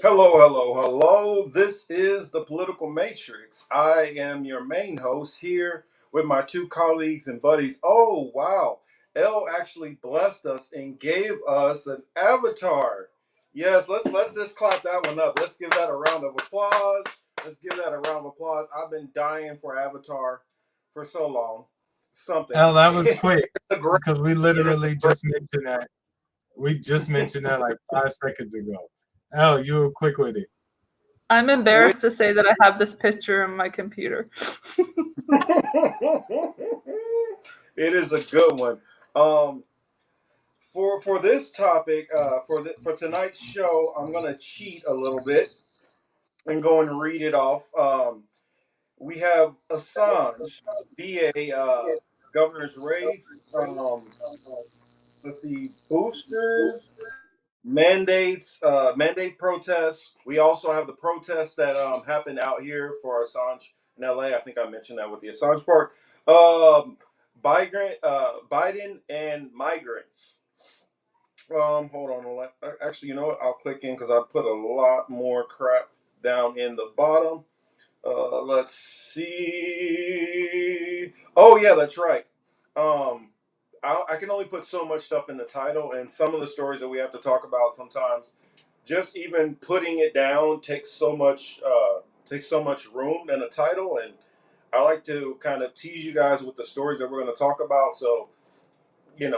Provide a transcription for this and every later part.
Hello, hello, hello. This is the Political Matrix. I am your main host here with my two colleagues and buddies. Oh, wow. Elle actually blessed us and gave us an avatar. Yes, let's just clap that one up. Let's give that a round of applause. Let's give that a round of applause. I've been dying for Avatar for so long. Something. Hell, that was quick A great, because we it is literally a great. just mentioned that. We just mentioned that like 5 seconds ago. Hell, you were quick with it. I'm embarrassed to say that I have this picture on my computer. It is a good one. Um, for this topic, for tonight's show, I'm gonna cheat a little bit and go and read it off. We have Assange, VA, governor's race. Let's see, boosters, mandates, mandate protests. We also have the protests that happened out here for Assange in LA. I think I mentioned that with the Assange part. Biden and migrants. Hold on. Actually, you know what? I'll click in because I put a lot more crap down in the bottom. Let's see. Oh yeah, that's right. Um, I can only put so much stuff in the title, and some of the stories that we have to talk about sometimes, just even putting it down takes so much room in a title, and I like to kind of tease you guys with the stories that we're going to talk about. So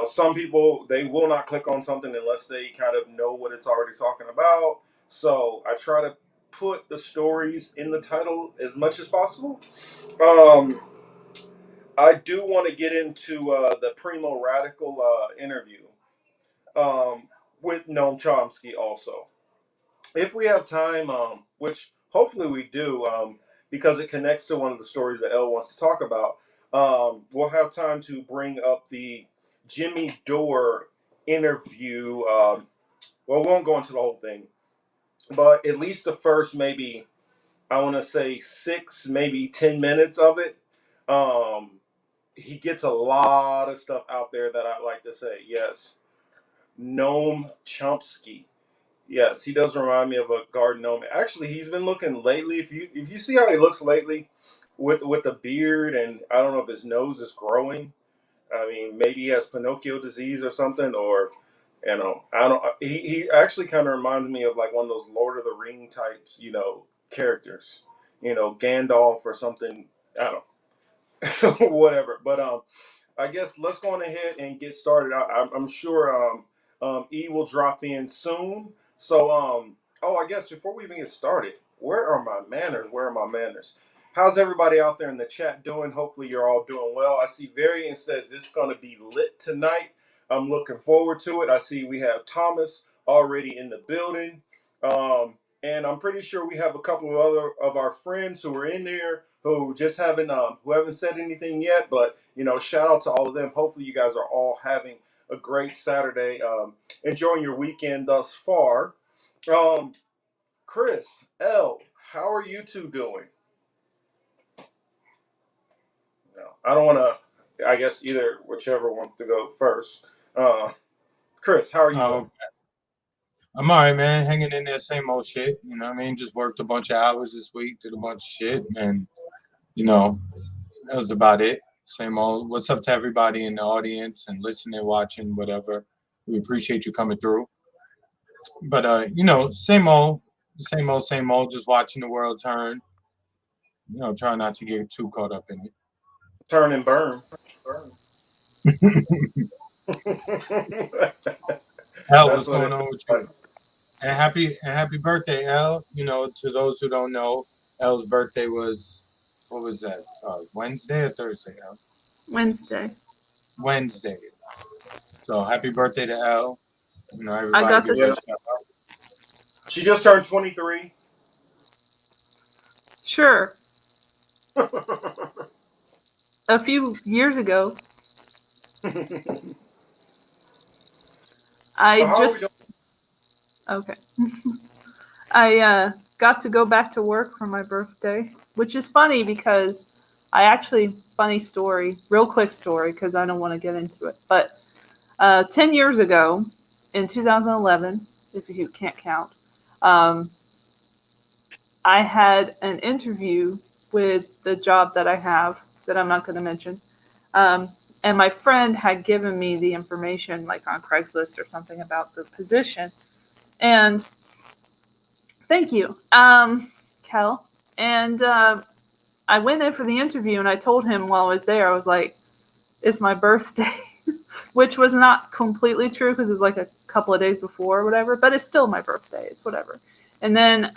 some people they will not click on something unless they kind of know what it's already talking about. So I try to put the stories in the title as much as possible. Um, I do want to get into the Primo Radical interview with Noam Chomsky also. If we have time, which hopefully we do, because it connects to one of the stories that Elle wants to talk about, we'll have time to bring up the Jimmy Dore interview. Well, we won't go into the whole thing, but at least the first maybe, I want to say 6, maybe 10 minutes of it. He gets a lot of stuff out there that I like to say. Yes, Noam Chomsky. Yes, he does remind me of a garden gnome. Actually, he's been looking lately. If you see how he looks lately, with the beard, and I don't know if his nose is growing. I mean, maybe he has Pinocchio disease or something, or I don't. He actually kind of reminds me of like one of those Lord of the Ring types, characters. Gandalf or something. I don't know, whatever. But I guess let's go on ahead and get started. I'm sure E will drop in soon. So oh, I guess before we even get started, where are my manners? Where are my manners? How's everybody out there in the chat doing? Hopefully you're all doing well. I see Varian says it's going to be lit tonight. I'm looking forward to it. I see we have Thomas already in the building. And I'm pretty sure we have a couple of other of our friends who are in there who just haven't said anything yet, but shout out to all of them. Hopefully you guys are all having a great Saturday, enjoying your weekend thus far. Chris, L, how are you two doing? No, I don't want to. I guess either whichever wants to go first. Chris, how are you doing? I'm all right, man. Hanging in there, same old shit. You know what I mean? Just worked a bunch of hours this week, did a bunch of shit, and that was about it. Same old. What's up to everybody in the audience and listening, watching, whatever. We appreciate you coming through. But same old, same old, same old. Just watching the world turn. Try not to get too caught up in it. Turn and burn. Al, what's going on with you? And happy birthday, Al. To those who don't know, Al's birthday was, what was that? Wednesday or Thursday, Al? Wednesday. So happy birthday to Al. Everybody I got give this. her a shout out. She just turned 23. Sure. A few years ago. Okay. I got to go back to work for my birthday, which is funny because funny story, real quick story, because I don't want to get into it. But 10 years ago, in 2011, if you can't count, I had an interview with the job that I have that I'm not going to mention. And my friend had given me the information, like on Craigslist or something, about the position. And thank you, Kel. And I went in for the interview, and I told him while I was there, I was like, it's my birthday, which was not completely true because it was like a couple of days before or whatever, but it's still my birthday. It's whatever. And then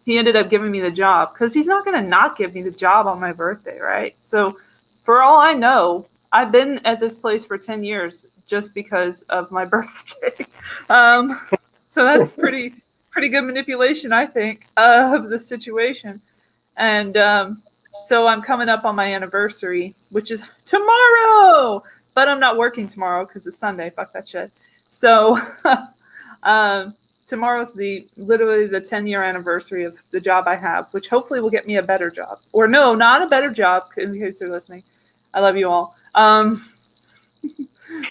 he ended up giving me the job because he's not going to not give me the job on my birthday, right? So for all I know, I've been at this place for 10 years just because of my birthday. So that's pretty good manipulation, I think, of the situation. And so I'm coming up on my anniversary, which is tomorrow, but I'm not working tomorrow because it's Sunday. Fuck that shit. So tomorrow's literally the 10-year anniversary of the job I have, which hopefully will get me a better job. Or no, not a better job, in case you're listening. I love you all.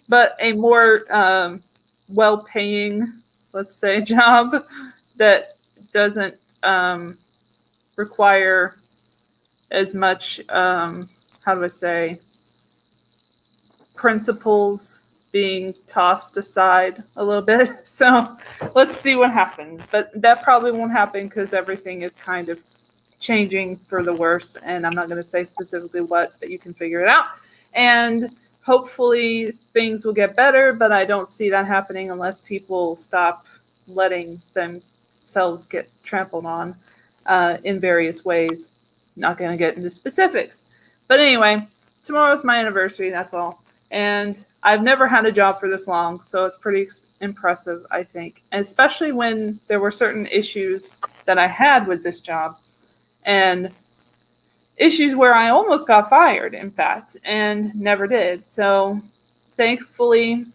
But a more well-paying, let's say, job that doesn't require as much, how do I say, principles being tossed aside a little bit. So let's see what happens. But that probably won't happen because everything is kind of changing for the worse. And I'm not going to say specifically what, but you can figure it out. And hopefully things will get better, but I don't see that happening unless people stop letting themselves get trampled on in various ways. Not going to get into specifics. But anyway, tomorrow's my anniversary, that's all. And I've never had a job for this long, so it's pretty impressive, I think. And especially when there were certain issues that I had with this job. And issues where I almost got fired, in fact, and never did. So thankfully,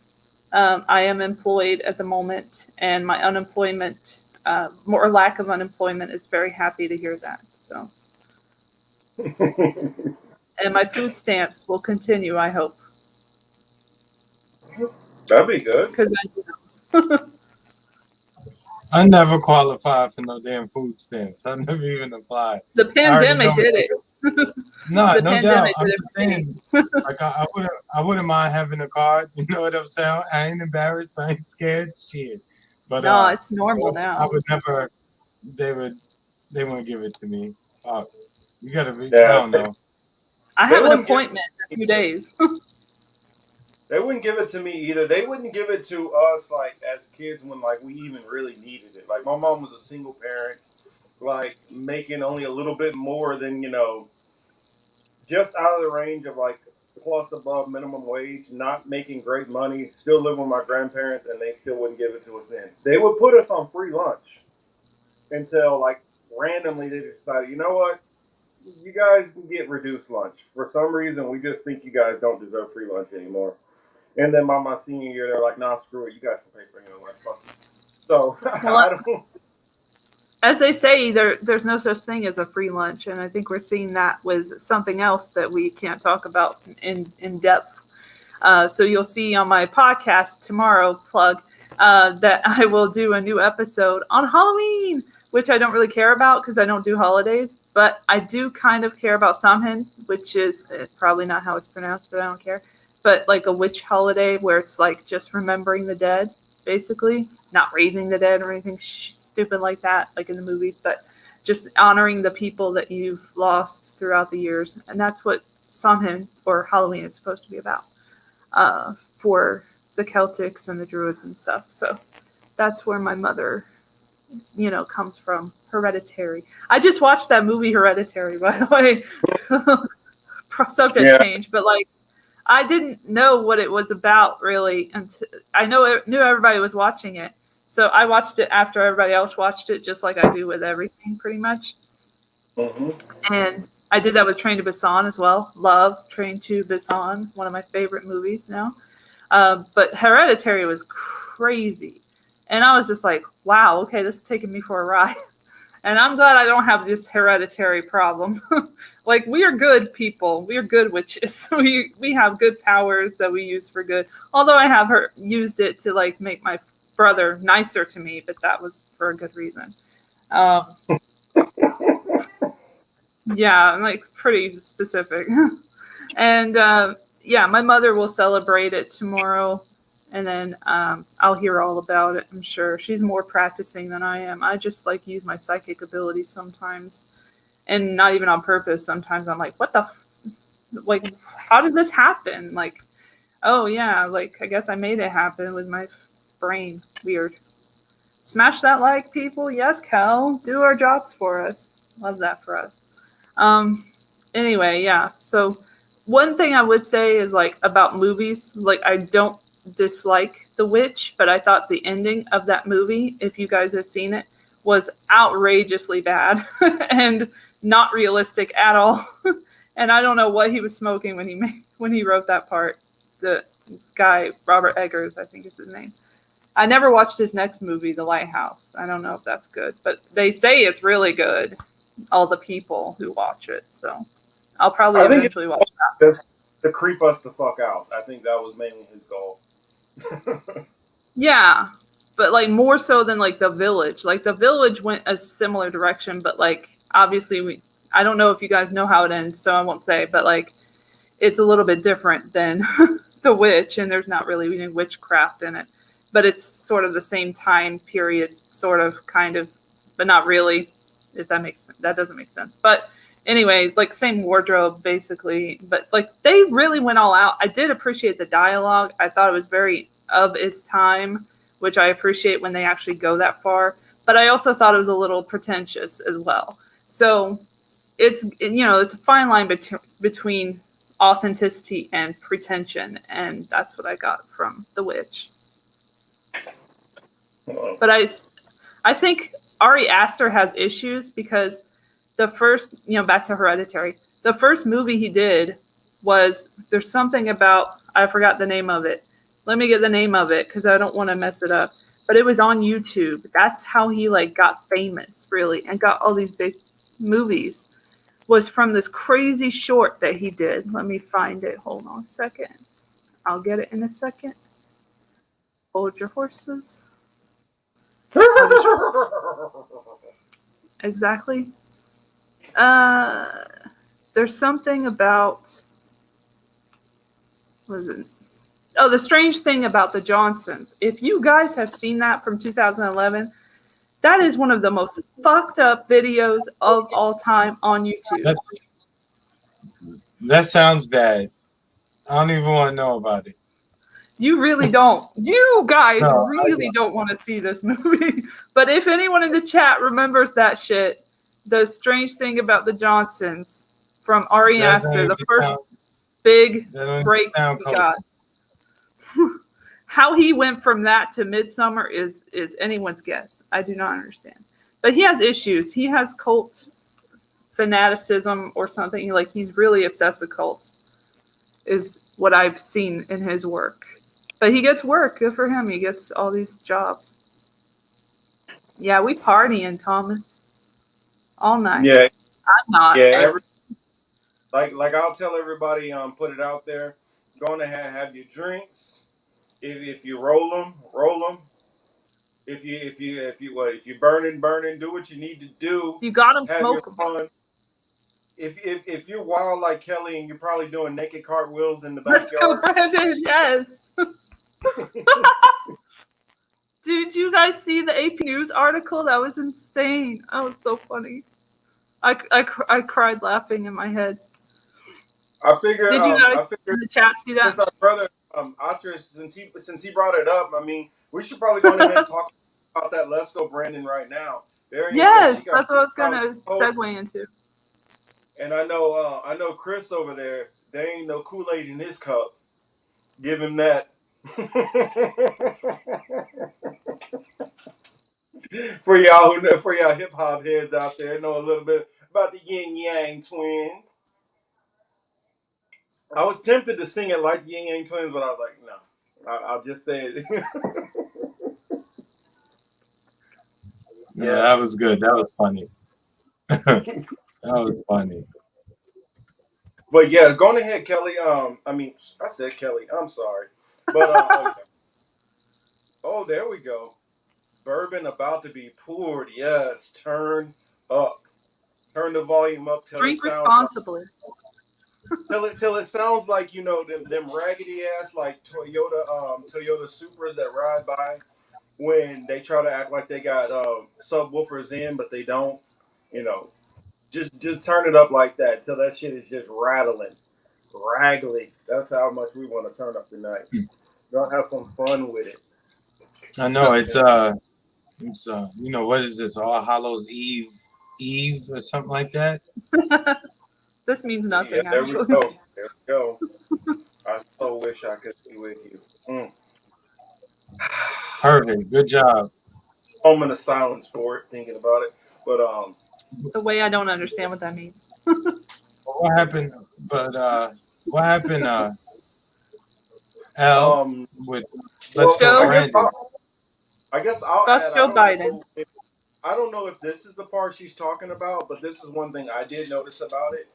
I am employed at the moment, and my unemployment, or lack of unemployment, is very happy to hear that. So, and my food stamps will continue, I hope. That'd be good. Because I do those. I never qualified for no damn food stamps. I never even applied. The pandemic did it. No, The no doubt. pandemic I'm did just it for me. saying, like I wouldn't mind having a card. You know what I'm saying? I ain't embarrassed. I ain't scared. Shit. But No, it's normal now. I would never. They wouldn't give it to me. You gotta be. Yeah. I don't know. I have an appointment in a few days. They wouldn't give it to me either. They wouldn't give it to us like as kids when like we even really needed it. Like my mom was a single parent, like making only a little bit more than, just out of the range of like plus above minimum wage, not making great money, still living with my grandparents, and they still wouldn't give it to us then. They would put us on free lunch until like randomly they decided, you know what? You guys can get reduced lunch. For some reason, we just think you guys don't deserve free lunch anymore. And then by my senior year, they're like, nah, screw it. You guys can pay for your lunch. Fuck you. So, Well, I don't. as they say, there's no such thing as a free lunch. And I think we're seeing that with something else that we can't talk about in depth. So you'll see on my podcast tomorrow, that I will do a new episode on Halloween, which I don't really care about because I don't do holidays. But I do kind of care about Samhain, which is probably not how it's pronounced, but I don't care. But like a witch holiday where it's like just remembering the dead, basically. Not raising the dead or anything stupid like that, like in the movies, but just honoring the people that you've lost throughout the years. And that's what Samhain or Halloween is supposed to be about for the Celtics and the Druids and stuff. So that's where my mother, comes from. Hereditary. I just watched that movie Hereditary, by the way. Subject change, but like I didn't know what it was about really until I knew everybody was watching it. So I watched it after everybody else watched it, just like I do with everything pretty much. Mm-hmm. And I did that with Train to Busan as well. Love Train to Busan, one of my favorite movies now. But Hereditary was crazy. And I was just like, wow, okay, this is taking me for a ride. And I'm glad I don't have this hereditary problem. Like, we are good people. We are good witches. We have good powers that we use for good. Although I have used it to, like, make my brother nicer to me, but that was for a good reason. Yeah, I'm like pretty specific. And yeah, my mother will celebrate it tomorrow, and then I'll hear all about it. I'm sure she's more practicing than I am. I just like use my psychic abilities sometimes, and not even on purpose. Sometimes I'm like, what the, like, how did this happen? Like, oh yeah, like I guess I made it happen with my brain. Weird. Smash that like, people. Yes, Cal, do our jobs for us. Love that for us. Um, anyway, yeah. So one thing I would say is like about movies, like I don't dislike The Witch, but I thought the ending of that movie, if you guys have seen it, was outrageously bad and not realistic at all. And I don't know what he was smoking when he wrote that part. The guy Robert Eggers, I think is his name. I never watched his next movie, The Lighthouse. I don't know if that's good, but they say it's really good. All the people who watch it, so I'll probably I think it's eventually watch that. just to creep us the fuck out. I think that was mainly his goal. Yeah, but like more so than like The Village. Like The Village went a similar direction, but like obviously I don't know if you guys know how it ends, so I won't say. But like it's a little bit different than The Witch, and there's not really any witchcraft in it, but it's sort of the same time period, sort of, kind of, but not really. If that makes sense. That doesn't make sense. But anyway, like same wardrobe basically, but like they really went all out. I did appreciate the dialogue. I thought it was very of its time, which I appreciate when they actually go that far. But I also thought it was a little pretentious as well. So it's a fine line between authenticity and pretension, and that's what I got from The Witch. But I think Ari Aster has issues because the first, back to Hereditary, the first movie he did was, there's something about, I forgot the name of it. Let me get the name of it because I don't want to mess it up. But it was on YouTube. That's how he like got famous, really, and got all these big movies. Was from this crazy short that he did. Let me find it. Hold on a second. I'll get it in a second. Hold your horses. Exactly. There's something about, what is it? Oh, The Strange Thing About the Johnsons. If you guys have seen that from 2011, that is one of the most fucked up videos of all time on YouTube. That sounds bad. I don't even want to know about it. You really don't. You guys No, really don't want to see this movie. But if anyone in the chat remembers that shit, The Strange Thing About the Johnsons from Ari Aster, the first big break he got. How he went from that to Midsummer is anyone's guess. I do not understand. But he has issues. He has cult fanaticism or something. Like he's really obsessed with cults, is what I've seen in his work. But he gets work. Good for him. He gets all these jobs. Yeah, we partying, Thomas, all night. Yeah, I'm not. yeah. Like I'll tell everybody, put it out there. Go on ahead, have your drinks. If you roll them, roll them. If you burning, do what you need to do. You got him, Have your smoke him. fun. If you're wild like Kelly and you're probably doing naked cartwheels in the Let's go, backyard. Brandon. Yes. Did you guys see the AP News article? That was insane. That was so funny. I cried laughing in my head. I figure. Did you guys I figure in the chat see that? since our brother Atris, since he brought it up, I mean, we should probably go ahead and talk about that. Let's go, Brandon, right now. Varian says Yes, she got that's what I was gonna segue into. and I know Chris over there. There ain't no Kool-Aid in his cup. Give him that. For y'all hip hop heads out there, know a little bit about the Yin Yang Twins. I was tempted to sing it like Yin Yang Twins, but I was like, no. I'll just say it. Yeah, that was good. That was funny. That was funny. But yeah, go ahead, Kelly. I said Kelly. I'm sorry, but okay. Oh, there we go. Bourbon about to be poured. Yes, turn up. Turn the volume up till it Drink sounds like responsibly. till it sounds like them raggedy ass like Toyota Supras that ride by when they try to act like they got subwoofers in, but they don't. You know, just turn it up like that till that shit is just rattling, raggly. That's how much we want to turn up tonight. Gonna have some fun with it. I know it's what is this? All Hallows Eve or something like that. This means Yeah, nothing, there we actually. go. There we go. I so wish I could be with you. Perfect. Good job. Moment of silence for it, thinking about it. But The way I don't understand what that means. What happened? But what happened? Al with let's well, go, Joe, Brandon. I guess I'll fuck add. Joe Biden. I don't know if this is the part she's talking about, but this is one thing I did notice about it.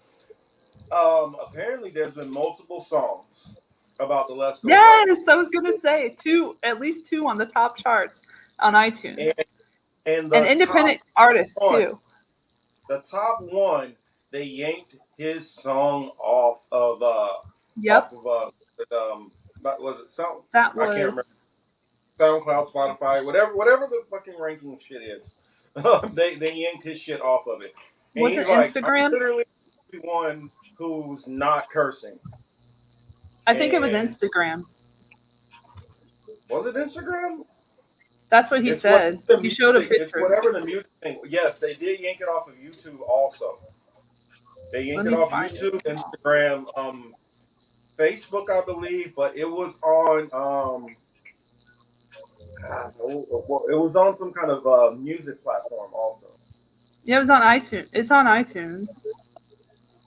Apparently, there's been multiple songs about the Let's Go Biden. Yes, I was gonna say at least two on the top charts on iTunes, and and independent artists too. The top one, they yanked his song off of Yep. was it Sound? That I can't remember. was SoundCloud, Spotify, whatever the fucking ranking shit is. they yanked his shit off of it. And was he's it like, Instagram? I'm literally the one who's not cursing. I think it was Instagram. Was it Instagram? That's what he said. He showed a picture. It's whatever the music thing. Yes, they did yank it off of YouTube also. They yanked it off YouTube, Instagram, Facebook, I believe, but it was on it was on some kind of music platform also. Yeah, it was on iTunes. It's on iTunes.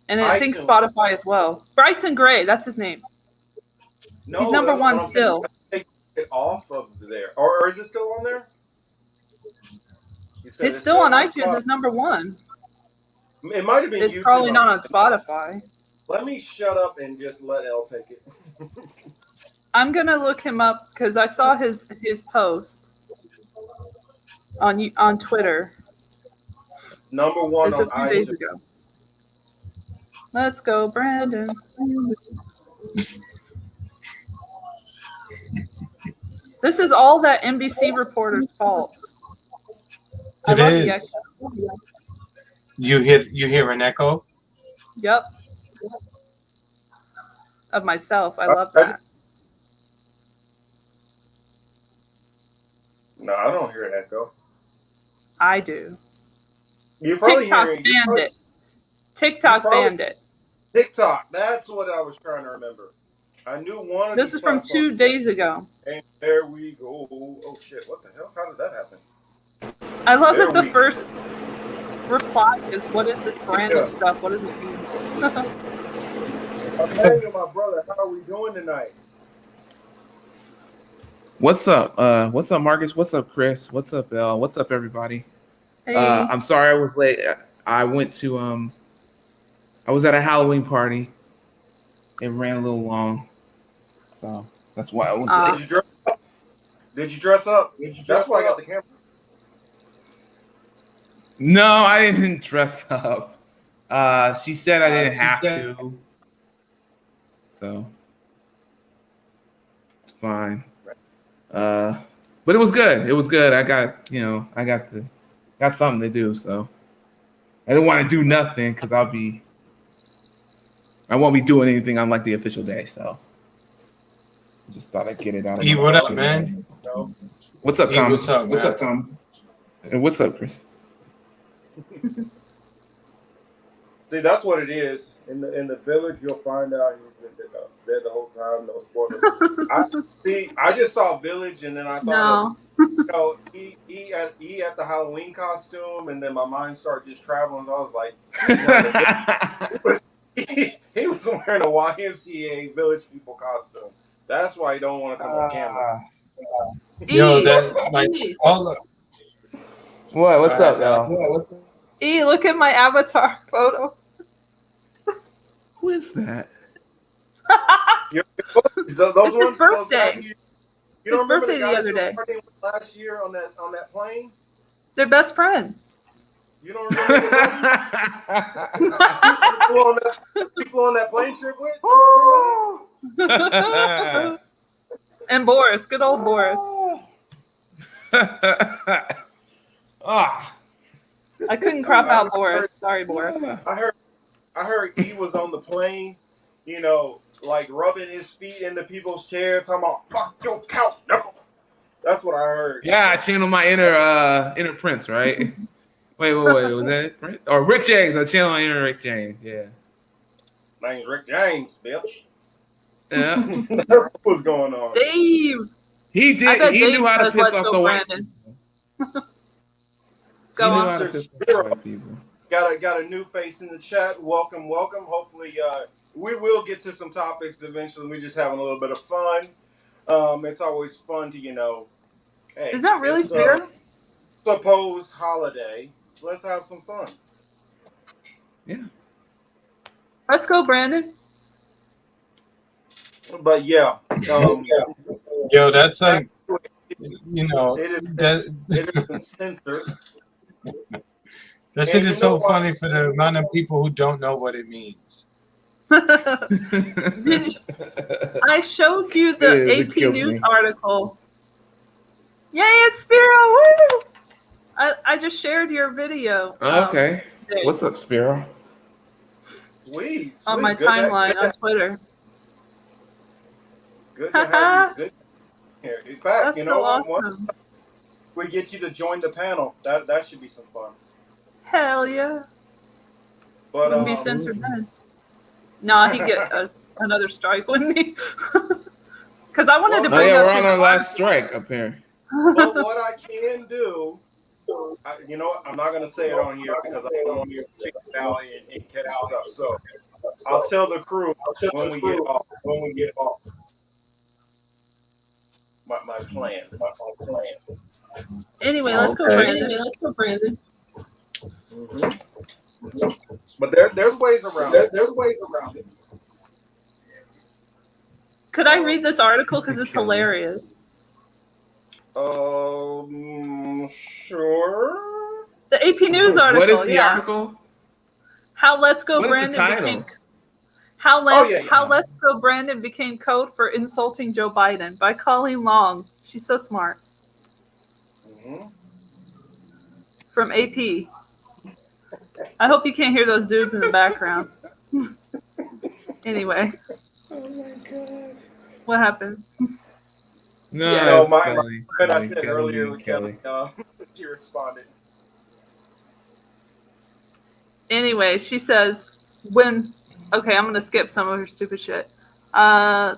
And I think Spotify as well. Bryson Gray, that's his name. No, he's number one still. Take it off of there. Or is it still on there? It's still on iTunes as number one. It might have been It's YouTube probably not on Spotify. Let me shut up and just let Elle take it. I'm gonna look him up because I saw his post on Twitter. Number one on iTunes. A few days ago. Let's go, Brandon. This is all that NBC reporter's fault. It is. You hear an echo? Yep. Of myself. I love that. No, I don't hear an echo. I do. You're probably TikTok hearing, banned it. TikTok banned it. TikTok. That's what I was trying to remember. I knew one of This is from 2 days ago. And there we go. Oh shit! What the hell? How did that happen? I love that the first reply is, "What is this random stuff? What does it mean?" I'm married to my brother. How are we doing tonight? What's up? What's up, Marcus? What's up, Chris? What's up, Elle? What's up, everybody? Hey. I'm sorry I was late. I went to I was at a Halloween party. It ran a little long, so that's why I was late. Did you dress up? That's why I got the camera. No, I didn't dress up. She said I didn't have to, so it's fine. But it was good. It was good. I got got something to do, so I didn't want to do nothing because I won't be doing anything on like the official day, so I just thought I'd get it out. What up, man? What's up, Tom? What's up, man? What's up, Tom? And what's up, Chris? See, that's what it is. In the village, you'll find out he's been dead the whole time. No spoilers. I just saw Village, and then I thought, he at the Halloween costume, and then my mind started just traveling. I was like, he was wearing a YMCA Village People costume. That's why he don't want to come on camera. Yo, that like all the. What? What's up, y'all? What's up? Look at my avatar photo. Who is that? Those ones. His birthday. You don't remember the other day last year on that plane? They're best friends. You don't remember Buddy? You flew on that plane trip with? And Boris, good old Boris. Ah. I couldn't crop out Boris. Sorry, Boris. I heard he was on the plane, you know, like rubbing his feet into people's chairs, talking about "fuck your couch." That's what I heard. Yeah, I channeled my inner Prince, right? Wait, was that it? Prince? Or Rick James? I channeled my inner Rick James. Yeah. My name's Rick James, bitch. Yeah. That's what's going on. Dave. He did. I bet He Dave knew how to says, piss "Let's off go, the white Brandon." people. Go He knew on. how to piss off the white people. Got a new face in the chat. Welcome. Hopefully, we will get to some topics eventually. We're just having a little bit of fun. It's always fun to, you know. Hey, Is that really it's fair? Supposed holiday. Let's have some fun. Yeah. Let's go, Brandon. But yeah, Yo, that's like, you know, it that has been censored. that shit is so funny for the amount of people who don't know what it means. I showed you the It AP kills News me. article. Yay, it's Spiro! Woo! I just shared your video. Okay. Today What's up, Spiro? Sweet. on my Good timeline to- on Twitter. Good to have you. Good here. In fact, That's you so know awesome. what? We get you to join the panel. That should be some fun. Hell yeah. But Wouldn't be censored then. Nah, he'd get us another strike, wouldn't he? Because I wanted to Oh bring yeah, up we're his on our last strike up here. but what I can do, you know what? I'm not going to say it on here because I don't want you to kick it out and catch us up. So I'll tell the crew when we get off. My plan. Anyway, let's go, Okay. Brandon. But there's ways around it. Could I read this article? Because it's hilarious. Sure. The AP News article. What is the yeah. article? How Let's Go What is the Brandon title? became How yeah. Let's Go Brandon became code for insulting Joe Biden by Colleen Long. She's so smart. From AP. I hope you can't hear those dudes in the background. Anyway. Oh my god. What happened? No, Yeah. No, it's my Kelly. friend I Kelly, said Kelly, earlier with Kelly. Kelly, she responded. Anyway, she says, okay, I'm going to skip some of her stupid shit. The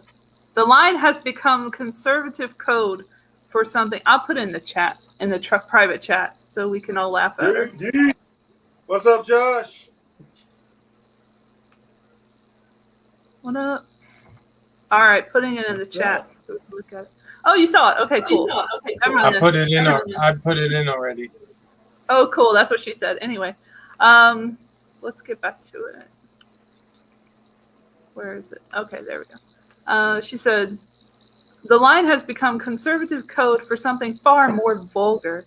line has become conservative code for something. I'll put it in the chat, in the private chat, so we can all laugh at her. What's up, Josh? What up? All right, putting it in the chat so we can look at it. Oh, you saw it. Okay, cool. I put it in. I put it in already. Oh, cool. That's what she said. Anyway, let's get back to it. Where is it? Okay, there we go. She said, the line has become conservative code for something far more vulgar.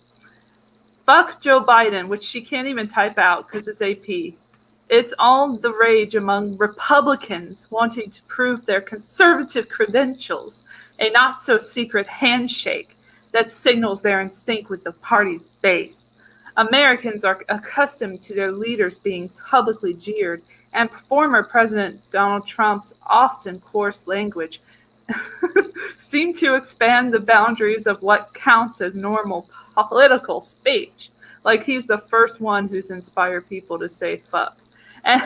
Fuck Joe Biden, which she can't even type out because it's AP. It's all the rage among Republicans wanting to prove their conservative credentials, a not-so-secret handshake that signals they're in sync with the party's base. Americans are accustomed to their leaders being publicly jeered, and former President Donald Trump's often coarse language seemed to expand the boundaries of what counts as normal political speech. Like he's the first one who's inspired people to say fuck.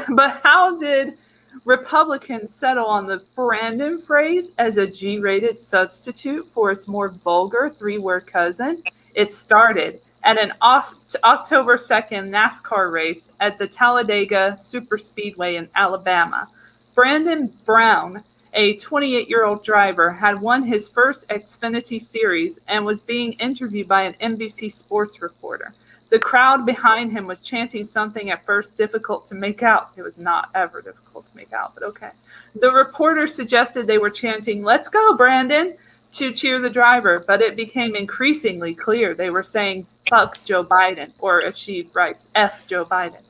But how did Republicans settle on the Brandon phrase as a G-rated substitute for its more vulgar three-word cousin? It started at an October 2nd NASCAR race at the Talladega Superspeedway in Alabama. Brandon Brown, a 28-year-old driver, had won his first Xfinity Series and was being interviewed by an NBC Sports reporter. The crowd behind him was chanting something at first difficult to make out. It was not ever difficult to make out, but okay. The reporter suggested they were chanting, "Let's go, Brandon," to cheer the driver, but it became increasingly clear they were saying, fuck Joe Biden, or as she writes, F Joe Biden.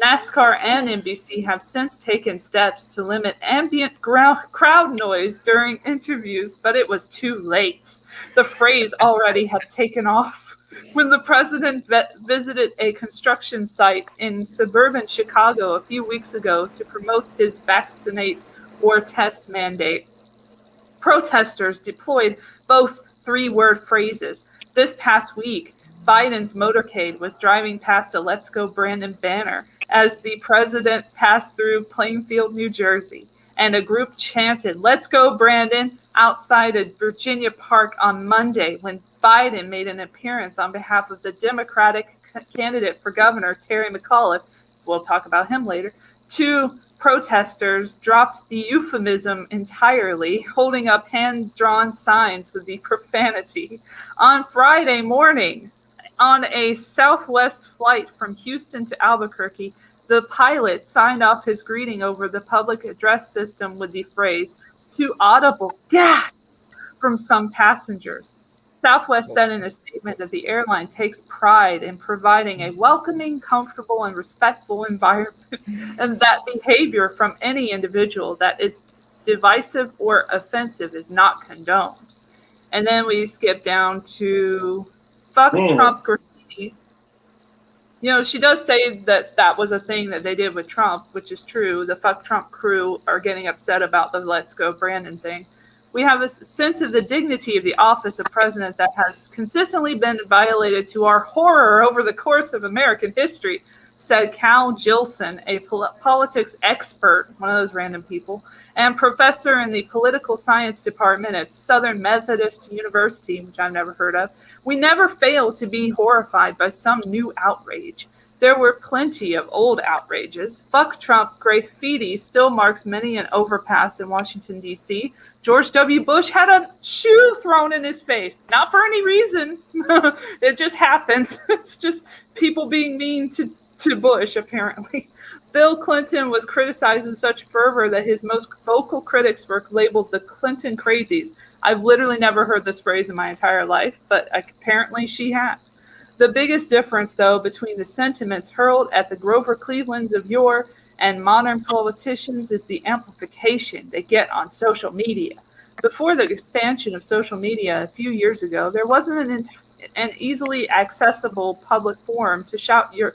NASCAR and NBC have since taken steps to limit ambient crowd noise during interviews, but it was too late. The phrase already had taken off. When the president visited a construction site in suburban Chicago a few weeks ago to promote his vaccinate or test mandate, protesters deployed both three-word phrases. This past week, Biden's motorcade was driving past a Let's Go Brandon banner as the president passed through Plainfield, New Jersey, and a group chanted, "Let's go, Brandon," outside a Virginia park on Monday when Biden made an appearance on behalf of the Democratic candidate for governor, Terry McAuliffe. We'll talk about him later. Two protesters dropped the euphemism entirely, holding up hand-drawn signs with the profanity. On Friday morning, on a Southwest flight from Houston to Albuquerque, the pilot signed off his greeting over the public address system with the phrase, "two audible gasps" from some passengers. Southwest said in a statement that the airline takes pride in providing a welcoming, comfortable, and respectful environment, and that behavior from any individual that is divisive or offensive is not condoned. And then we skip down to fuck Trump graffiti. You know, she does say that that was a thing that they did with Trump, which is true. The fuck Trump crew are getting upset about the Let's Go Brandon thing. We have a sense of the dignity of the office of president that has consistently been violated to our horror over the course of American history, said Cal Gilson, a politics expert, one of those random people, and professor in the political science department at Southern Methodist University, which I've never heard of. We never fail to be horrified by some new outrage. There were plenty of old outrages. Fuck Trump graffiti still marks many an overpass in Washington, D.C. George W. Bush had a shoe thrown in his face. Not for any reason. It just happened. It's just people being mean to Bush, apparently. Bill Clinton was criticized with such fervor that his most vocal critics were labeled the Clinton crazies. I've literally never heard this phrase in my entire life, but apparently she has. The biggest difference, though, between the sentiments hurled at the Grover Clevelands of yore and modern politicians is the amplification they get on social media. Before the expansion of social media a few years ago, there wasn't an easily accessible public forum to shout your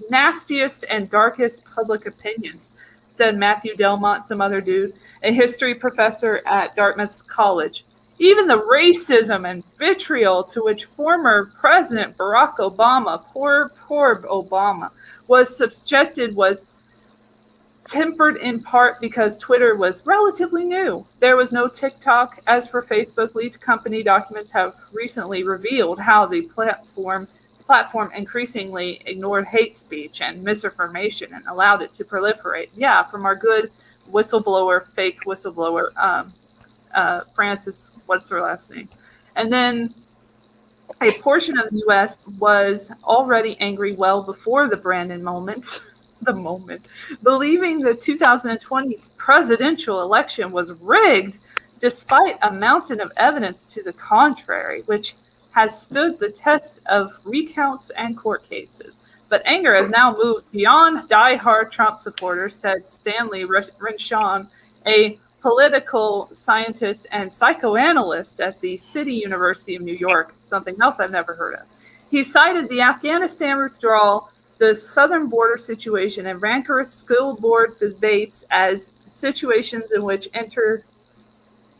nastiest and darkest public opinions, said Matthew Delmont, some other dude, a history professor at Dartmouth College. Even the racism and vitriol to which former President Barack Obama, poor Obama, was subjected was tempered in part because Twitter was relatively new. There was no TikTok. As for Facebook, leaked company documents have recently revealed how the platform increasingly ignored hate speech and misinformation and allowed it to proliferate. Yeah, from our good whistleblower, fake whistleblower, Francis, what's her last name? And then a portion of the U.S. was already angry well before the Brandon moment, believing the 2020 presidential election was rigged despite a mountain of evidence to the contrary, which has stood the test of recounts and court cases. But anger has now moved beyond die-hard Trump supporters, said Stanley Renshaw, a political scientist and psychoanalyst at the City University of New York, something else I've never heard of. He cited the Afghanistan withdrawal, the southern border situation, and rancorous school board debates as situations in which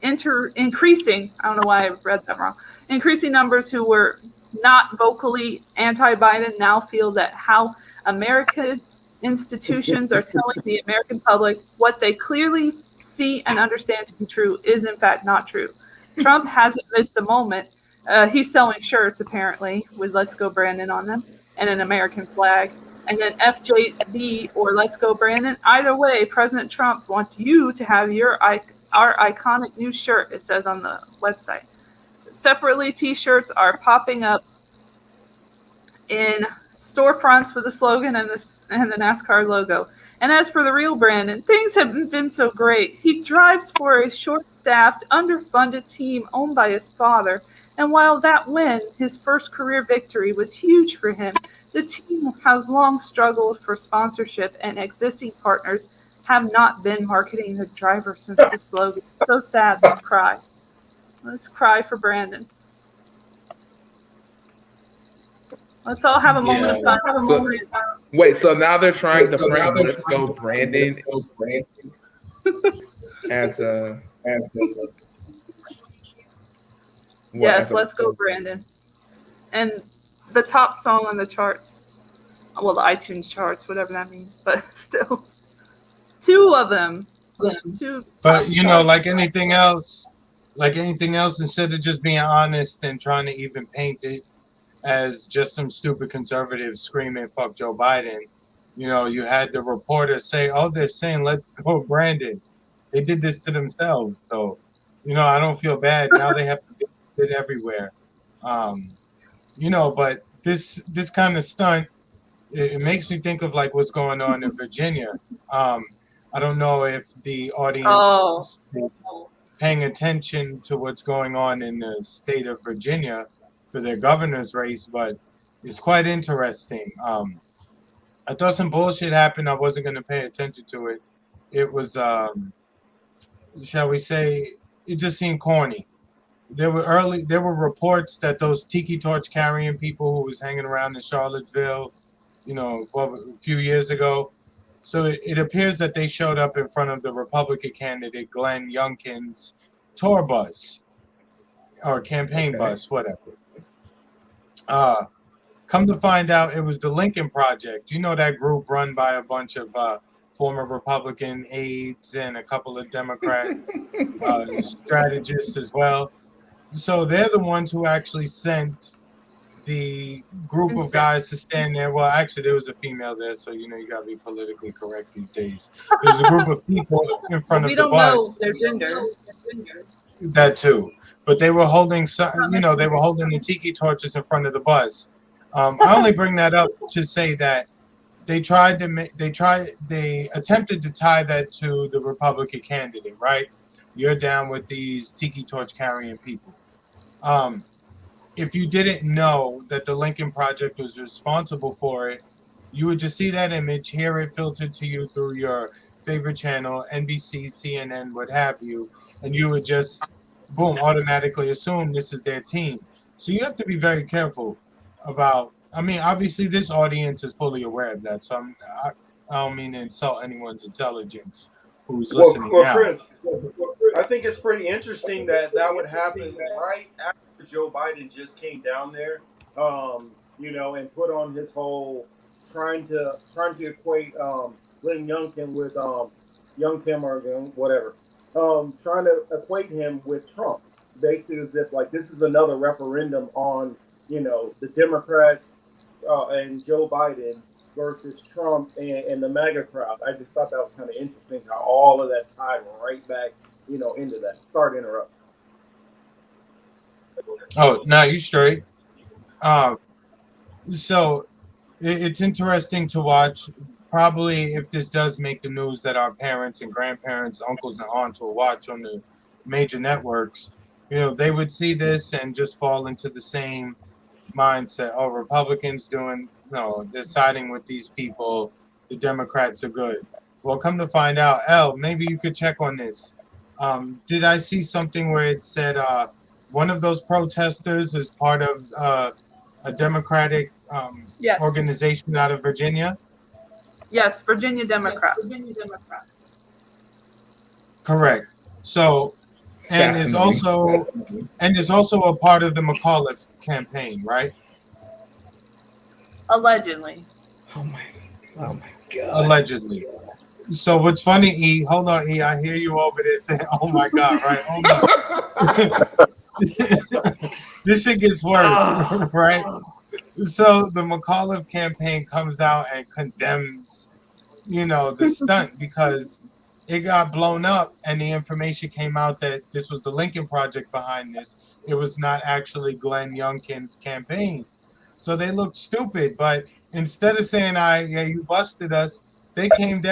increasing, I don't know why I read that wrong, increasing numbers who were not vocally anti-Biden now feel that how American institutions are telling the American public what they clearly see and understand to be true is in fact not true. Trump hasn't missed the moment. He's selling shirts apparently with "Let's Go Brandon" on them and an American flag, and then FJB or "Let's Go Brandon." Either way, President Trump wants you to have our iconic new shirt. It says on the website. Separately, T-shirts are popping up in storefronts with the slogan and the NASCAR logo. And as for the real Brandon, things haven't been so great. He drives for a short-staffed, underfunded team owned by his father And while that win, his first career victory, was huge for him, the team has long struggled for sponsorship, and existing partners have not been marketing the driver since the slogan. So sad, let's cry. Let's cry for Brandon. Let's all have a moment of silence. So, wait, so now they're trying to frame "Let's Go Brandon" as a yes, let's go Brandon. And the top song on the charts, well, the iTunes charts, whatever that means, but still, two of them. But you know, like anything else, instead of just being honest and trying to even paint it as just some stupid conservatives screaming "fuck Joe Biden," you know, you had the reporter say, "Oh, they're saying let's go Brandon." They did this to themselves, so you know, I don't feel bad. Now they have to do it everywhere, you know. But this kind of stunt, it makes me think of like what's going on in Virginia. I don't know if the audience is paying attention to what's going on in the state of Virginia for their governor's race, but it's quite interesting. I thought some bullshit happened. I wasn't going to pay attention to it. It was, shall we say, it just seemed corny. There were reports that those tiki torch carrying people who was hanging around in Charlottesville, you know, a few years ago. So it appears that they showed up in front of the Republican candidate Glenn Youngkin's tour bus or campaign bus, whatever. Come to find out, it was the Lincoln Project. You know, that group run by a bunch of former Republican aides and a couple of Democrat strategists as well. So they're the ones who actually sent the group of guys to stand there. Well, actually, there was a female there, so you know you gotta be politically correct these days. There's a group of people in front of the bus. We don't know their gender. That too, but they were holding some. You know, they were holding the tiki torches in front of the bus. I only bring that up to say that they attempted to tie that to the Republican candidate, right? You're down with these tiki torch carrying people. If you didn't know that the Lincoln Project was responsible for it, you would just see that image, hear it filtered to you through your favorite channel, NBC, CNN, what have you, and you would just, boom, automatically assume this is their team. So you have to be very careful about, I mean, obviously this audience is fully aware of that, so I don't mean to insult anyone's intelligence who's listening now. Chris, I think it's pretty interesting that would happen right after Joe Biden just came down there, you know, and put on his whole trying to equate Lynn Youngkin with Youngkin or whatever, trying to equate him with Trump, basically as if like this is another referendum on, you know, the Democrats and Joe Biden versus Trump and the MAGA crowd. I just thought that was kind of interesting how all of that tied right back, you know, into that. Sorry to interrupt. Oh, no, you straight. So it's interesting to watch. Probably if this does make the news that our parents and grandparents, uncles and aunts will watch on the major networks, you know, they would see this and just fall into the same mindset. Oh, Republicans they're siding with these people. The Democrats are good. Well, come to find out, maybe you could check on this. Did I see something where it said one of those protesters is part of a Democratic organization out of Virginia? Yes, Virginia Democrat. Correct. So, and is also a part of the McAuliffe campaign, right? Allegedly. Oh my God. Allegedly. So what's funny, E? Hold on, E. I hear you over there saying, "Oh my God!" Right? Hold on. This shit gets worse, right? So the McAuliffe campaign comes out and condemns, you know, the stunt because it got blown up and the information came out that this was the Lincoln Project behind this. It was not actually Glenn Youngkin's campaign. So they looked stupid, but instead of saying, you busted us, they came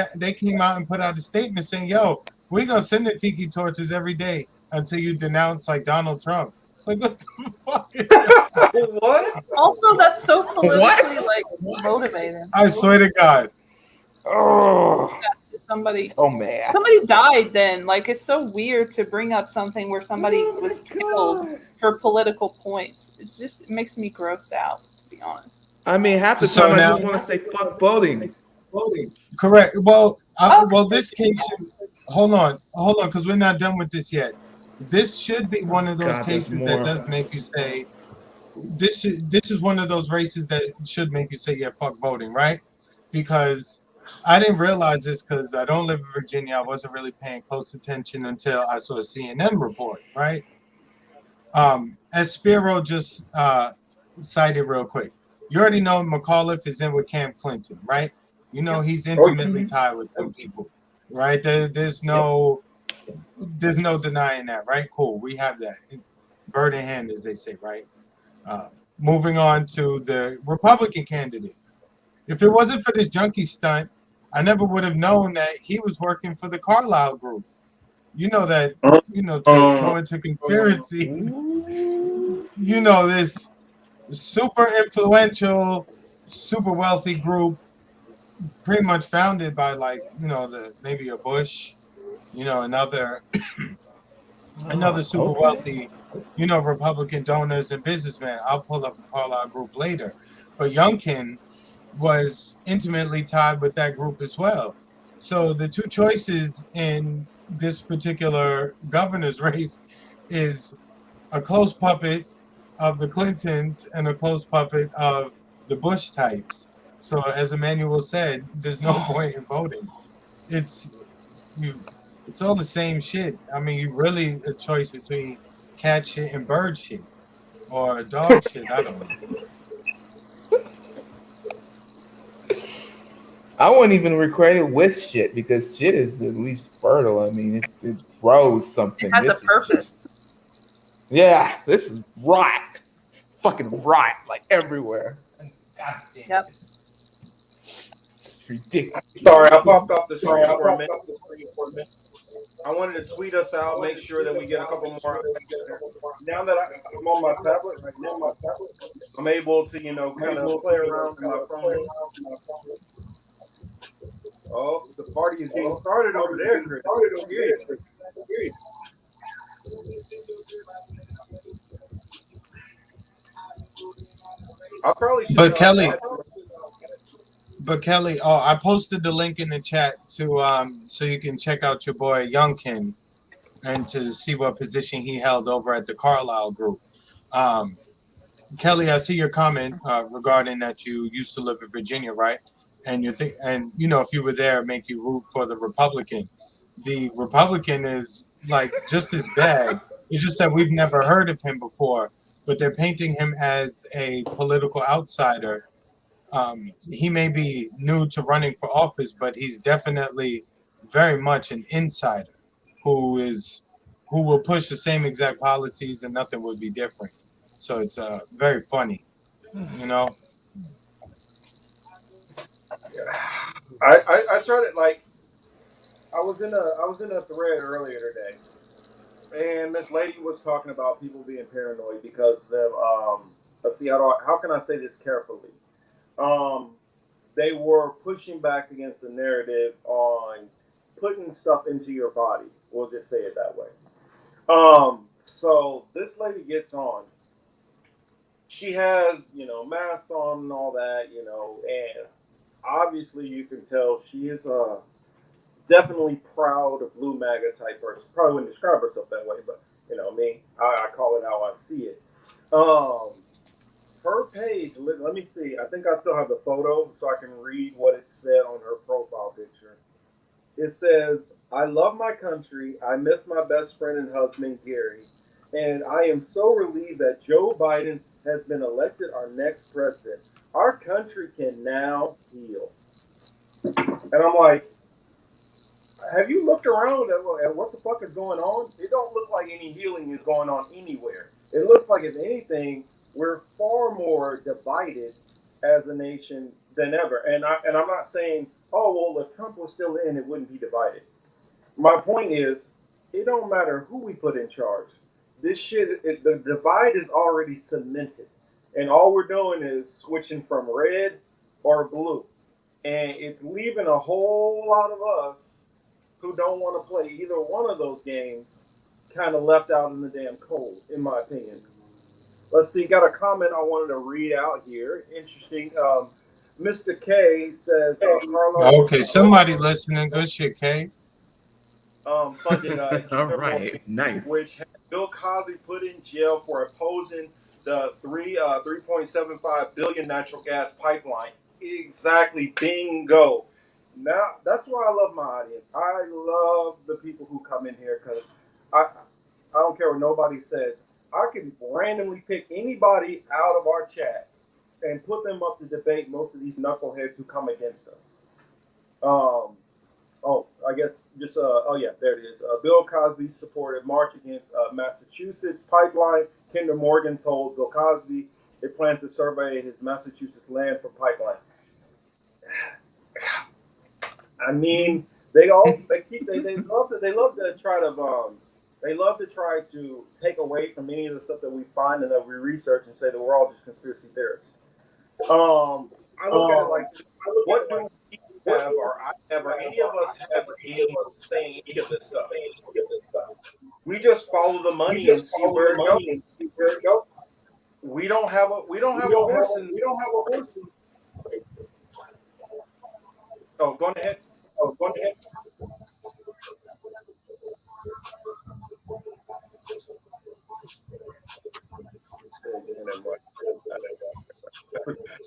out and put out a statement saying, yo, we're going to send the tiki torches every day until you denounce like Donald Trump. It's like, what the fuck is that? What? Also, that's so politically like motivated. I swear to God. Oh, Somebody so mad. died then. Like, it's so weird to bring up something where somebody was killed for political points. It makes me grossed out, to be honest. I mean, half the So time I now, just want to say fuck voting. correct. Well, Okay. this case. Hold on, because we're not done with this yet. This should be one of those God, there's cases that more. does make you say this is one of those races that should make you say, yeah, fuck voting, right? Because I didn't realize this because I don't live in Virginia. I wasn't really paying close attention until I saw a CNN report, right? As Spiro just cited real quick, you already know McAuliffe is in with Camp Clinton, right? You know he's intimately tied with them people, right? There's no denying that, right? Cool, we have that bird in hand, as they say, right? Moving on to the Republican candidate. If it wasn't for this junkie stunt, I never would have known that he was working for the Carlyle Group. You know that, to go into conspiracies, this super influential, super wealthy group, pretty much founded by maybe a Bush, another super wealthy, Republican donors and businessmen. I'll pull up the Carlyle Group later. But Youngkin was intimately tied with that group as well. So the two choices in this particular governor's race is a close puppet of the Clintons and a close puppet of the Bush types. So as Emmanuel said, there's no point in voting. It's you. It's all the same shit. I mean, you really a choice between cat shit and bird shit, or dog shit. I don't know. I wouldn't even recreate it with shit because shit is the least fertile. I mean, it grows It something. has a This is purpose. just, yeah, this is rot. Fucking rot, like everywhere. God damn. Yep. It's ridiculous. Sorry, I popped off the screen for a minute. I wanted to tweet us out, make sure that we get a couple more. Now that I'm on my tablet right now, I'm able to, kind of play around in my phone. Oh, the party is getting started over there, Chris. I hear you. I probably should But Kelly, add. I posted the link in the chat to so you can check out your boy Youngkin and to see what position he held over at the Carlyle Group. Kelly, I see your comment regarding that you used to live in Virginia, right? And if you were there, make you root for the Republican. The Republican is like just as bad. It's just that we've never heard of him before, but they're painting him as a political outsider. He may be new to running for office, but he's definitely very much an insider who will push the same exact policies and nothing would be different. So it's very funny, you know. I tried it like I was in a thread earlier today, and this lady was talking about people being paranoid because of let's see how can I say this carefully. Um, they were pushing back against the narrative on putting stuff into your body. We'll just say it that way. So this lady gets on. She has, masks on and all that, and obviously you can tell she is definitely proud of blue MAGA type person. Probably wouldn't describe herself that way, but me, I call it how I see it. Um, Her page, let me see. I think I still have the photo so I can read what it said on her profile picture. It says, I love my country. I miss my best friend and husband, Gary. And I am so relieved that Joe Biden has been elected our next president. Our country can now heal. And I'm like, have you looked around at what the fuck is going on? It don't look like any healing is going on anywhere. It looks like, if anything, we're far more divided as a nation than ever. And I'm not saying, oh well, if Trump was still in, it wouldn't be divided. My point is, it don't matter who we put in charge. this shit, the divide is already cemented, and all we're doing is switching from red or blue, and it's leaving a whole lot of us who don't want to play either one of those games kind of left out in the damn cold, in my opinion. Let's see, got a comment I wanted to read out here. Interesting. Mr. K says Carlos Okay, somebody listening. Good shit, Kay. funded All Kinder Morgan, right, nice. which had Bill Cosby put in jail for opposing the 3.75 billion natural gas pipeline. Exactly, bingo. Now that's why I love my audience. I love the people who come in here because I don't care what nobody says. I can randomly pick anybody out of our chat and put them up to debate most of these knuckleheads who come against us. Oh, I guess just oh yeah, there it is. Bill Cosby supported march against Massachusetts pipeline. Kinder Morgan told Bill Cosby it plans to survey his Massachusetts land for pipeline. I mean, they love to try to take away from any of the stuff that we find and that we research and say that we're all just conspiracy theorists. I look at it like, what do we have, or I have, or any of us have in saying any of this stuff? We just follow the money and see where it goes. We don't have a horse in. Oh, go ahead.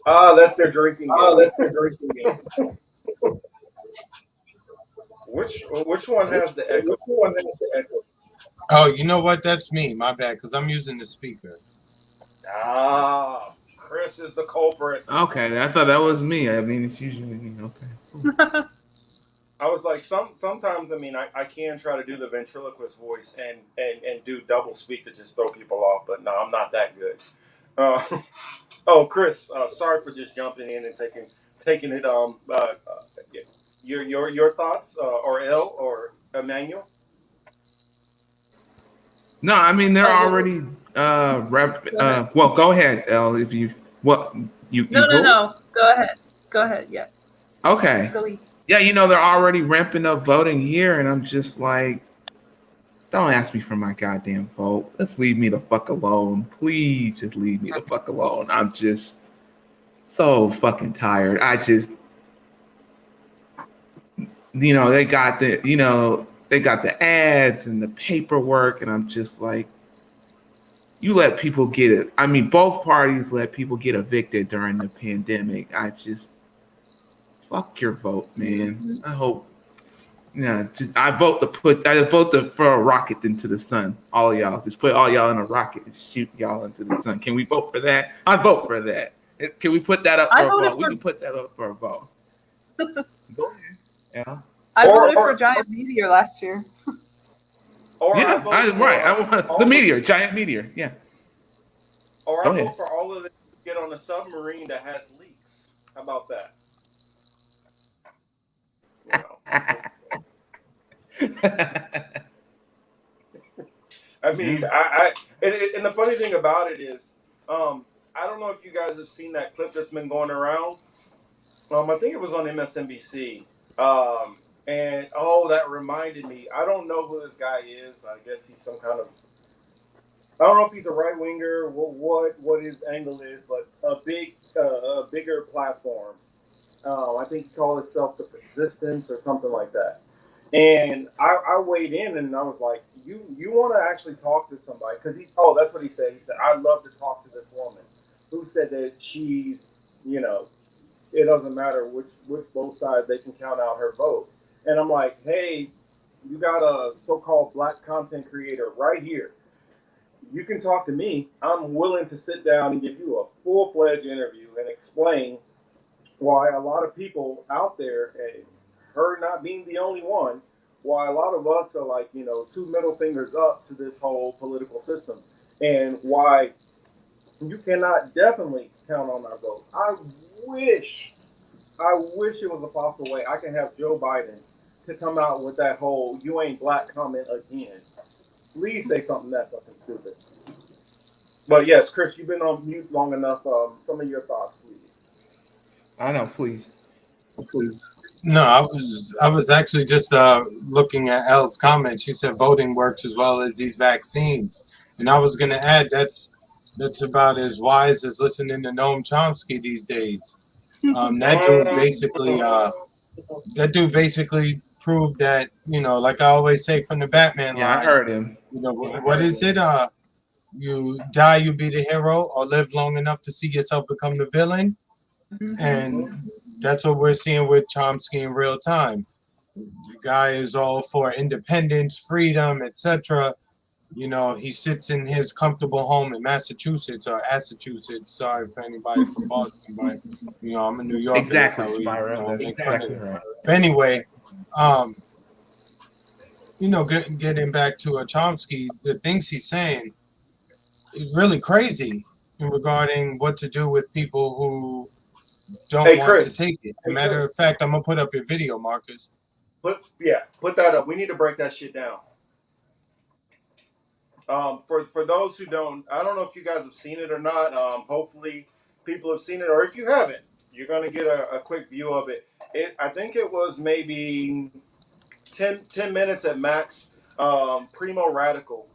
That's their drinking game. Which one has the echo? Oh, you know what? That's me. My bad, because I'm using the speaker. Chris is the culprit. Okay, I thought that was me. I mean, it's usually me. Okay. I was like, sometimes, I mean, I can try to do the ventriloquist voice and do double speak to just throw people off, but no, I'm not that good. Oh, Chris, sorry for just jumping in and taking it. Your thoughts, or L or Emmanuel? No, I mean they're already well, go ahead, L. If you what you No. Go ahead. Yeah. Okay. Go. Yeah, they're already ramping up voting here, and I'm just like, don't ask me for my goddamn vote. Let's leave me the fuck alone. Please just leave me the fuck alone. I'm just so fucking tired. They got the ads and the paperwork, and I'm just like, you let people get it. I mean, both parties let people get evicted during the pandemic. I just fuck your vote, man. I hope. Yeah, I vote to throw a rocket into the sun. All y'all, just put all y'all in a rocket and shoot y'all into the sun. Can we vote for that? I vote for that. Can we put that up for a vote? We can put that up for a vote. Go ahead. Yeah. I voted for Giant Meteor last year. The meteor, giant meteor. Yeah. Or I vote for all of them to get on a submarine that has leaks. How about that? I mean, and the funny thing about it is, I don't know if you guys have seen that clip that's been going around. I think it was on MSNBC. And that reminded me. I don't know who this guy is. I guess he's some kind of. I don't know if he's a right winger. What his angle is, but a bigger platform. I think he called himself the Persistence or something like that. And I weighed in and I was like, you want to actually talk to somebody? Because that's what he said. He said, I'd love to talk to this woman who said that she's, it doesn't matter which both sides, they can count out her vote. And I'm like, hey, you got a so-called black content creator right here. You can talk to me. I'm willing to sit down and give you a full-fledged interview and explain why a lot of people out there, her not being the only one, why a lot of us are like, two middle fingers up to this whole political system, and why you cannot definitely count on our vote. I wish it was a possible way I can have Joe Biden to come out with that whole "you ain't black" comment again. Please say something that fucking stupid. But yes, Chris, you've been on mute long enough. Some of your thoughts, please. I know, please. No, I was actually just looking at Elle's comment. She said voting works as well as these vaccines, and I was gonna add that's about as wise as listening to Noam Chomsky these days. That dude basically proved that, like I always say from the Batman Yeah, I line, heard him. what is it? You die, you be the hero, or live long enough to see yourself become the villain. And that's what we're seeing with Chomsky in real time. The guy is all for independence, freedom, etc. He sits in his comfortable home in Massachusetts or Massachusetts. Sorry for anybody from Boston, but I'm a New Yorker. That's Exactly, how we Spyro. That's make fun of exactly it. right. But anyway, um, getting back to Chomsky, the things he's saying is really crazy in regarding what to do with people who don't Hey, want to Chris. take it. Matter of fact, I'm gonna put up your video, Marcus. Put that up. We need to break that shit down. For those who don't, I don't know if you guys have seen it or not. Hopefully, people have seen it, or if you haven't, you're gonna get a quick view of it. I think it was maybe 10 minutes at max. Primo Radical,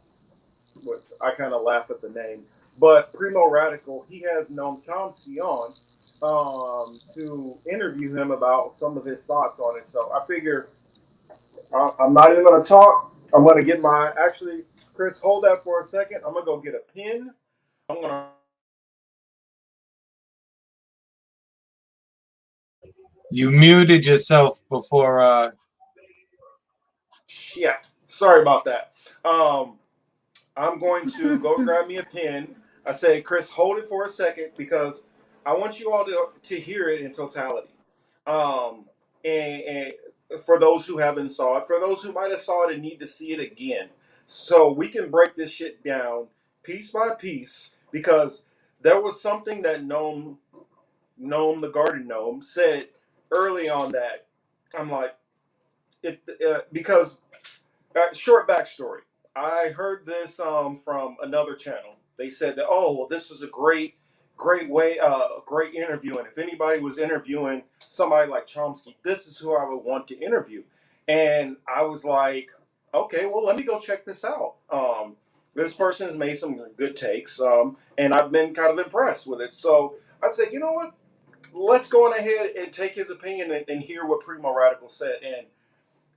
which I kind of laugh at the name, but Primo Radical, he has Noam Chomsky on to interview him about some of his thoughts on it. So I figure I'm not even going to talk. I'm going to get my actually, Chris, hold that for a second. I'm going to go get a pen. I'm going to You muted yourself before. shit. Sorry about that. I'm going to go grab me a pen. I say, Chris, hold it for a second because I want you all to hear it in totality. Um, and for those who haven't saw it, for those who might have saw it and need to see it again, so we can break this shit down piece by piece because there was something that Gnome the Garden Gnome said early on that I'm like, if because short backstory. I heard this from another channel. They said that, oh, well, this is a great way, great interview. And if anybody was interviewing somebody like Chomsky, this is who I would want to interview. And I was like, okay, well, let me go check this out. This person has made some good takes, and I've been kind of impressed with it. So I said, you know what? Let's go on ahead and take his opinion and hear what Primo Radical said. And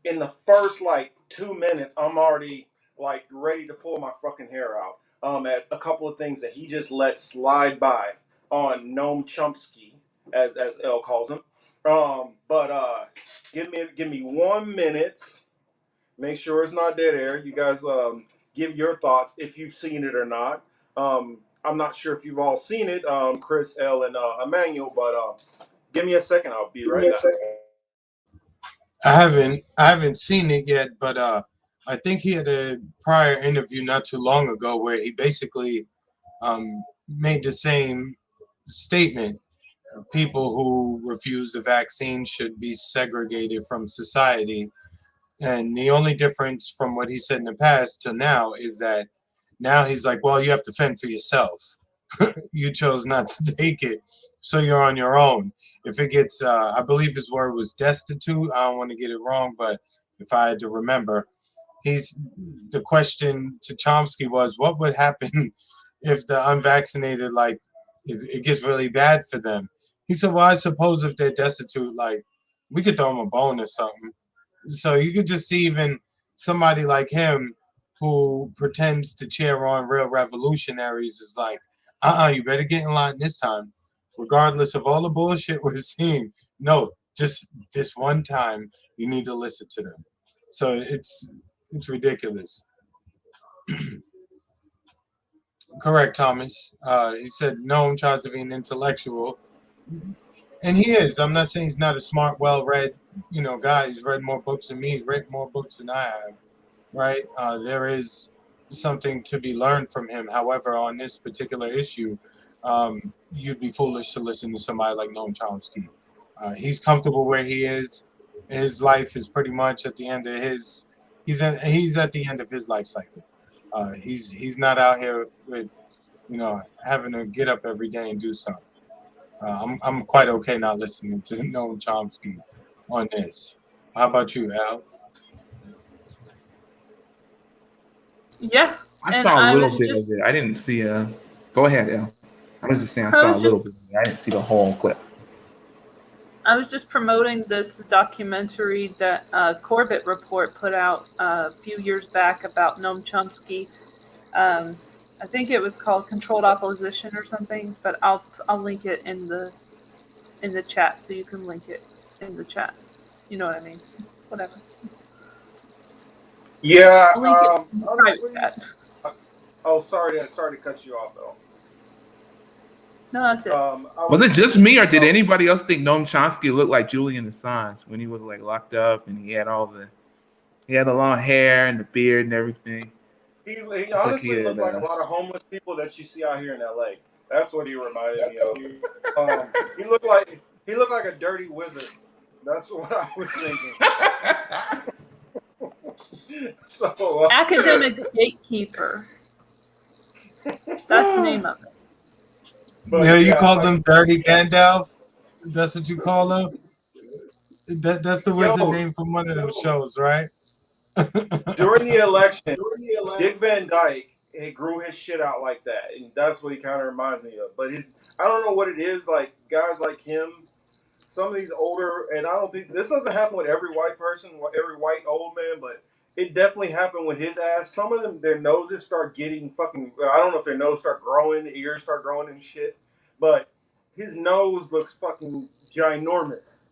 in the first like 2 minutes, I'm already like ready to pull my fucking hair out. At a couple of things that he just let slide by on Noam Chomsky, as L calls him. But give me 1 minute. Make sure it's not dead air. You guys give your thoughts if you've seen it or not. I'm not sure if you've all seen it, Chris, L, and Emmanuel, but give me a second. I'll be right back. I haven't seen it yet, but I think he had a prior interview not too long ago where he basically made the same statement. People who refuse the vaccine should be segregated from society. And the only difference from what he said in the past to now is that now he's like, well, you have to fend for yourself. You chose not to take it, so you're on your own. If it gets, I believe his word was destitute. I don't want to get it wrong, but if I had to remember, he's the question to Chomsky was, what would happen if the unvaccinated, like, it gets really bad for them? He said, well, I suppose if they're destitute, like, we could throw them a bone or something. So you could just see even somebody like him who pretends to cheer on real revolutionaries is like, you better get in line this time. Regardless of all the bullshit we're seeing. No, just this one time you need to listen to them. So it's ridiculous. Correct, Thomas. He said Noam tries to be an intellectual. And he is. I'm not saying he's not a smart, well-read, guy. He's read more books than me. He's read more books than I have, right? There is something to be learned from him. However, on this particular issue, you'd be foolish to listen to somebody like Noam Chomsky. He's comfortable where he is. His life is pretty much at the end of his. He's at the end of his life cycle. He's not out here with, you know, having to get up every day and do something. I'm quite okay not listening to Noam Chomsky on this. How about you, Al? Yeah, I and saw a I little was bit of just it. I didn't see a. Go ahead, El. I was just saying I I saw a was just little bit of it. I didn't see the whole clip. I was just promoting this documentary that Corbett Report put out a few years back about Noam Chomsky. Um, I think it was called Controlled Opposition or something, but I'll link it in the chat so you can link it in the chat. You know what I mean? Whatever. Yeah, I'll link it in the private honestly. chat. Oh, sorry to cut you off though. No, that's it. I Was was it just me, or did oh, anybody else think Noam Chomsky looked like Julian Assange when he was like locked up and he had the long hair and the beard and everything? he Looked like honestly looked like a lot of homeless people that you see out here in LA. That's what he reminded me of. He looked like a dirty wizard. That's what I was thinking. So Academic gatekeeper. That's the name of it. Yeah, you yeah, called him Dirty Gandalf? That's what you call him? That's the wizard yo, name from one of them shows, right? during the election, Dick Van Dyke, he grew his shit out like that, and that's what he kind of reminds me of. But I don't know what it is. Like guys like him, some of these older, and I don't think this doesn't happen with every white person, every white old man, but it definitely happened with his ass. Some of them, their noses start getting fucking. I don't know if their nose start growing, the ears start growing and shit, but his nose looks fucking ginormous.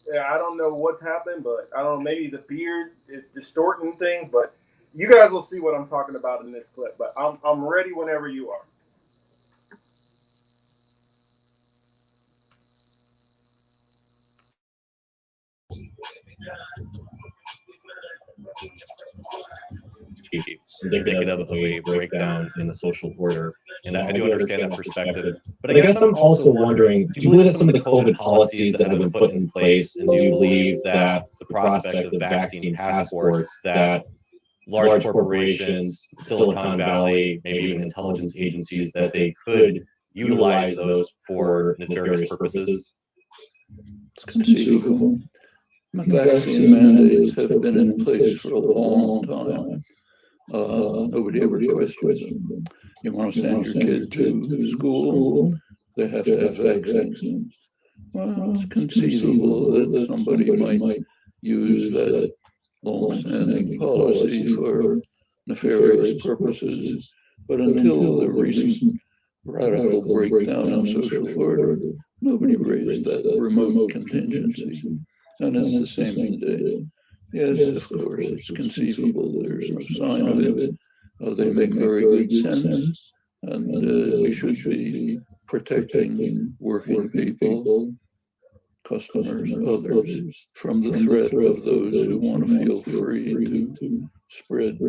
Yeah, I don't know what's happened, but I don't know. Maybe the beard is distorting things, but you guys will see what I'm talking about in this clip. But I'm ready whenever you are. Indicative of a breakdown in the social order. And I do understand that perspective. But I guess I'm also wondering, do you believe that some of the COVID policies that have been put in place, and do you believe that the prospect of vaccine passports that large corporations, Silicon Valley, maybe even intelligence agencies, that they could utilize those for nefarious purposes? It's conceivable. Vaccine mandates have been in place for a long time. Nobody ever questions them. You want to send your kid to school, they have to have vaccines. Well, it's conceivable that somebody might use that long-standing policy for nefarious purposes, but until the recent radical breakdown in social order, nobody raised that remote contingency. And it's the same today. Yes, of course, it's conceivable. There's no sign of it. They make very good sense. And we should be protecting working people, customers, others, from the threat of those who want to feel free to spread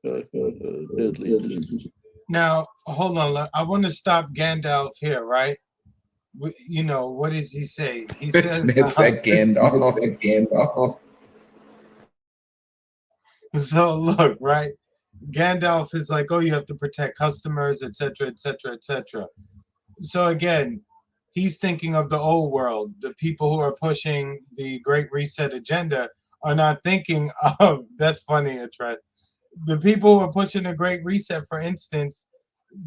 deadly disease. Now, hold on. I want to stop Gandalf here, right? You know, what does he say? He says, It's that Gandalf. so look, right? Gandalf is like, oh, you have to protect customers, etc., etc., etc. So again, he's thinking of the old world. The people who are pushing the Great Reset agenda are not thinking of, that's funny, Atret. The people who are pushing the Great Reset, for instance,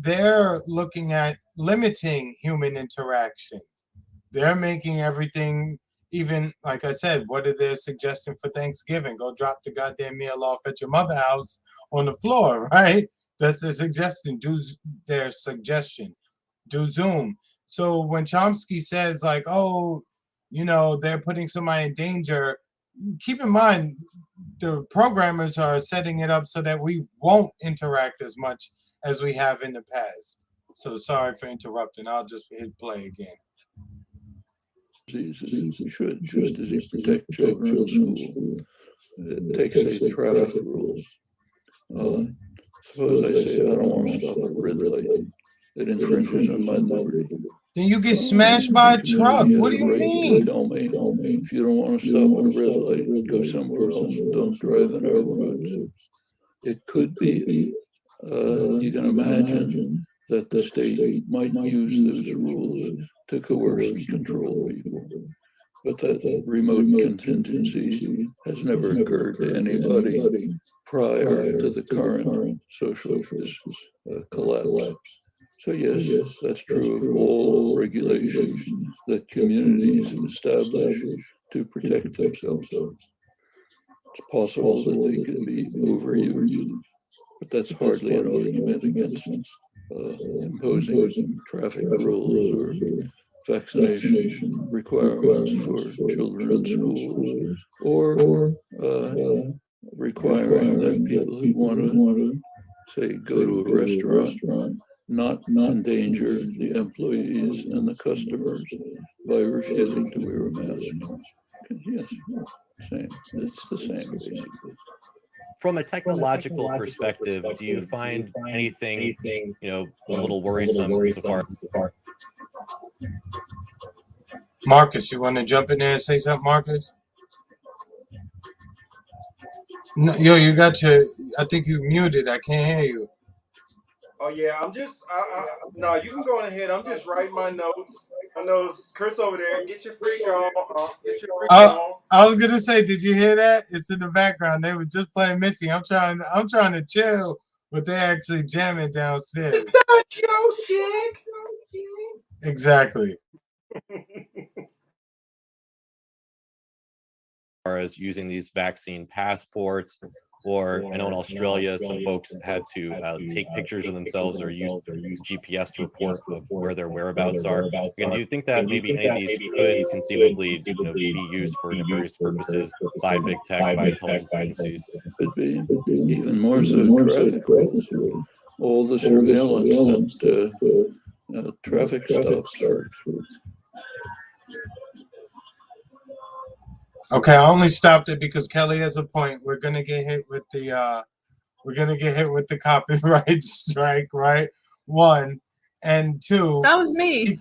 they're looking at limiting human interaction. They're making everything, even like I said, what are they suggesting for Thanksgiving? Go drop the goddamn meal off at your mother's house on the floor, right? That's their suggestion. Their suggestion. Do Zoom. So when Chomsky says like, oh, you know, they're putting somebody in danger, keep in mind the programmers are setting it up so that we won't interact as much as we have in the past. So sorry for interrupting. I'll just hit play again. Diseases, we should, just as you protect children in school. Take, say, traffic rules. Suppose I say I don't want to stop at red light. It infringes on my liberty. Then you get smashed by a truck. What do you mean? Tell me, if you don't want to stop at a red light, go somewhere else. Don't drive in our roads. It could be, you can imagine that the state might use those rules to coerce and control people. But that remote contingency has never occurred to anybody prior to the current social collapse. So yes, that's true of all regulations that communities establish to protect themselves. It's possible that they could be overused, but that's hardly an argument against imposing traffic rules or vaccination requirements for children in schools, or requiring that people who want to, say, go to a restaurant not endanger the employees and the customers by refusing to wear a mask. Yes, same. It's the same, basically. From a technological perspective, do you find anything, a little worrisome so far? Marcus, you want to jump in there and say something, Marcus? No, yo, you got your. I think you muted. I can't hear you. Oh yeah, I'm just. No, you can go on ahead. I'm just writing my notes. I know Chris over there. Get your freak on. Get your freak on. I was gonna say, did you hear that? It's in the background. They were just playing Missy. I'm trying to chill, but they're actually jamming downstairs. It's not your chick. Exactly. As using these vaccine passports, or I know in Australia some folks had to take pictures of themselves or use GPS to report of where their whereabouts are. Again, do you think that maybe any of these could conceivably be used for nefarious purposes by big tech, by intelligence agencies? Could be even more so traffic rules, all the surveillance at traffic stops. Okay, I only stopped it because Kelly has a point. We're gonna get hit with the copyright strike, right? One, and two. That was me.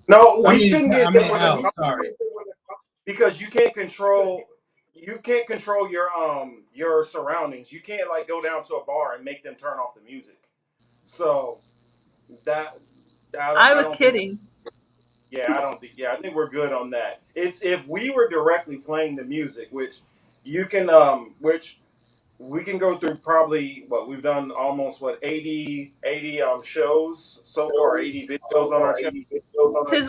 No, we shouldn't get. Sorry. Because you can't control your surroundings. You can't like go down to a bar and make them turn off the music. So I was kidding. I think we're good on that. It's if we were directly playing the music, which you can which we can go through probably what we've done almost 80 shows so far, 80 videos on our channel. Tis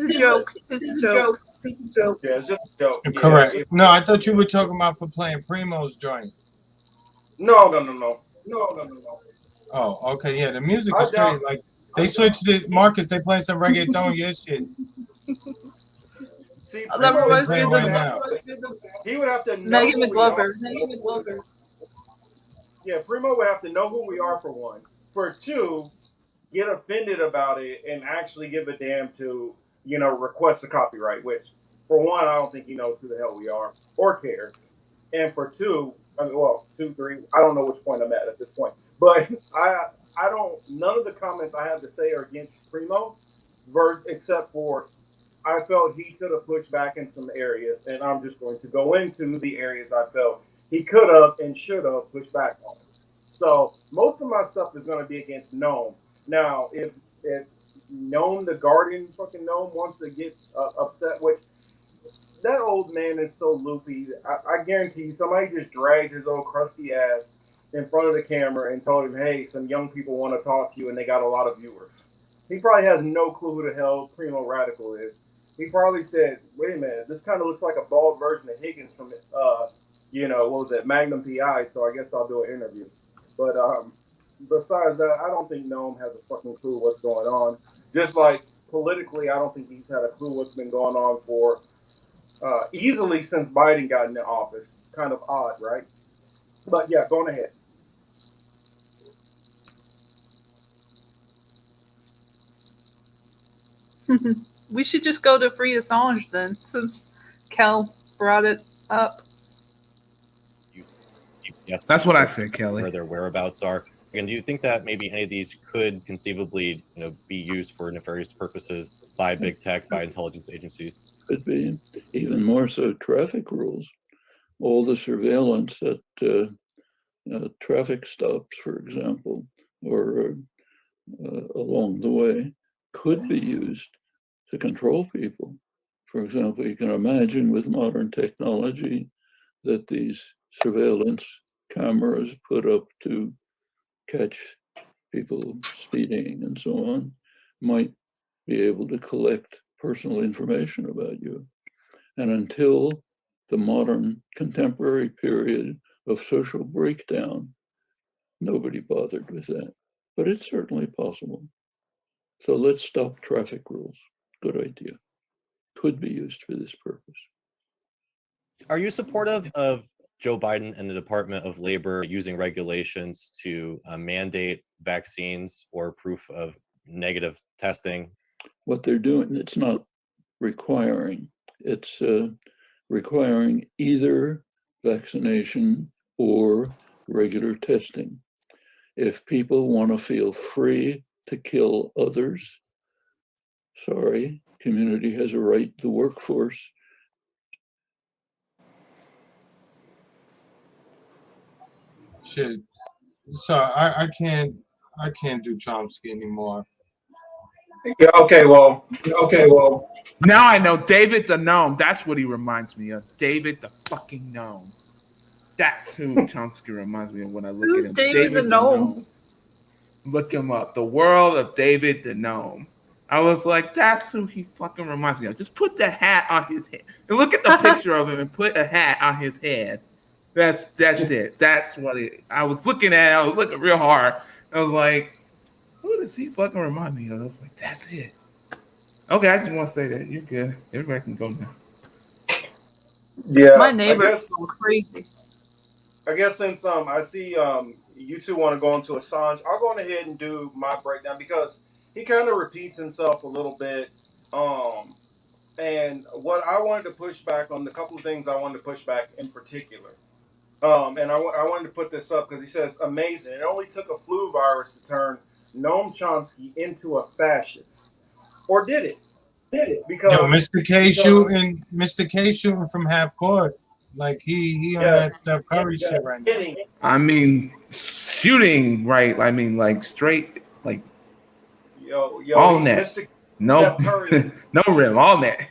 a joke. Yeah, it's just a joke. Correct. No, I thought you were talking about for playing Primo's joint. No. Oh, okay, yeah, the music is straight. Like they switched it, Marcus. They playing some reggaeton, yes shit. See, he would have to know Megan McGlover. Yeah, Primo would have to know who we are for one. For two, get offended about it and actually give a damn to, request a copyright, which for one, I don't think he knows who the hell we are or cares. And for two, two, three, I don't know which point I'm at this point. But I don't, none of the comments I have to say are against Primo, except for I felt he could have pushed back in some areas, and I'm just going to go into the areas I felt he could have and should have pushed back on. So most of my stuff is going to be against Noam. Now, if Noam the Guardian, fucking Noam, wants to get upset with, that old man is so loopy. I guarantee you, somebody just dragged his old crusty ass in front of the camera and told him, hey, some young people want to talk to you, and they got a lot of viewers. He probably has no clue who the hell Primo Radical is. He probably said, wait a minute, this kind of looks like a bald version of Higgins from, what was it, Magnum PI, so I guess I'll do an interview. But besides that, I don't think Noam has a fucking clue what's going on. Just like politically, I don't think he's had a clue what's been going on for easily since Biden got into office. Kind of odd, right? But yeah, going ahead. We should just go to Free Assange then, since Kel brought it up. Yes, that's what I said, Kelly. Where their whereabouts are. Again, do you think that maybe any of these could conceivably, be used for nefarious purposes by big tech, by intelligence agencies? Could be even more so traffic rules, all the surveillance at traffic stops, for example, or along the way, could be used to control people. For example, you can imagine with modern technology that these surveillance cameras put up to catch people speeding and so on might be able to collect personal information about you. And until the modern contemporary period of social breakdown, nobody bothered with that. But it's certainly possible. So let's stop traffic rules. Good idea. Could be used for this purpose. Are you supportive of Joe Biden and the Department of Labor using regulations to mandate vaccines or proof of negative testing? What they're doing, it's not requiring, it's requiring either vaccination or regular testing. If people want to feel free to kill others, sorry, community has a right to the workforce. Shit. So I can't do Chomsky anymore. Yeah, okay, well, Now I know David the Gnome. That's what he reminds me of. David the fucking Gnome. That's who Chomsky reminds me of when I look Who's at him. David the Gnome? Look him up. The World of David the Gnome. I was like, that's who he fucking reminds me of. Just put the hat on his head. And look at the picture of him and put a hat on his head. That's it. That's what it. I was looking at it. I was looking real hard. I was like, who does he fucking remind me of? I was like, that's it. Okay, I just want to say that. You're good. Everybody can go now. yeah, My neighbor's going crazy. I guess since I see you two want to go into Assange, I'll go on ahead and do my breakdown because he kind of repeats himself a little bit. And what I wanted to push back on, the couple of things I wanted to push back in particular. And I wanted to put this up because he says, amazing. It only took a flu virus to turn Noam Chomsky into a fascist. Or did it? Because Yo, Mr. K shooting from half court. Like he on that Steph Curry shit right now. I mean, shooting right. I mean, like straight, like all net. Mr. No, no rim, all net.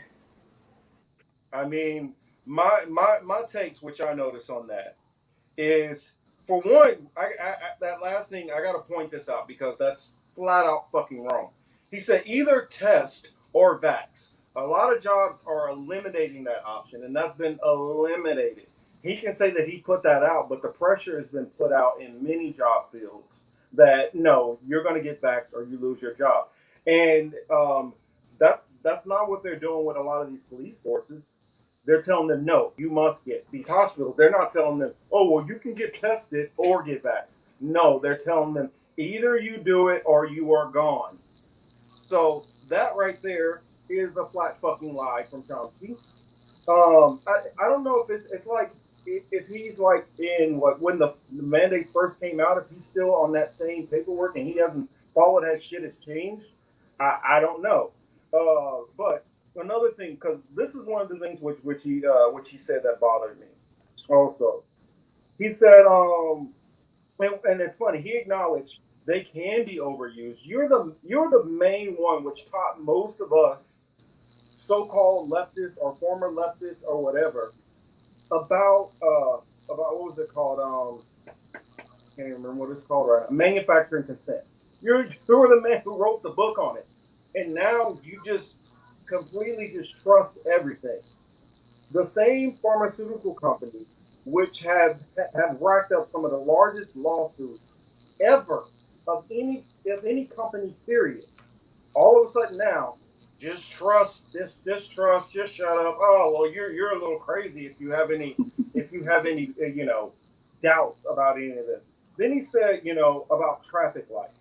I mean, my takes, which I notice on that, is for one, I that last thing I got to point this out because that's flat out fucking wrong. He said either test or vax. A lot of jobs are eliminating that option, and that's been eliminated. He can say that he put that out, but the pressure has been put out in many job fields that no, you're going to get vaxxed or you lose your job, and that's not what they're doing with a lot of these police forces. They're telling them, no, you must get. These hospitals, they're not telling them, oh, well, you can get tested or get vaccinated. No, they're telling them, either you do it or you are gone. So that right there is a flat fucking lie from Chomsky. I don't know if it's like, if he's like in what, when the mandates first came out, if he's still on that same paperwork and he hasn't followed that shit has changed. I don't know. But another thing, because this is one of the things which he said that bothered me. Also, he said, and it's funny. He acknowledged they can be overused. You're the main one which taught most of us, so-called leftists or former leftists or whatever, about what was it called? Can't remember what it's called right now. Manufacturing consent. You were the man who wrote the book on it, and now you just completely just trust everything. The same pharmaceutical companies, which have racked up some of the largest lawsuits ever of any company, period. All of a sudden now, just trust, just trust, just shut up. Oh well, you're a little crazy if you have any doubts about any of this. Then he said, about traffic lights.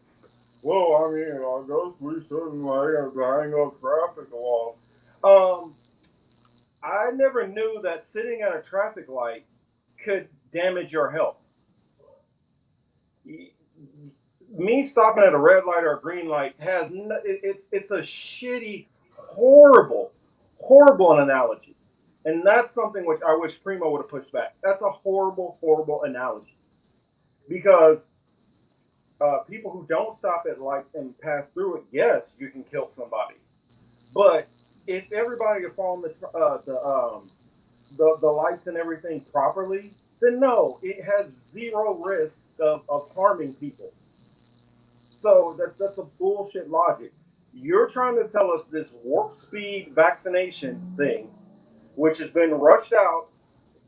Well, I mean, I guess we shouldn't hang up traffic laws. I never knew that sitting at a traffic light could damage your health. Me stopping at a red light or a green light it's a shitty, horrible analogy, and that's something which I wish Primo would have pushed back. That's a horrible analogy. because people who don't stop at lights and pass through it, yes, you can kill somebody. But if everybody is following the lights and everything properly, then no, it has zero risk of harming people. So that's a bullshit logic. You're trying to tell us this warp speed vaccination thing, which has been rushed out.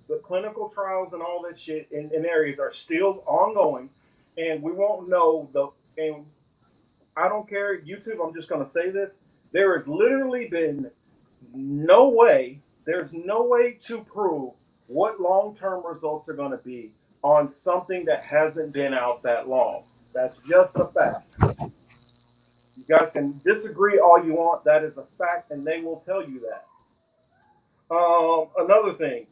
The clinical trials and all that shit in areas are still ongoing, and we won't know the. And I don't care, YouTube. I'm just going to say this: there has literally been no way. There's no way to prove what long-term results are going to be on something that hasn't been out that long. That's just a fact. You guys can disagree all you want. That is a fact, and they will tell you that. Another thing,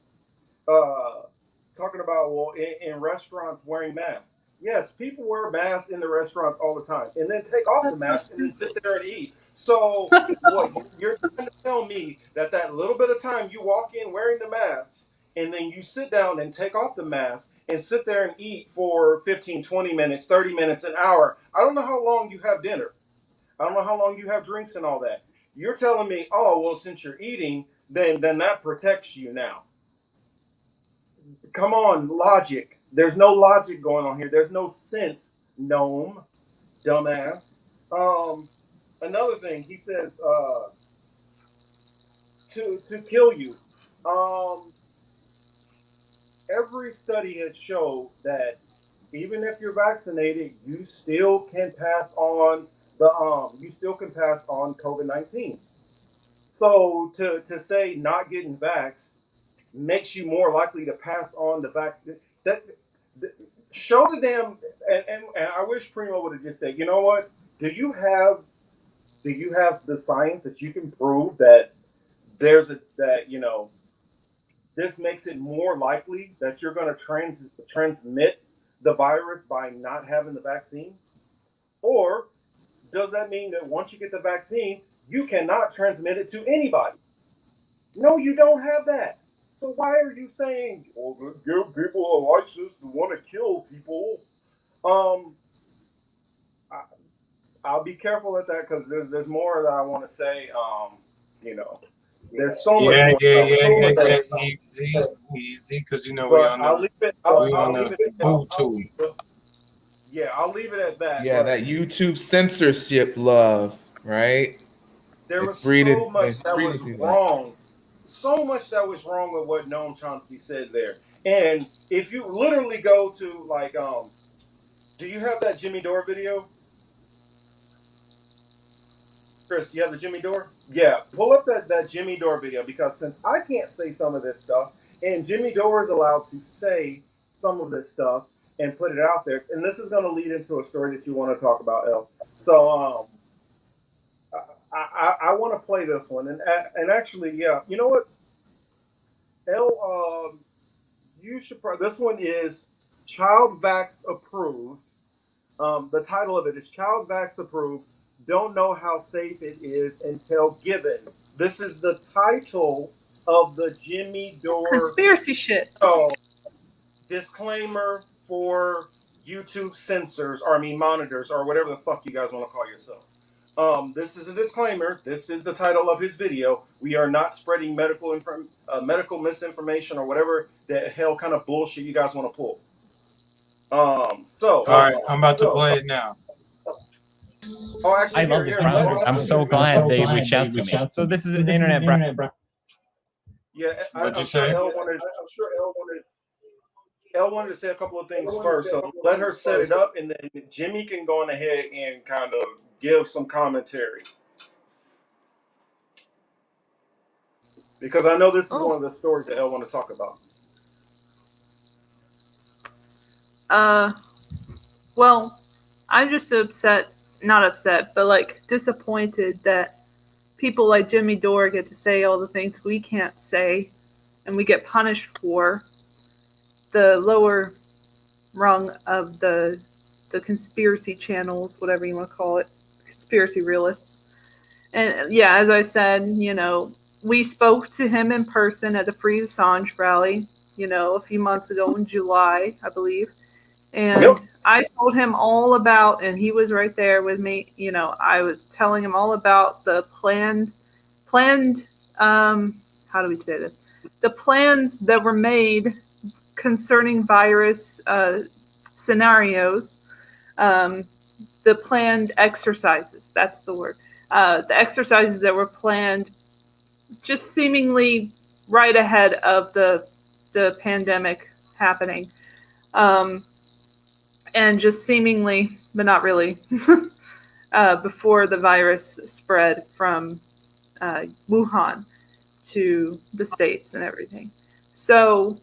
talking about, well, in restaurants wearing masks. Yes, people wear masks in the restaurants all the time, and then take off the mask and then sit there and eat. So what you're trying to tell me that little bit of time you walk in wearing the mask, and then you sit down and take off the mask and sit there and eat for 15, 20 minutes, 30 minutes, an hour. I don't know how long you have dinner. I don't know how long you have drinks and all that. You're telling me, oh, well, since you're eating, then that protects you now. Come on, logic. There's no logic going on here. There's no sense, Noam, dumbass. Another thing, he says, to kill you. Every study has showed that even if you're vaccinated, you still can pass on COVID-19. So to say not getting vaxxed makes you more likely to pass on the vaccine. Show the damn, and I wish Primo would have just said, you know what? Do you have the science that you can prove that this makes it more likely that you're going to transmit the virus by not having the vaccine? Or does that mean that once you get the vaccine, you cannot transmit it to anybody? No, you don't have that. So why are you saying, well, give people a license to want to kill people? I'll be careful at that because there's more that I want to say. There's so much. Easy, because we on I'll leave it. I'll leave leave it. YouTube. Yeah, I'll leave it at that. Yeah, that YouTube censorship love, right? There was so much that was wrong. So much that was wrong with what Noam Chomsky said there. And if you literally go to do you have that Jimmy Dore video? Chris, you have the Jimmy Dore? Yeah, pull up that Jimmy Dore video, because since I can't say some of this stuff, and Jimmy Dore is allowed to say some of this stuff and put it out there, and this is going to lead into a story that you want to talk about, El. So I want to play this one, and actually, yeah, you know what, El, you should. This one is Child Vax Approved. The title of it is Child Vax Approved. Don't know how safe it is until given. This is the title of the Jimmy Dore conspiracy shit. So, disclaimer for YouTube censors, or monitors, or whatever the fuck you guys want to call yourself. This is a disclaimer. This is the title of his video. We are not spreading medical misinformation or whatever the hell kind of bullshit you guys want to pull. All right, I'm about to play it now. Oh, actually, I love this project. I'm so glad they reached out to me. So this is an internet project. Yeah, I'm sure Elle wanted to say a couple of things first, so let her set it up, and then Jimmy can go on ahead and kind of give some commentary. Because I know this is one of the stories that Elle want to talk about. Well, I'm just not upset, but disappointed that people like Jimmy Dore get to say all the things we can't say, and we get punished for. The lower rung of the conspiracy channels, whatever you want to call it, conspiracy realists. And yeah, as I said, we spoke to him in person at the Free Assange rally, a few months ago in July, I believe. And Yep. I told him all about, and he was right there with me. I was telling him all about the planned, how do we say this? The plans that were made concerning virus scenarios, the planned exercises, that's the word. The exercises that were planned just seemingly right ahead of the pandemic happening. And just seemingly, but not really, before the virus spread from Wuhan to the States and everything. So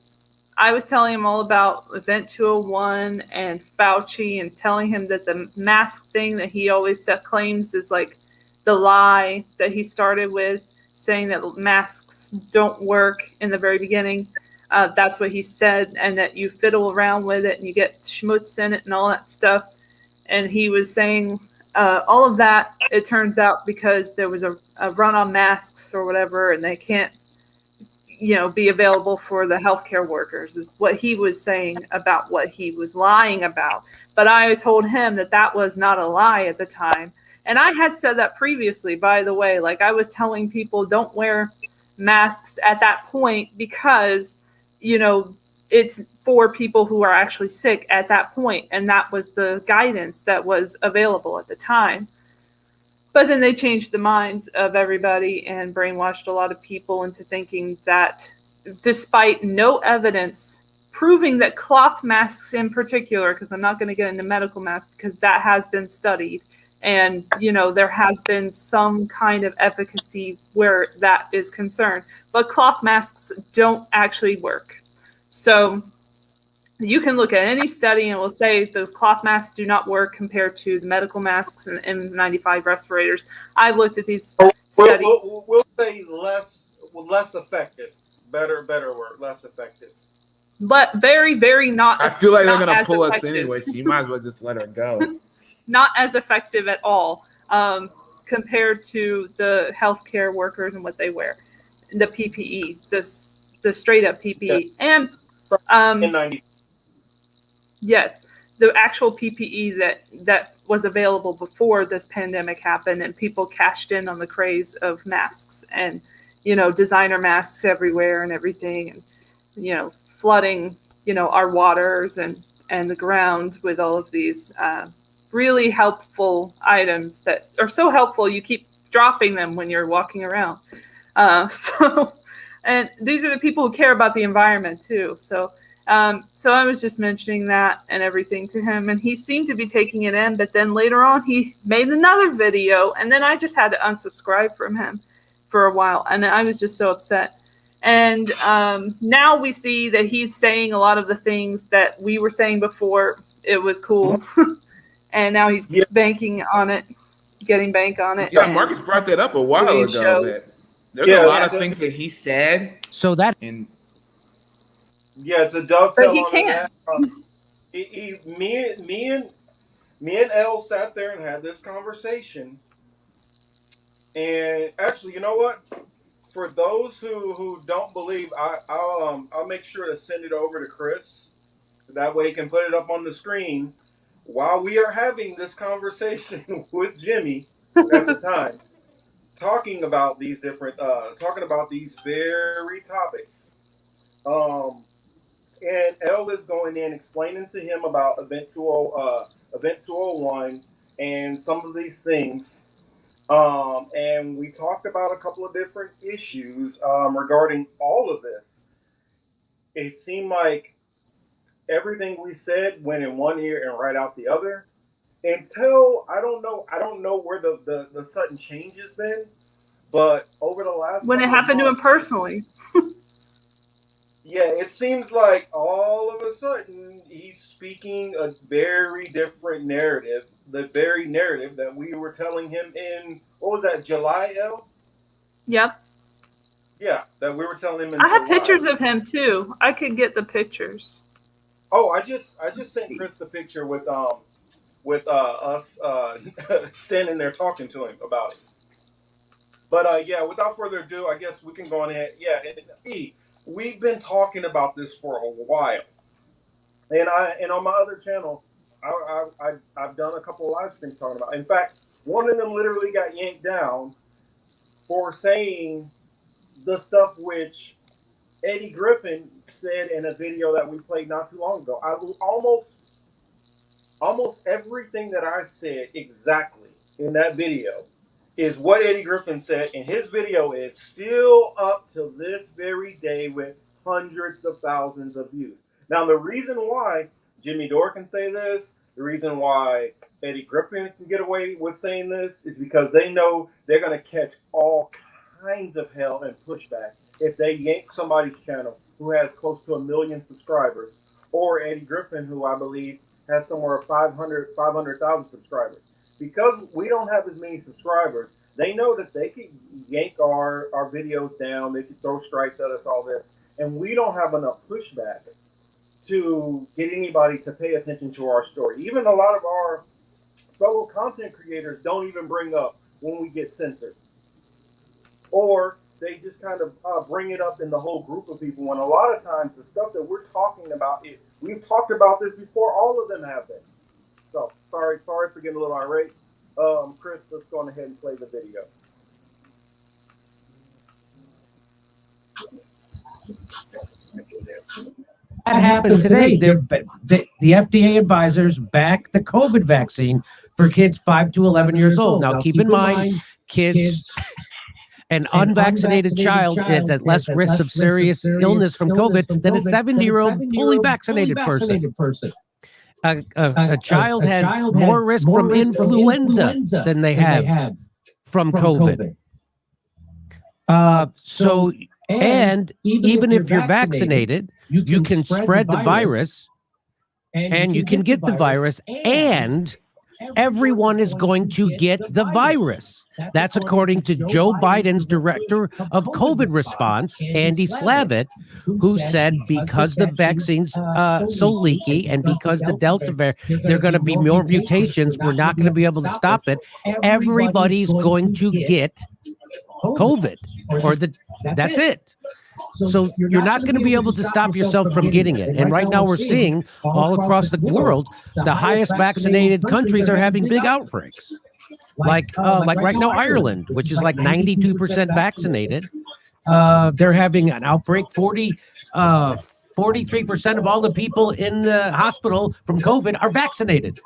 I was telling him all about Event 201 and Fauci, and telling him that the mask thing that he always claims is like the lie that he started with, saying that masks don't work in the very beginning. That's what he said, and that you fiddle around with it and you get schmutz in it and all that stuff. And he was saying all of that, it turns out, because there was a run on masks or whatever, and they can't be available for the healthcare workers, is what he was saying about what he was lying about. But I told him that that was not a lie at the time. And I had said that previously, by the way. Like, I was telling people don't wear masks at that point because, it's for people who are actually sick at that point. And that was the guidance that was available at the time. But then they changed the minds of everybody and brainwashed a lot of people into thinking that, despite no evidence proving that cloth masks in particular, because I'm not going to get into medical masks because that has been studied, and there has been some kind of efficacy where that is concerned, but cloth masks don't actually work. So you can look at any study and it will say the cloth masks do not work compared to the medical masks and N95 respirators. I've looked at these studies. We'll say less effective. Better word, less effective. But very, very not. I feel like they're not gonna pull effective. us anyway, so you might as well just let her go. Not as effective at all compared to the healthcare workers and what they wear, the PPE, the straight up PPE, and N90. yes, the actual PPE that was available before this pandemic happened, and people cashed in on the craze of masks and designer masks everywhere and everything, and flooding our waters and the ground with all of these really helpful items that are so helpful you keep dropping them when you're walking around. And these are the people who care about the environment too. So I was just mentioning that and everything to him, and he seemed to be taking it in. But then later on, he made another video, and then I just had to unsubscribe from him for a while, and I was just so upset. And now we see that he's saying a lot of the things that we were saying before it was cool, and now he's banking on it, getting bank on it. Yeah, Marcus brought that up a while ago. That there's a lot of things that he said. So that it's a dovetail. But he on can't. That. Me and Elle sat there and had this conversation. And actually, you know what? For those who don't believe, I'll make sure to send it over to Chris. That way he can put it up on the screen while we are having this conversation with Jimmy at the time, talking about these different, talking about these very topics. And Elle is going in explaining to him about Event 201 and some of these things. And we talked about a couple of different issues regarding all of this. It seemed like everything we said went in one ear and right out the other. Until I don't know where the sudden change has been, but over the last when it happened to him personally. Yeah, it seems like all of a sudden he's speaking a very different narrative, the very narrative that we were telling him in, what was that, July, Elle? Yep. Yeah, that we were telling him in I July. have pictures of him too. I could get the pictures. Oh, I just sent Chris the picture with us standing there talking to him about it. But yeah, without further ado, I guess we can go on ahead. Yeah, we've been talking about this for a while. And on my other channel, I've done a couple of live streams talking about. In fact, one of them literally got yanked down for saying the stuff which Eddie Griffin said in a video that we played not too long ago. Almost everything that I said exactly in that video is what Eddie Griffin said, and his video is still up to this very day with hundreds of thousands of views. Now, the reason why Jimmy Dore can say this, the reason why Eddie Griffin can get away with saying this, is because they know they're going to catch all kinds of hell and pushback if they yank somebody's channel who has close to 1 million subscribers, or Eddie Griffin, who I believe has somewhere 500,000 subscribers. Because we don't have as many subscribers, they know that they could yank our videos down, they could throw strikes at us, all this, and we don't have enough pushback to get anybody to pay attention to our story. Even a lot of our fellow content creators don't even bring up when we get censored. Or they just kind of bring it up in the whole group of people, when a lot of times the stuff that we're talking about, we've talked about this before, all of them have been. So, sorry for getting a little irate. Chris, let's go on ahead and play the video. That happened today. The FDA advisors back the COVID vaccine for kids 5 to 11 years old. Now, keep in mind, kids, an unvaccinated child is at less risk of serious illness from COVID than a 70-year-old fully vaccinated person. A child has more risk from influenza than they have from COVID. So, and even if you're vaccinated, you can spread the virus and you can get the virus, and everyone is going to get the virus. That's according to Joe Biden's director of COVID response, Andy Slavitt, who said because the vaccine's so leaky and because the Delta variant, there are going to be more mutations, we're not going to be able to stop it. Everybody's going to get COVID, or that's it. So you're not going to be able to stop yourself from getting it. And right now we're seeing all across the world, the highest vaccinated countries are having big outbreaks. Like right now, Ireland, which is like 92% vaccinated, they're having an outbreak. 43% of all the people in the hospital from COVID are vaccinated.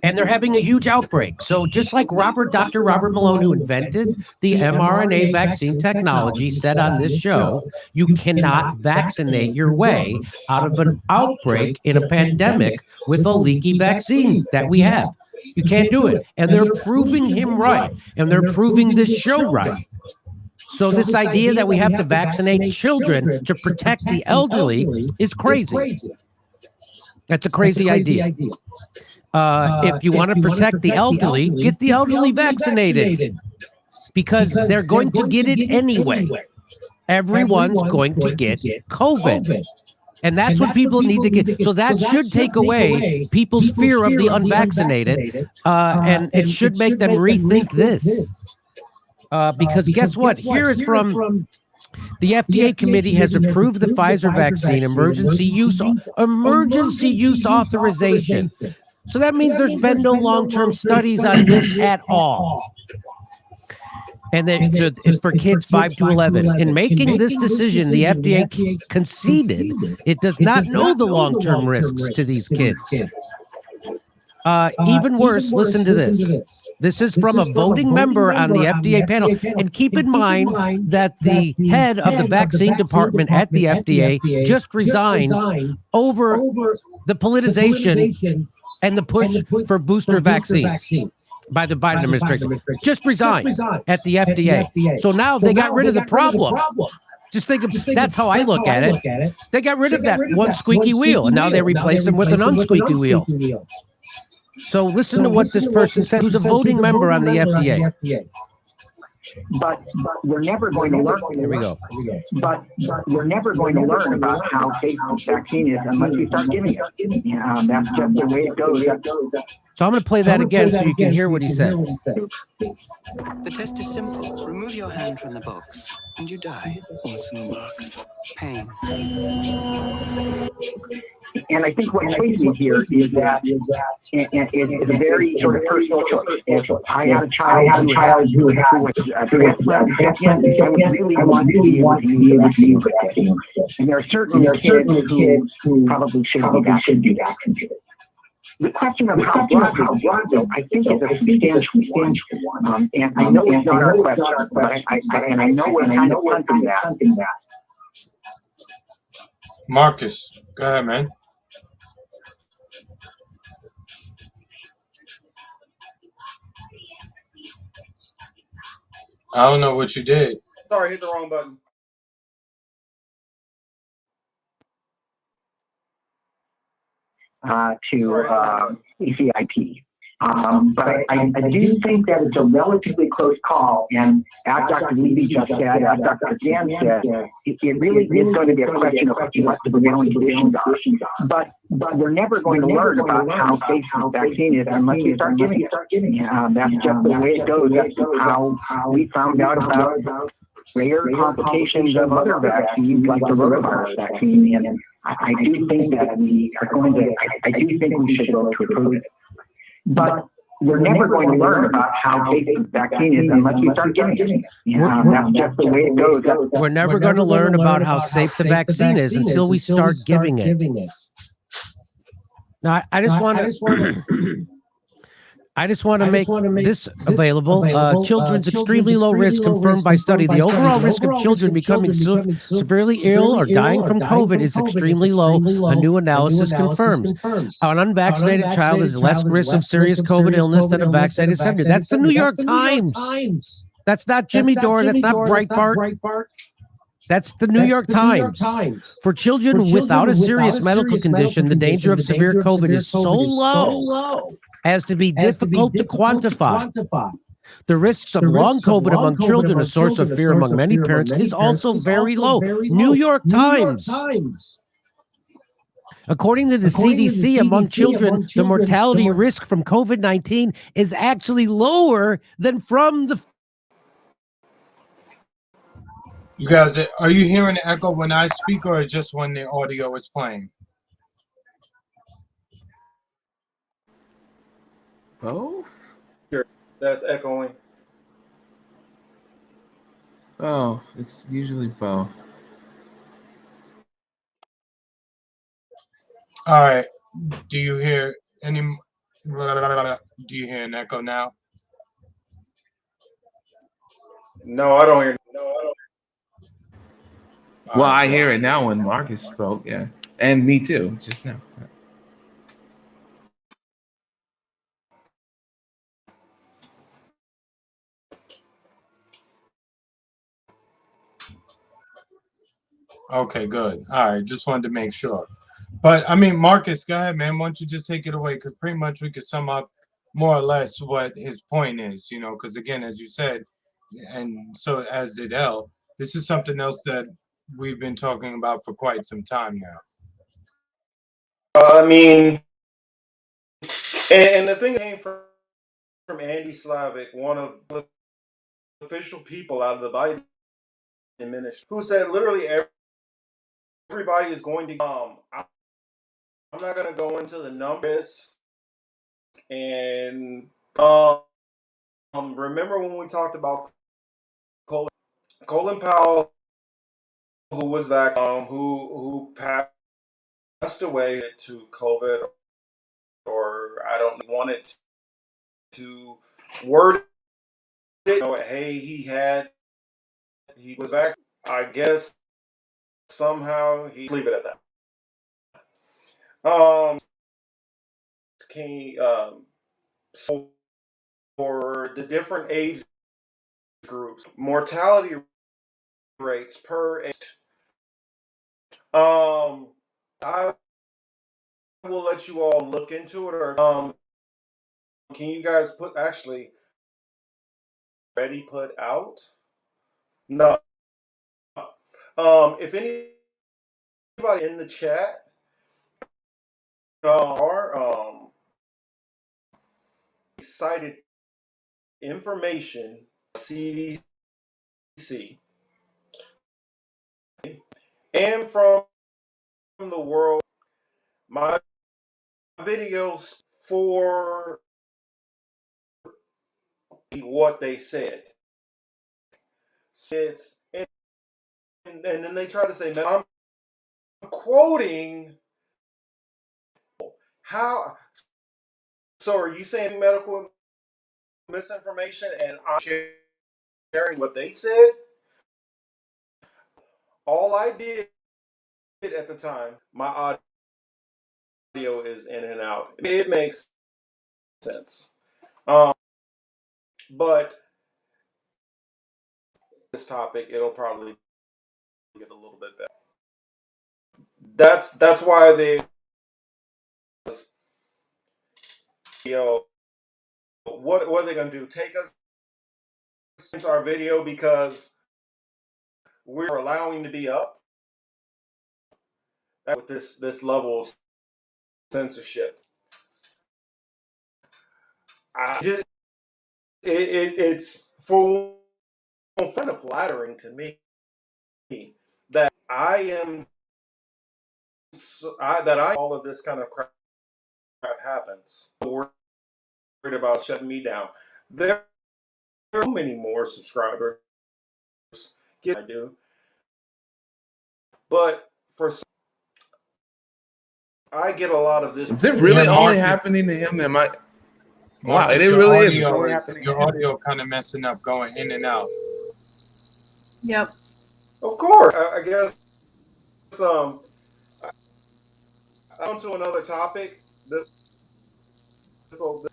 And they're having a huge outbreak. So just like Dr. Robert Malone, who invented the mRNA vaccine technology, said on this show, you cannot vaccinate your way out of an outbreak in a pandemic with a leaky vaccine that we have. You can't do it. And they're proving him right. And they're proving this show right. So this idea that we have to vaccinate children to protect the elderly is crazy. That's a crazy idea. If you want to protect the elderly, get the elderly vaccinated, because they're going to get it anyway. Everyone's going to get COVID. And that's what people need to get. So that should take away people's fear of the unvaccinated, and it should make them rethink this. Because guess what? Here it's from the FDA committee has approved the Pfizer vaccine emergency use authorization. So that means there's been no long-term studies on this at all. And then it's for kids 5 to 11. In making this decision, the FDA conceded it does not know the long-term risks to these kids. Even worse, listen to this. This is from a voting member on the FDA panel. And keep in mind that the head of the vaccine department at the FDA just resigned over the politicization and the push for booster vaccines by the Biden administration. Just resigned at the FDA. So now they got rid of the problem. Just think of, that's how I look at it. They got rid of that one squeaky wheel, and now they replaced them with an unsqueaky wheel. So listen to what this person said, who's a voting member on the FDA. But we're never going to learn. Here we go. But we're never going to learn about how safe the vaccine is unless we start giving it. That's just the way it goes. So I'm going to play that again so you can hear what he said. The test is simple. Remove your hand from the box and you die. What's in the box? Pain. And I think what plays me here is that it's a very sort of personal choice. If I had a child who was a transplant recipient, I would really want to be able to use the vaccine for this. And there are certain kids who probably shouldn't be vaccinated. The question of how broadly, though, I think is a substantial one. And I know it's not our question, but I know we're kind of punting that. Marcus, go ahead, man. I don't know what you did. Sorry, hit the wrong button. To ACIP. But I do think that it's a relatively close call, and as Dr. Levy just said, as Dr. Dan said, it really is going to be a question of what the prevailing conditions are. But we're never going to learn about how safe the vaccine is unless we start giving it. That's just the way it goes. That's how we found out about rare complications of other vaccines like the rotavirus vaccine. And I do think that we are going to, I do think we should go to approve it. But we're never going to learn about how safe the vaccine is unless we start giving it. That's just the way it goes. We're never going to learn about how safe the vaccine is until we start giving it. Now, I just want to make this available. Children's extremely low risk confirmed by study. The overall risk of children becoming severely ill or dying from COVID is extremely low. A new analysis confirms. An unvaccinated child is less risk of serious COVID illness than a vaccinated subject. That's the New York Times. That's not Jimmy Dore. That's not Breitbart. That's the New York Times. For children without a serious medical condition, the danger of severe COVID is so low as to be difficult to quantify. The risks of long COVID among children, a source of fear among many parents, is also very low. New York Times. According to the CDC, among children, the mortality risk from COVID-19 is actually lower than from the... You guys, are you hearing the echo when I speak, or just when the audio is playing? Both? Here, that's echoing. Oh, it's usually both. All right. Do you hear any? Do you hear an echo now? No, I don't hear. Well, I hear it now when Marcus spoke, yeah. And me too, just now. Okay, good. All right, just wanted to make sure. But I mean, Marcus, go ahead, man. Why don't you just take it away? Because pretty much we could sum up more or less what his point is, you know, because again, as you said, and so as did L, this is something else that we've been talking about for quite some time now. I mean, and the thing came from Andy Slavic, one of the official people out of the Biden administration, who said literally everybody is going to. I'm not going to go into the numbers, and remember when we talked about Colin Powell, who was that who passed away to COVID, or I don't want it to word it. You know, hey, he was back. I guess somehow he leave it at that. So for the different age groups, mortality rates per age. I will let you all look into it, or can you guys put put out? No. If anybody in the chat are cited information, CDC, and from the world, my videos for what they said. It's and then they try to say, "Man, I'm quoting how." So are you saying medical misinformation and I'm sharing what they said? All I did at the time, my audio is in and out. It makes sense. But this topic, it'll probably get a little bit better. That's why they what are they gonna do? Take us since our video because we're allowing to be up with this level of censorship. It's for kind of flattering to me that all of this kind of crap happens. We're worried about shutting me down. There are so many more subscribers. I do, but I get a lot of this. Is it really only happening to him? Wow, Marcus, it really is. It's only happening. Your audio kind of messing up, going in and out. Yep. Of course. I guess on to another topic. So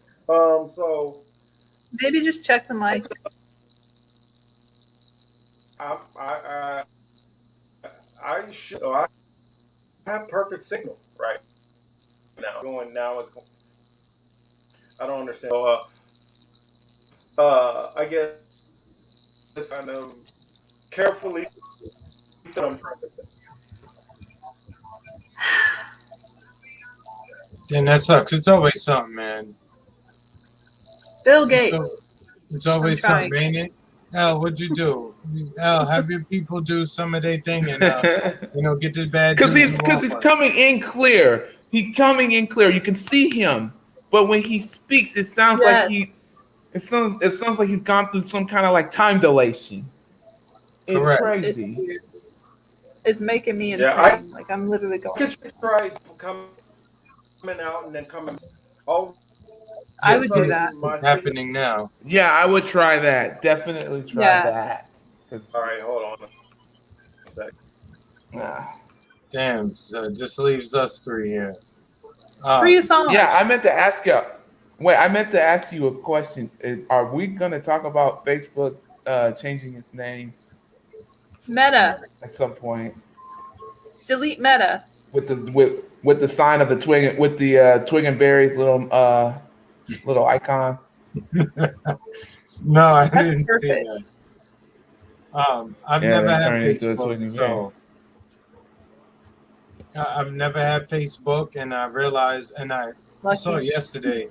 maybe just check the mic. I should. I have perfect signal right now. I don't understand. So, I guess kind of carefully. Then that sucks. It's always something, man. Bill Gates. It's always something, ain't it? Al, what'd you do? Al, have your people do some of their thing and get this bad. Because he's coming in clear. He's coming in clear. You can see him, but when he speaks, it sounds like it sounds like he's gone through some kind of like time dilation. It's correct. Crazy. It's making me insane. Like I'm literally going. I could try coming out and then coming. Oh. I would do that. What's happening now? Yeah, I would try that. Definitely try that. All right, hold on a second. Damn, so it just leaves us three here. Free song. Yeah, I meant to ask you. Wait, I meant to ask you a question. Are we gonna talk about Facebook changing its name? Meta. At some point. Delete Meta. With the sign of the twig, with the twig and berries little icon. No, I didn't see that. I've never had Facebook, so I've never had Facebook, and I realized, and I saw announcement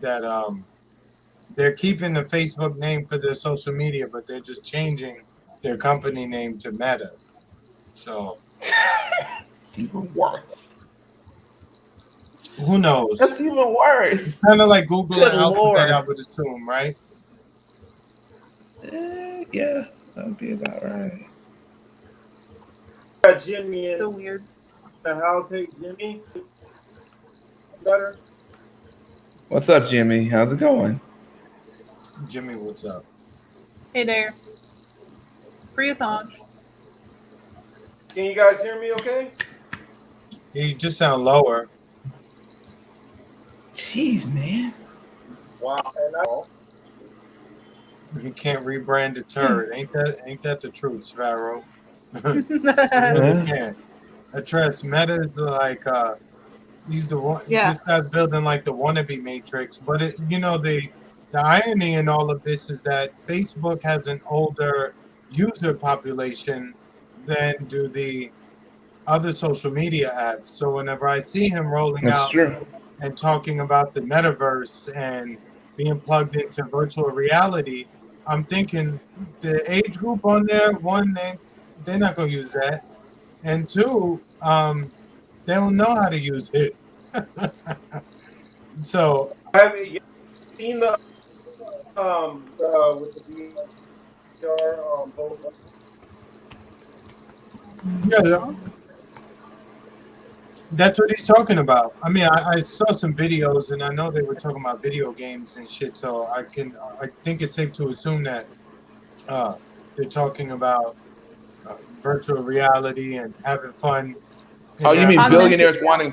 that they're keeping the Facebook name for their social media, but they're just changing their company name to Meta. So it's even worse. Who knows? That's even worse. It's kind of like Google and Alphabet, I would assume, right? Yeah, that would be about right. Jimmy and so weird. The house, hey Jimmy. Better. What's up, Jimmy? How's it going? Jimmy, what's up? Hey there. Free Assange. Can you guys hear me okay? You just sound lower. Jeez, man. Wow. You can't rebrand a turd. Ain't that the truth, Sparrow? You can't. I trust Meta is like he's the one. Yeah. This guy's building like the wannabe Matrix. But the irony in all of this is that Facebook has an older user population than do the other social media apps. So whenever I see him rolling out and talking about the metaverse and being plugged into virtual reality, I'm thinking the age group on there, one, they're not going to use that. And two, they don't know how to use it. So Have you seen the with the VR post? yeah, that's what he's talking about. I mean, I saw some videos and I know they were talking about video games and shit. So I think it's safe to assume that they're talking about virtual reality and having fun. Oh, In you that. mean Augmented billionaires reality.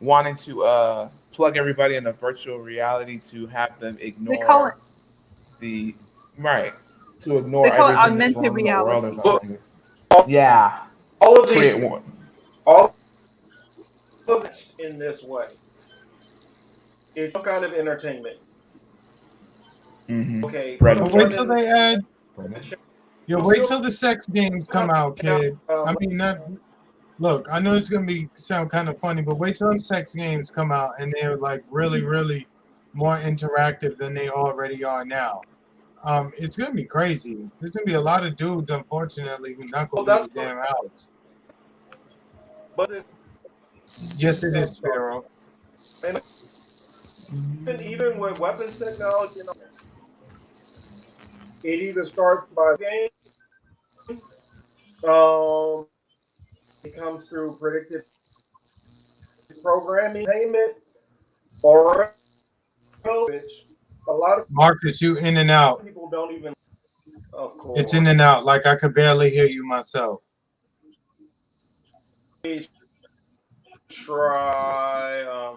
wanting to plug everybody into virtual reality to have them They call it ignore the right to they ignore call it everything that's augmented wrong in the world or reality. Well, something. all, Yeah, all of create these, one. all of it in this way is some kind of entertainment. Mm-hmm. Okay, put So a wait one till in they add. the chat. You I'm wait still till the sex games come out, kid. I mean, not. Look, I know it's gonna sound kind of funny, but wait till them sex games come out and they're like really, really more interactive than they already are now. It's gonna be crazy. There's gonna be a lot of dudes, unfortunately, who not well, gonna that's leave the damn house. but it's Yes, it is, Sparrow. and even with weapons technology, it either starts by games, it comes through predictive programming, payment, or which a lot of Marcus, you in and out. people don't even. Of It's in and course, out. Like I could barely hear you myself. try.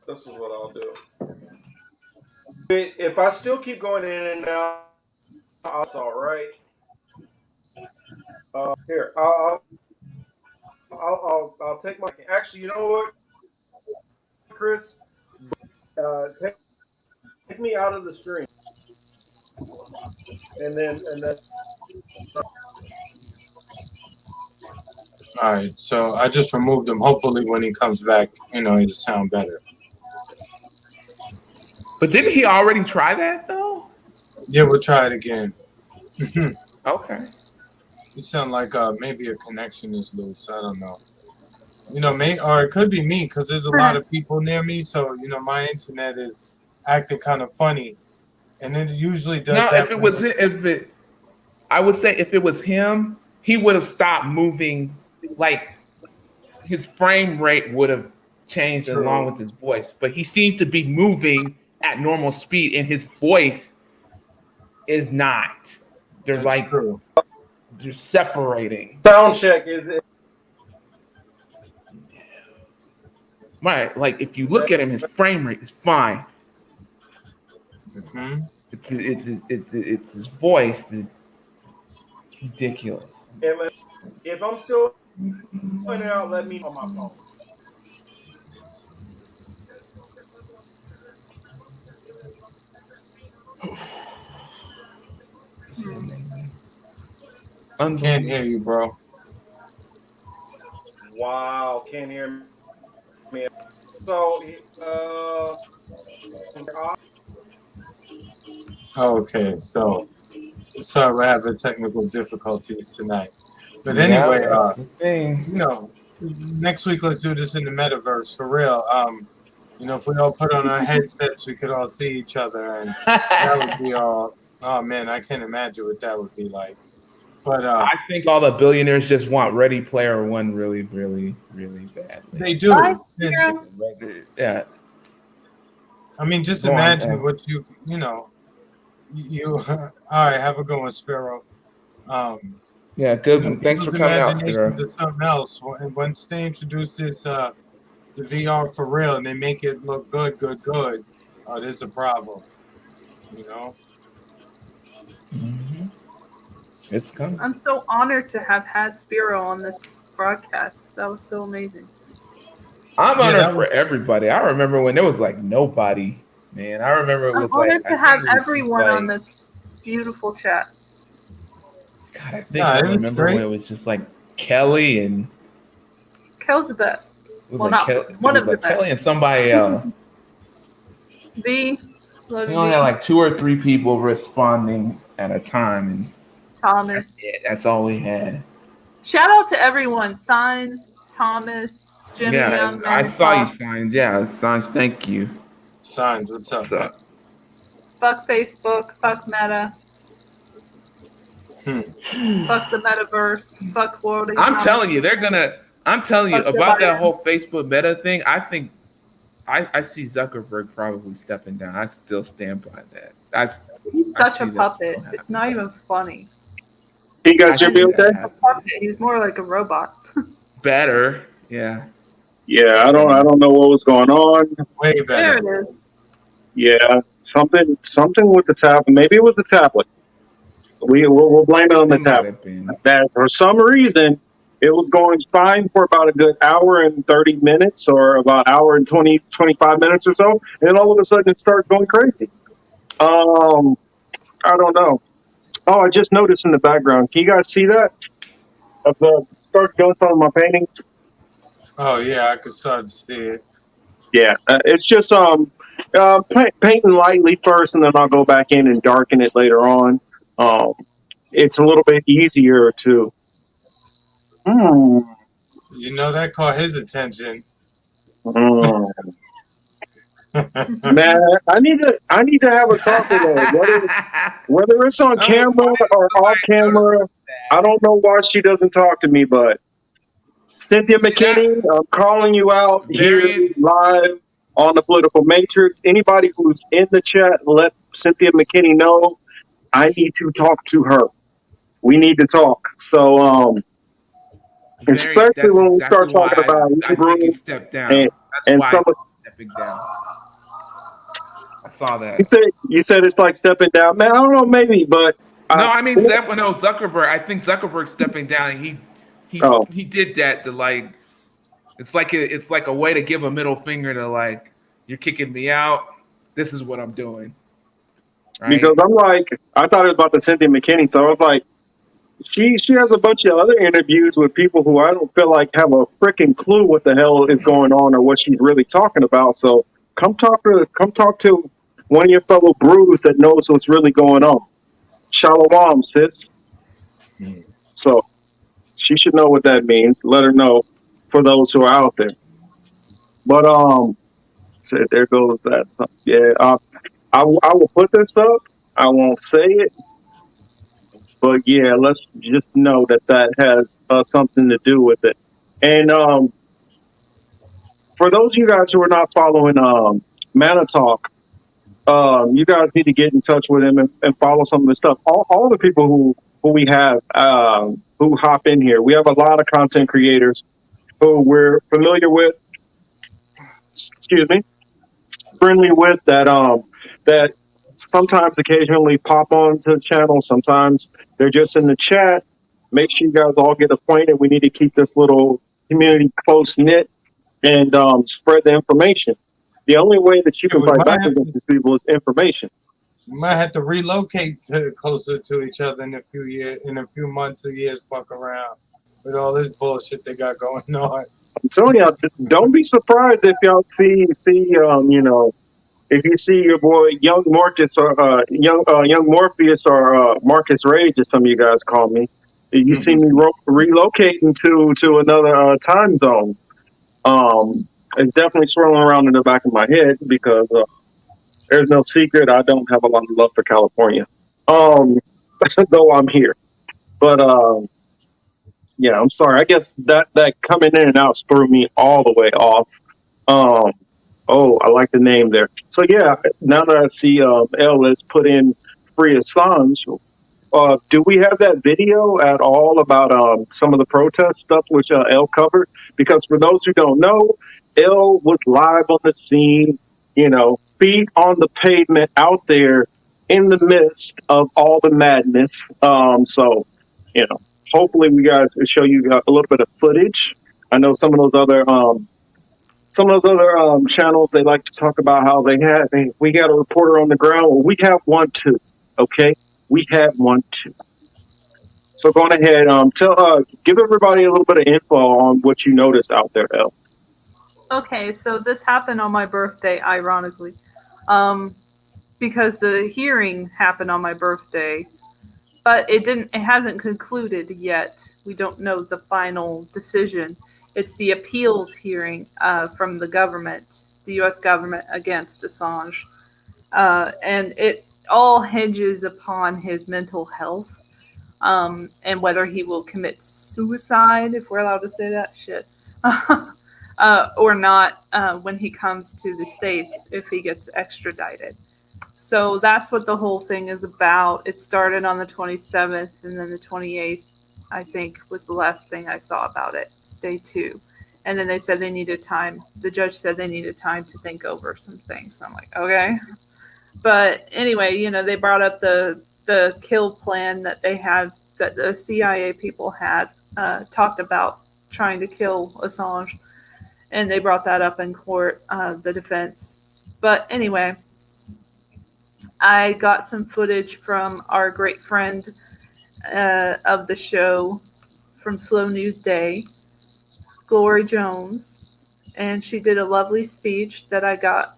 This is what I'll do. If I still keep going in and out, that's all right. Here, I'll take my. Actually, you know what, Chris? Take me out of the stream, and then. All right, so I just removed him. Hopefully, when he comes back, it'll sound better. But didn't he already try that though? Yeah, we'll try it again. Okay. You sound like maybe a connection is loose. I don't know. Or it could be me because there's a lot of people near me. So my internet is acting kind of funny, and it usually does Now, that. I would say if it was him, he would have stopped moving. Like his frame rate would have changed along True. with his voice. But he seems to be moving at normal speed, and his voice is not. They're That's like true. they're separating. Sound check is Right. Like if you look at him, his frame rate is fine. Mm-hmm. It's his voice. It's ridiculous. if I'm still putting it out, let me know on my phone. This is amazing. Can't hear you, bro. Wow, can't hear me. So, Okay, so sorry we're having technical difficulties tonight. But Yeah, anyway, that's the thing. next week let's do this in the metaverse for real. If we all put on our headsets, we could all see each other, and that would be all. Oh man, I can't imagine what that would be like. But I think all the billionaires just want Ready Player One really, really, really badly. they do. Bye, And, Sarah. Yeah. I mean, just Go on, imagine what you all right, have a good one, Sparrow. Yeah, good. Thanks for People's coming out, imaginations Sparrow. are something else. Once they introduce this the VR for real and they make it look good, there's a problem. Mm-hmm. It's coming. I'm so honored to have had Spiro on this broadcast. That was so amazing. I'm honored for everybody. I remember when there was like nobody, man. I remember it I'm was like honored to have everyone on this beautiful chat. God, I think I remember when it was just like Kelly and Kel's the best. one of the best. Kelly and somebody else. V. We only had like 2 or 3 people responding at a time, and Thomas. that's all we had. Shout out to everyone. Signs, Thomas, Jimmy Yeah, Young, I saw you, Manitoff, Signs. Yeah, Signs. Thank you. Signs, what's up? What's up? fuck Facebook, fuck Meta, fuck the metaverse, fuck world I'm economy. telling you, they're gonna. I'm telling you Fuck Joe about that Biden. whole Facebook Meta thing. I think I see Zuckerberg probably stepping down. I still stand by that. He's I such a see that puppet. still It's not even funny. Can you I guys hear see me He's okay? that a happening. puppet. He's more like a robot. Better, yeah. Yeah, I don't know what was going on. Way There better. it is. Yeah, something with the tablet. Maybe it was the tablet. We'll blame it on the It might tablet. have been. That for some reason it was going fine for about a good hour and 30 minutes or about hour and 25 minutes or so. And then all of a sudden it starts going crazy. I don't know. Oh, I just noticed in the background. Can you guys see that? Of the starts doing some of my paintings. Oh yeah, I could start to see it. Yeah, it's just painting lightly first, and then I'll go back in and darken it later on. Um, it's a little bit easier to. Hmm, You know that caught his attention. hmm. Man, I need to have a talk with her. Whether it's on I mean, camera why did or off nobody camera, notice I that? don't know why she doesn't talk to me. But Cynthia See that? McKinney, I'm calling you out here Variant. live on the Political Matrix. Anybody who's in the chat, let Cynthia McKinney know I need to talk to her. We need to talk. So, Variant. especially That's when we start exactly why talking about I think he Hebrew stepped and down. That's and why some of he's stepping down. I saw you that. said it's like stepping down. Man, I don't know, maybe, but No, I I mean no, Zuckerberg. I think Zuckerberg's stepping down, and oh he did that to like it's like a way to give a middle finger to like you're kicking me out. This is what I'm doing, because right? I'm like I thought it was about the Cynthia McKinney, so I was like she has a bunch of other interviews with people who I don't feel like have a freaking clue what the hell is going on or what she's really talking about. So come talk to one of your fellow brews that knows what's really going on. Shalom, sis. So she should know what that means. Let her know for those who are out there. But said there goes that. So, yeah, I will put this up. I won't say it, but yeah, let's just know that that has something to do with it. And for those of you guys who are not following Mana Talk, you guys need to get in touch with him and follow some of the stuff. All the people who we have who hop in here, we have a lot of content creators who we're familiar with. Excuse me, friendly with that sometimes occasionally pop onto the channel. Sometimes they're just in the chat. Make sure you guys all get acquainted. We need to keep this little community close knit and spread the information. The only way that you Yeah, can fight back against these people is information. we might have to relocate to closer to each other in a few months or years. Fuck around with all this bullshit they got going on. I'm telling y'all, don't be surprised if y'all see if you see your boy Young Marcus or Young Morpheus or Marcus Rage, as some of you guys call me. You see me relocating to another time zone. It's definitely swirling around in the back of my head because there's no secret I don't have a lot of love for California. Though I'm here, but yeah, I'm sorry. I guess that coming in and out threw me all the way off. Um, oh, I like the name there. So yeah, now that I see L has put in free Assange, do we have that video at all about some of the protest stuff which L covered? Because for those who don't know, L was live on the scene, feet on the pavement out there in the midst of all the madness. You know, hopefully we guys will show you a little bit of footage. I know some of those other channels, they like to talk about how we got a reporter on the ground. Well, we have one too. Okay, we had one too. So go on ahead, give everybody a little bit of info on what you noticed out there, El. Okay, so this happened on my birthday, ironically, because the hearing happened on my birthday. but it hasn't concluded yet. We don't know the final decision. It's the appeals hearing from the government, the U.S. government against Assange. And it all hinges upon his mental health and whether he will commit suicide, if we're allowed to say that shit, or not when he comes to the States, if he gets extradited. So that's what the whole thing is about. It started on the 27th, and then the 28th, I think, was the last thing I saw about it, day 2. And then they said they needed time. The judge said they needed time to think over some things. I'm like, okay. But anyway, you know, they brought up the kill plan that they had, that the CIA people had talked about trying to kill Assange. And they brought that up in court, the defense. But anyway, I got some footage from our great friend of the show from Slow News Day, Glory Jones, and she did a lovely speech that I got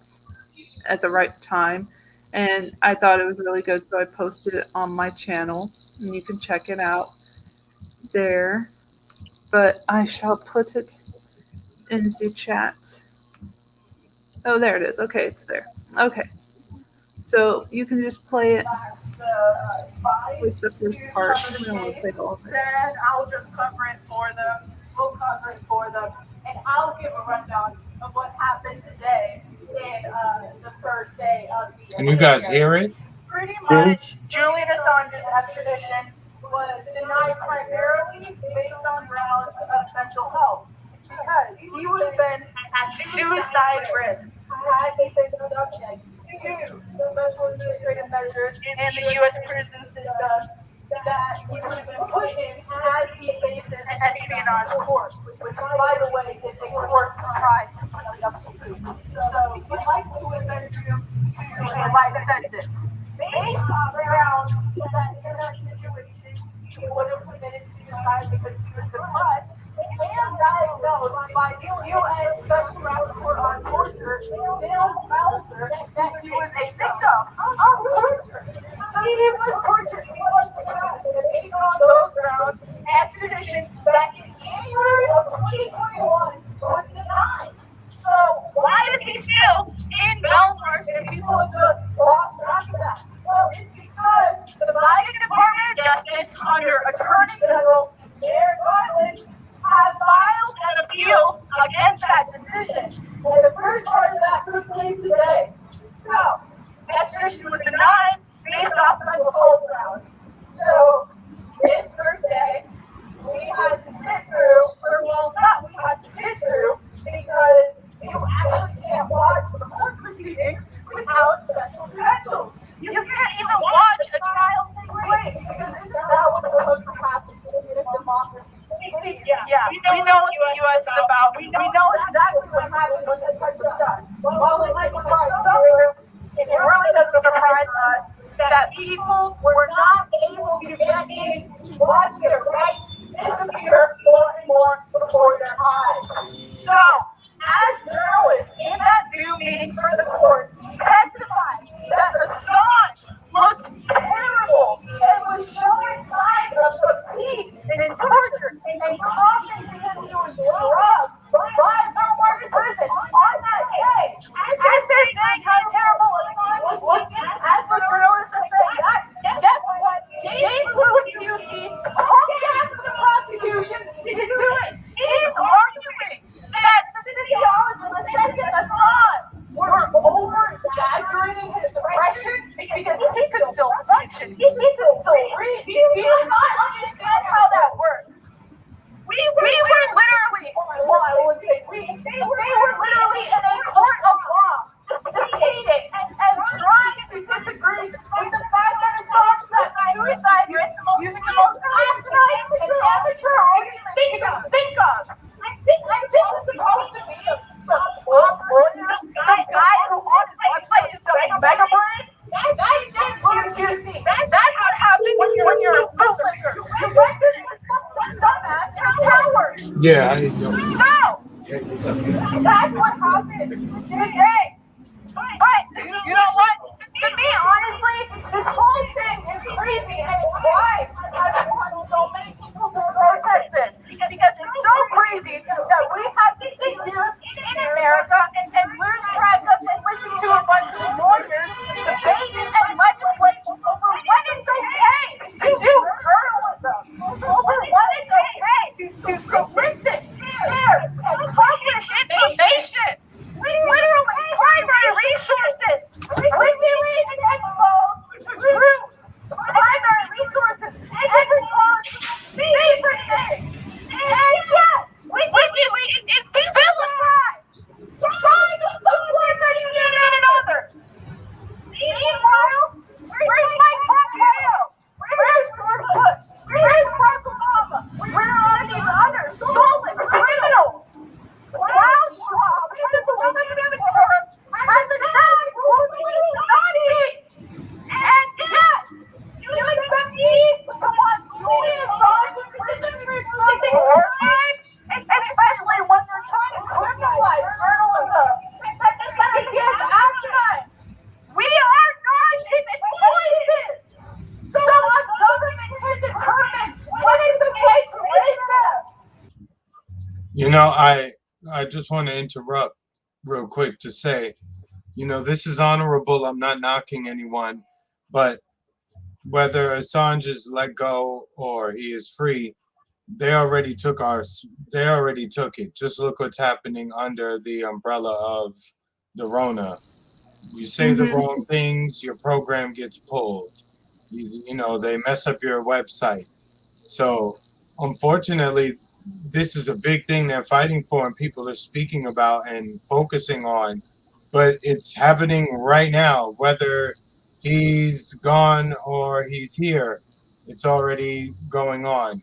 at the right time, and I thought it was really good, so I posted it on my channel, and you can check it out there. But I shall put it in the chat. Oh, there it is. Okay, it's there. Okay. So you can just play it with the first part. We don't want to play all of it. Then I'll just cover it for them. We'll cover it for them. And I'll give a rundown of what happened today in the first day of the Can you guys hear it? Pretty much, Julian Assange's extradition was denied primarily based on grounds of mental health. Because he would have been at suicide risk had he been subject to special administrative measures and the U.S. prison systems that he would have been put in as he faces espionage court, which, by the way, is a court comprised of students. So he'd likely would have been due to a life sentence. Based on grounds in that situation, he would have committed suicide because he was depressed and diagnosed by the UN Special Rapporteur on Torture, Nils Melzer, that he was a victim of torture. So he was tortured. He was depressed. And based on those grounds, extradition back in January of 2021 was denied. So why is he still in Belmarsh and people have just lost track of that? Well, it's because the Biden Department of Justice under Attorney General Merrick Garland have filed an appeal against that decision. And the first part of that took place today. So, extradition was denied based off mental health grounds. So, this first day, we had to sit through, or well, not we had to sit through, because you actually can't watch the court proceedings without special credentials. You can't even watch a trial take place, because isn't that what's supposed to happen in a democracy? Yeah, we know what the U.S. is about. We know exactly what happens when this type of stuff. While it might surprise some groups, it really doesn't surprise us that people were not able to get in to watch their rights disappear more and more before their eyes. So, as journalists in that Zoom meeting for the court testified that Assange looked terrible and was showing signs of fatigue and torture and coughing because he was drugged by Belmarsh prison on that day. As they're saying how terrible Assange was looking, as those journalists are saying that, guess what? James Lewis QC, on behalf of the prosecution, is doing. He's arguing that the physiologists assessing Assange were over-exaggerating his depression because he could still function. He could still read. Do you not understand how that works? We were literally, well, I wouldn't say we were literally in a court of law, debating and trying to disagree with the fact that Assange was suicide risk using the most asinine and amateur arguments you can think of. This is supposed to be some top lawyer, some guy who on his website is doing mega brain. That's James Lewis QC. That's what happens when you're a bootlegger. You record it with some dumbass and a coward. Yeah, I need to. So, that's what happened today. But, you know what? To me, honestly, this whole thing is crazy, and it's why You know, I just want to interrupt real quick to say, you know, this is honorable. I'm not knocking anyone, but whether Assange is let go or he is free, they already took they already took it. Just look what's happening under the umbrella of the Rona. You say the wrong things, your program gets pulled. You know, they mess up your website. So unfortunately, this is a big thing they're fighting for and people are speaking about and focusing on. But it's happening right now, whether he's gone or he's here. It's already going on.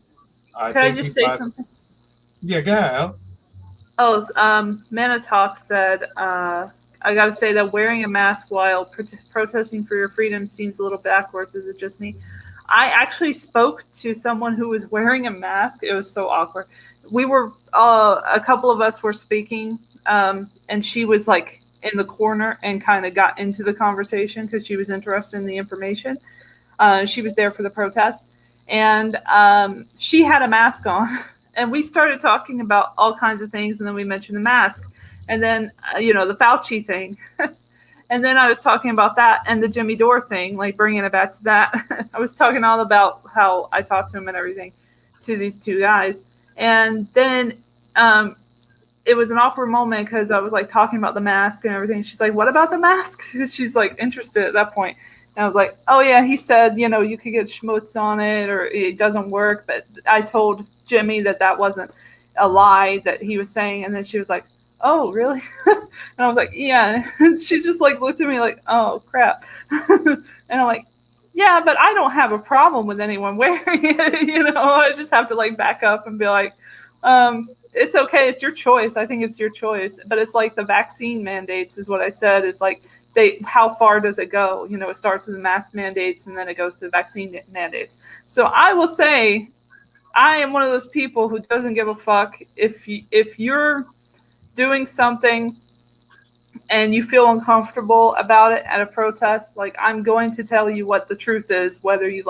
I Can I think just people say have, something? yeah, go ahead. Oh, Manatalk said, I gotta say that wearing a mask while protesting for your freedom seems a little backwards. Is it just me? I actually spoke to someone who was wearing a mask. It was so awkward. We were, a couple of us were speaking, and she was like in the corner and kind of got into the conversation because she was interested in the information. She was there for the protest, and she had a mask on, and we started talking about all kinds of things, and then we mentioned the mask, and then the Fauci thing, and then I was talking about that and the Jimmy Dore thing, like bringing it back to that. I was talking all about how I talked to him and everything, to these two guys, and then it was an awkward moment because I was like talking about the mask and everything. She's like, "What about the mask?" She's like interested at that point. And I was like, "Oh yeah, he said, you could get schmutz on it or it doesn't work." But I told Jimmy that that wasn't a lie that he was saying. And then she was like, "Oh, really?" And I was like, "Yeah." And she just like looked at me like, "Oh crap." And I'm like, "Yeah, but I don't have a problem with anyone wearing it." I just have to like back up and be like, it's okay. It's your choice. I think it's your choice. But it's like the vaccine mandates is what I said. Is like how far does it go? It starts with the mask mandates and then it goes to the vaccine mandates. So I will say I am one of those people who doesn't give a fuck if you're doing something and you feel uncomfortable about it at a protest. Like, I'm going to tell you what the truth is, whether you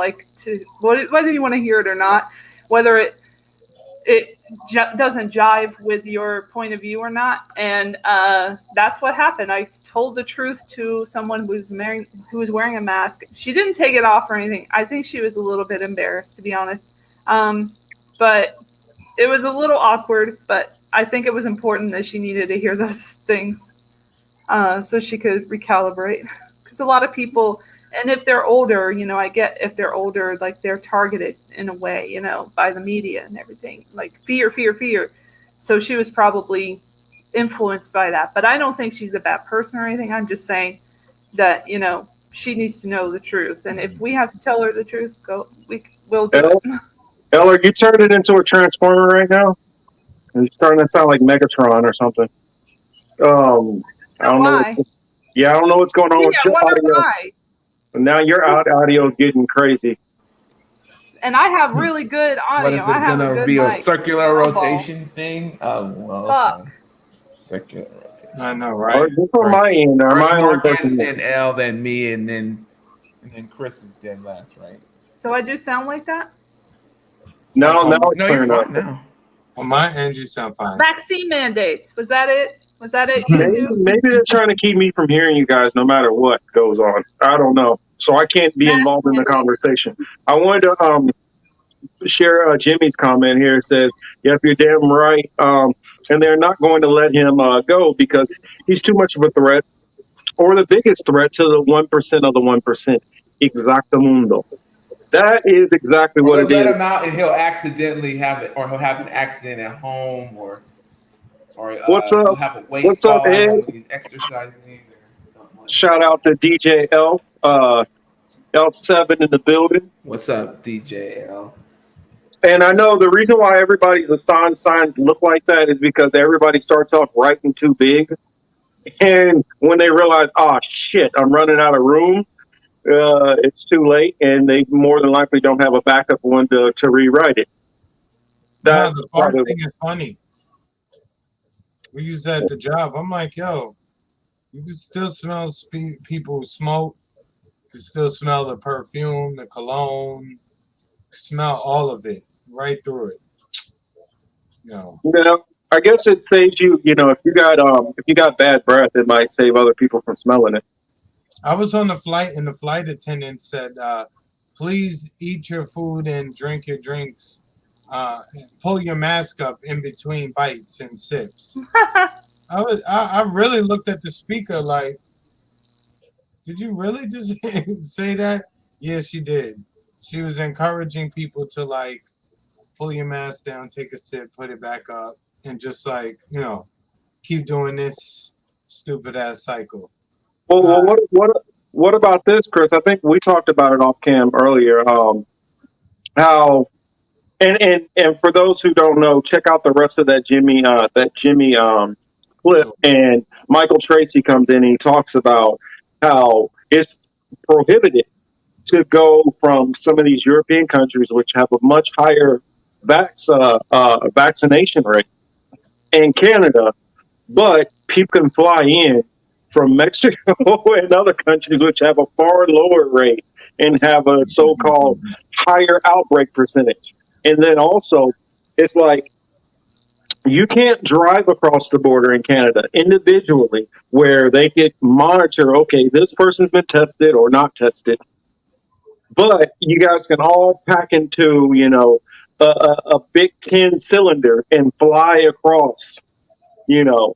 whether you want to hear it or not, whether it doesn't jive with your point of view or not. And that's what happened. I told the truth to someone who was wearing a mask. She didn't take it off or anything. I think she was a little bit embarrassed, to be honest. But it was a little awkward, but I think it was important that she needed to hear those things so she could recalibrate. Because a lot of people, and if they're older, I get if they're older, like they're targeted in a way, by the media and everything, like fear, fear, fear. So she was probably influenced by that. But I don't think she's a bad person or anything. I'm just saying that, she needs to know the truth. And if we have to tell her the truth, we'll do El, it. El, are you turning into a transformer right now? You're starting to sound like Megatron or something. I Oh, don't know. why? Yeah, I don't know what's going on Gee, with I your wonder audio. why. Now your audio is getting crazy. And I have really good What audio. is I it have a gonna good be, a mic. circular Gumball. rotation thing? Oh, well, okay. Fuck. Circular rotation. I know, Or right? just on my end, or First my own Marcus, person. then L, then me, and then Chris is dead last, right? So I do sound like that? Now it's No, you're clearing up. fine now. On my end, you sound fine. Vaccine mandates. Was that it? Was that it, Maybe, YouTube? maybe they're trying to keep me from hearing you guys no matter what goes on. I don't know. So I can't be Mask involved in the mandates. conversation. I wanted to share Jimmy's comment here. It says, yep, you're damn right. And they're not going to let him go because he's too much of a threat or the biggest threat to the 1% of the 1%. Exactamundo. That is exactly Or what they'll it let is. him out and he'll accidentally have it, or he'll have an accident at home, or What's he'll up? have a weight What's up, fall Ed? when he's exercising or something like Shout that. out to DJ L. L7 in the building. What's up, DJ L? And I know the reason why everybody's Assange signs look like that is because everybody starts off writing too big. And when they realize, oh shit, I'm running out of room, it's too late. And they more than likely don't have a backup one to rewrite it. No, That's the bar probably thing is funny. We use that at the job. I'm like, yo, you can still smell people smoke. You can still smell the perfume, the cologne. Smell all of it right through it. You know. Yeah. I guess it saves you. You know, if you got bad breath, it might save other people from smelling it. I was on the flight, and the flight attendant said, "Please eat your food and drink your drinks. Pull your mask up in between bites and sips." I really looked at the speaker like, "Did you really just say that?" Yeah, she did. She was encouraging people to like pull your mask down, take a sip, put it back up, and just like keep doing this stupid ass cycle. Well, what about this, Chris? I think we talked about it off cam earlier. How and for those who don't know, check out the rest of that Jimmy clip. And Michael Tracy comes in and he talks about how it's prohibited to go from some of these European countries which have a much higher vaccination rate, and Canada, but people can fly in from Mexico and other countries which have a far lower rate and have a so-called higher outbreak percentage. And then also, it's like you can't drive across the border in Canada individually where they could monitor, okay, this person's been tested or not tested, but you guys can all pack into, a big 10 cylinder and fly across,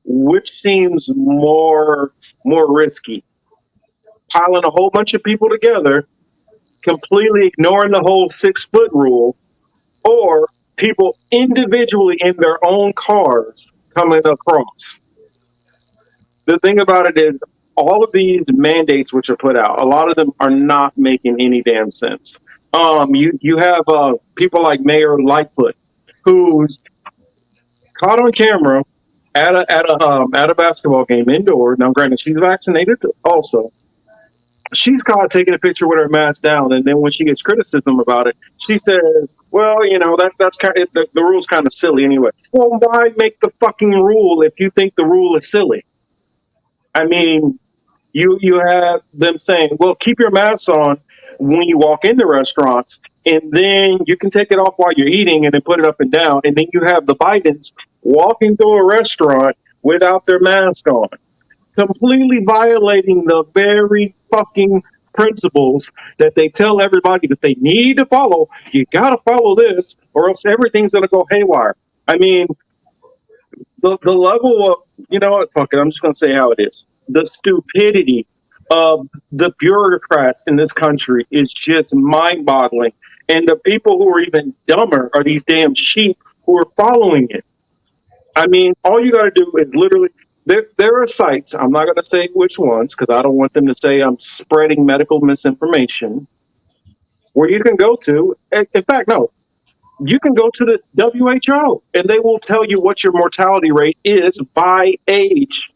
which seems more risky. Piling a whole bunch of people together, completely ignoring the whole 6-foot rule, or people individually in their own cars coming across. The thing about it is, all of these mandates which are put out, a lot of them are not making any damn sense. You have people like Mayor Lightfoot, who's caught on camera at a basketball game indoor. Now, granted, she's vaccinated also. She's caught taking a picture with her mask down, and then when she gets criticism about it, she says, "Well, that's kind of the rule's kind of silly anyway." Well, why make the fucking rule if you think the rule is silly? I mean, you have them saying, "Well, keep your mask on when you walk into restaurants, and then you can take it off while you're eating, and then put it up and down." And then you have the Bidens walking through a restaurant without their mask on, completely violating the very fucking principles that they tell everybody that they need to follow. You gotta follow this, or else everything's gonna go haywire. I mean, the level of, fuck it, I'm just gonna say how it is. The stupidity of the bureaucrats in this country is just mind-boggling. And the people who are even dumber are these damn sheep who are following it. I mean, all you got to do is literally, there are sites, I'm not going to say which ones, because I don't want them to say I'm spreading medical misinformation, where you can go to, in fact, no, you can go to the WHO, and they will tell you what your mortality rate is by age.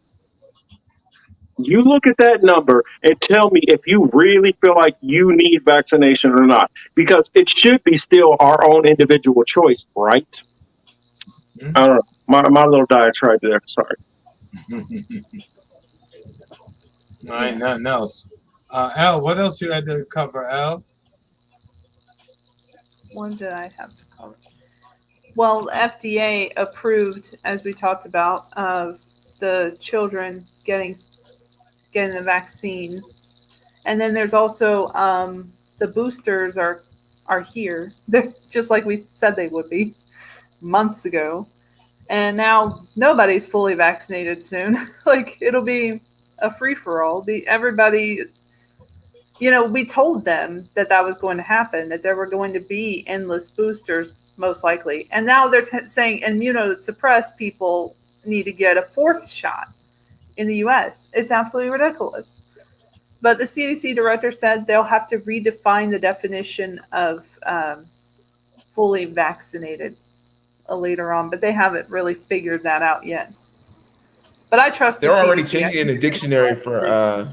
You look at that number and tell me if you really feel like you need vaccination or not, because it should be still our own individual choice, right? I don't know. My little diatribe there. Sorry. All right, nothing else. Al, what else you had to cover, Al? What did I have to cover? Well, FDA approved, as we talked about, the children getting the vaccine, and then there's also the boosters are here. They're just like we said they would be months ago. And now nobody's fully vaccinated soon. Like, it'll be a free-for-all. Everybody, we told them that was going to happen, that there were going to be endless boosters, most likely. And now they're saying immunosuppressed people need to get a 4th shot in the U.S. It's absolutely ridiculous. But the CDC director said they'll have to redefine the definition of fully vaccinated later on, but they haven't really figured that out yet. But I trust they're already changing in the dictionary for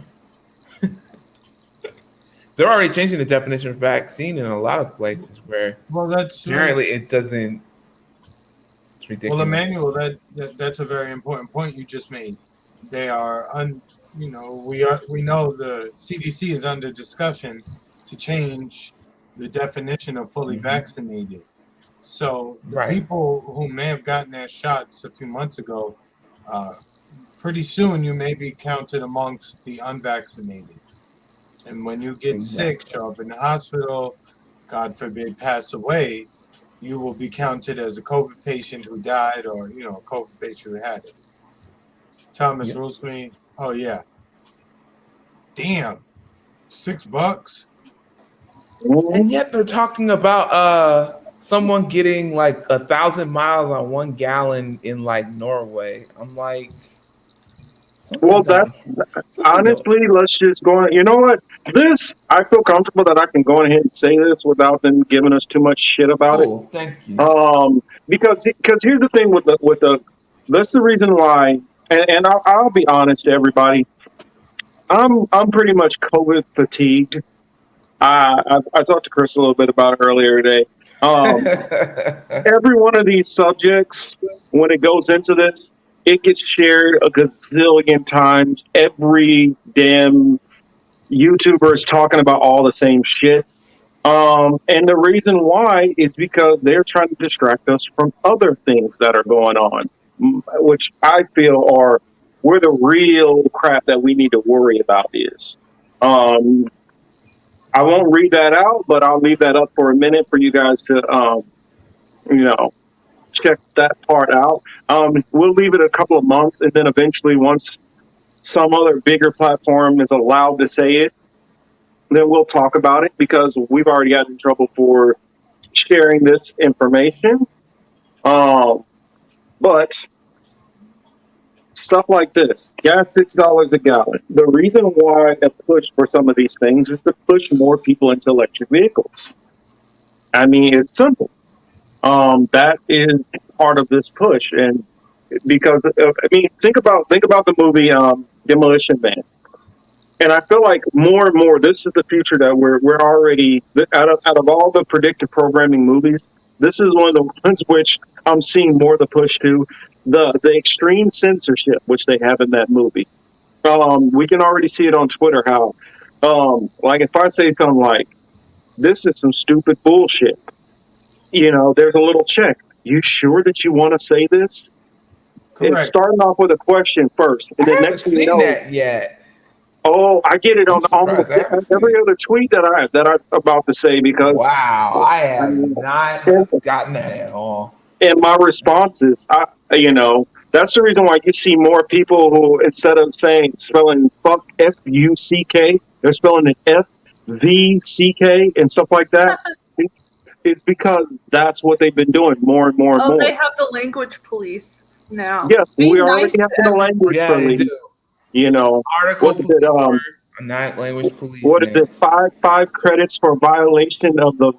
they're already changing the definition of vaccine in a lot of places where that's apparently it doesn't. It's ridiculous. Well, Emmanuel, that's a very important point you just made. They are we know the CDC is under discussion to change the definition of fully vaccinated. So the Right. people who may have gotten their shots a few months ago, pretty soon you may be counted amongst the unvaccinated. And when you get sick, show up in the hospital, God forbid, pass away, you will be counted as a COVID patient who died, or a COVID patient who had it. Thomas Rosemead, oh yeah. Damn. $6? And yet they're talking about someone getting like 1,000 miles on 1 gallon in like Norway. I'm like, Well, that's honestly, let's just go on. You know what? I feel comfortable that I can go ahead and say this without them giving us too much shit about it. Cool, thank you. Because here's the thing with the that's the reason why, and I'll be honest to everybody. I'm pretty much COVID fatigued. I talked to Chris a little bit about it earlier today. Every one of these subjects, when it goes into this, it gets shared a gazillion times. Every damn YouTuber is talking about all the same shit. And the reason why is because they're trying to distract us from other things that are going on, which I feel are where the real crap that we need to worry about is. I won't read that out, but I'll leave that up for a minute for you guys to, check that part out. We'll leave it a couple of months, and then eventually, once some other bigger platform is allowed to say it, then we'll talk about it, because we've already gotten in trouble for sharing this information. But stuff like this, gas $6 a gallon. The reason why a push for some of these things is to push more people into electric vehicles. I mean, it's simple. That is part of this push, and because think about the movie Demolition Man, and I feel like more and more this is the future that we're already out of all the predictive programming movies. This is one of the ones which I'm seeing more of the push to the extreme censorship which they have in that movie. We can already see it on Twitter how, like if I say something like, "This is some stupid bullshit," there's a little check. You sure that you want to say this? Correct. It's starting off with a question first, and then next thing you know, that yet. Oh, I get it on almost every other tweet that I'm about to say, because wow, I have not gotten that at all. And my responses, that's the reason why you see more people who, instead of spelling fuck F-U-C-K, they're spelling it F-V-C-K and stuff like that. It's because that's what they've been doing more and more and more. They have the language police now. Yeah, we nice already have the language police. Article not language police. What is it? Five credits for violation of the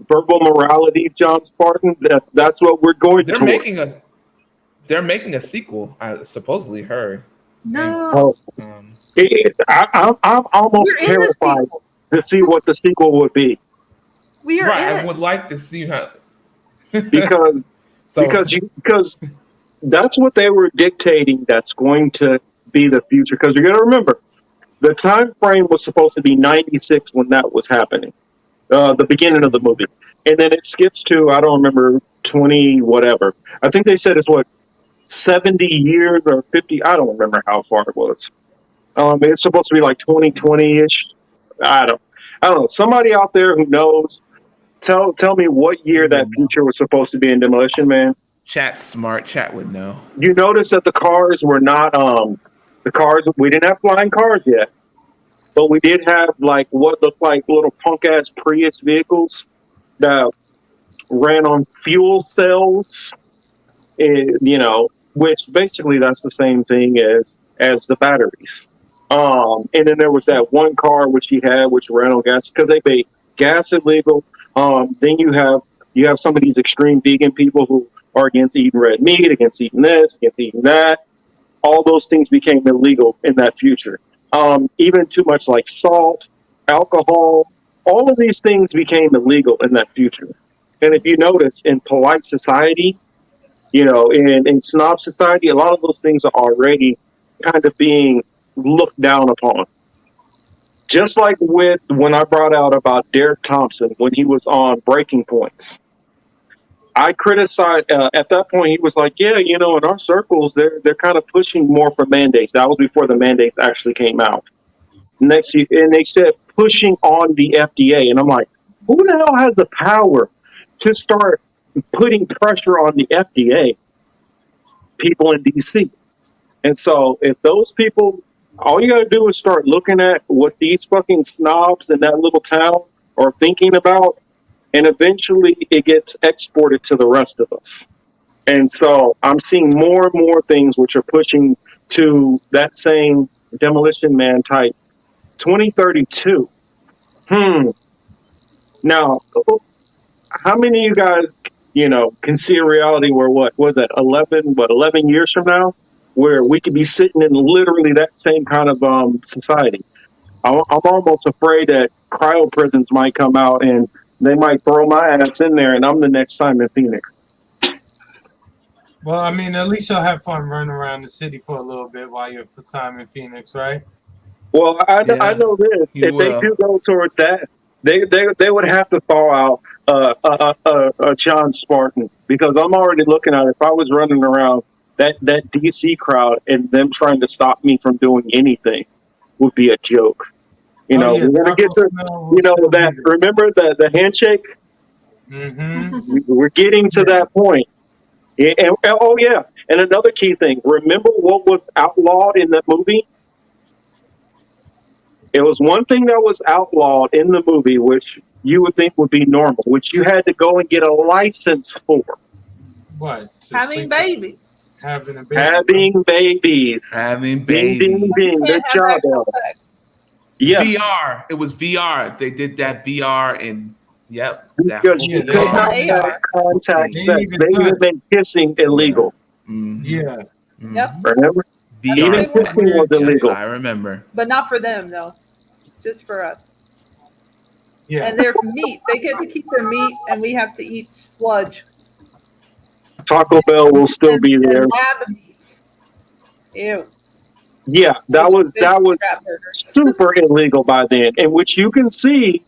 verbal morality, John Spartan. That's what we're going to. They're making a sequel. I supposedly heard. No. I'm almost terrified to see what the sequel would be. We are I would like to see how. because that's what they were dictating. That's going to be the future. Because you're going to remember, the time frame was supposed to be 96 when that was happening, the beginning of the movie, and then it skips to, I don't remember, 20 whatever. I think they said it's 70 years or 50. I don't remember how far it was. It's supposed to be like 2020-ish. I don't know. Somebody out there who knows, tell me what year that future was supposed to be in Demolition Man. Chat's smart. Chat would know. You notice that the cars were not we didn't have flying cars yet, but we did have what looked like little punk ass Prius vehicles that ran on fuel cells, which basically that's the same thing as the batteries. And then there was that one car which ran on gas, because they made gas illegal. Then you have some of these extreme vegan people who are against eating red meat, against eating this, against eating that. All those things became illegal in that future. Even too much like salt, alcohol, all of these things became illegal in that future. And if you notice, in polite society, in snob society, a lot of those things are already kind of being looked down upon. Just like when I brought out about Derek Thompson when he was on Breaking Points. I criticized at that point. He was like, "Yeah, you know, in our circles, they're kind of pushing more for mandates." That was before the mandates actually came out. Next, and they said pushing on the FDA, and I'm like, "Who the hell has the power to start putting pressure on the FDA?" People in DC. And so, if those people, all you got to do is start looking at what these fucking snobs in that little town are thinking about, and eventually it gets exported to the rest of us. And so I'm seeing more and more things which are pushing to that same demolition man type 2032. Now, how many of you guys, can see a reality where what was that 11 years from now, where we could be sitting in literally that same kind of society? I'm almost afraid that cryo prisons might come out and they might throw my ass in there and I'm the next Simon Phoenix. Well, I mean, at least you'll have fun running around the city for a little bit while you're for Simon Phoenix, right? Well, I know this. If they do go towards that, they would have to thaw out John Spartan, because I'm already looking at it. If I was running around that DC crowd and them trying to stop me from doing anything would be a joke. We're gonna get to that. Remember the handshake? Mm-hmm. We're getting to that point. And another key thing. Remember what was outlawed in that movie? It was one thing that was outlawed in the movie, which you would think would be normal, which you had to go and get a license for. What? Having babies. Having a baby. Having babies. Having Ding, babies. ding, ding. Good job, El. Yes. VR. It was VR. They did that VR and yep. Because you could not have contact sex. They even made kissing illegal. Yeah. Yep. Remember? Even kissing was illegal. I remember. But not for them, though. Just for us. Yeah. And their meat. They get to keep their meat, and we have to eat sludge. Taco Bell will still be there. Lab meat. Ew. Yeah, that was super illegal by then, and which you can see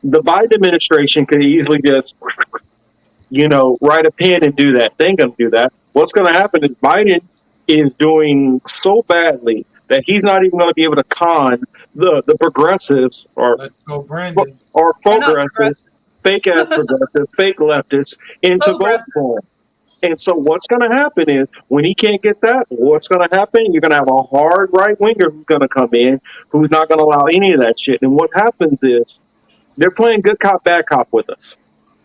the Biden administration could easily just, write a pen and do that. They ain't gonna do that. What's gonna happen is Biden is doing so badly that he's not even gonna be able to con the progressives or progressives, fake ass progressives, fake leftists into vote for him. And so what's going to happen is when he can't get that, what's going to happen? You're going to have a hard right winger who's going to come in, who's not going to allow any of that shit. And what happens is they're playing good cop, bad cop with us.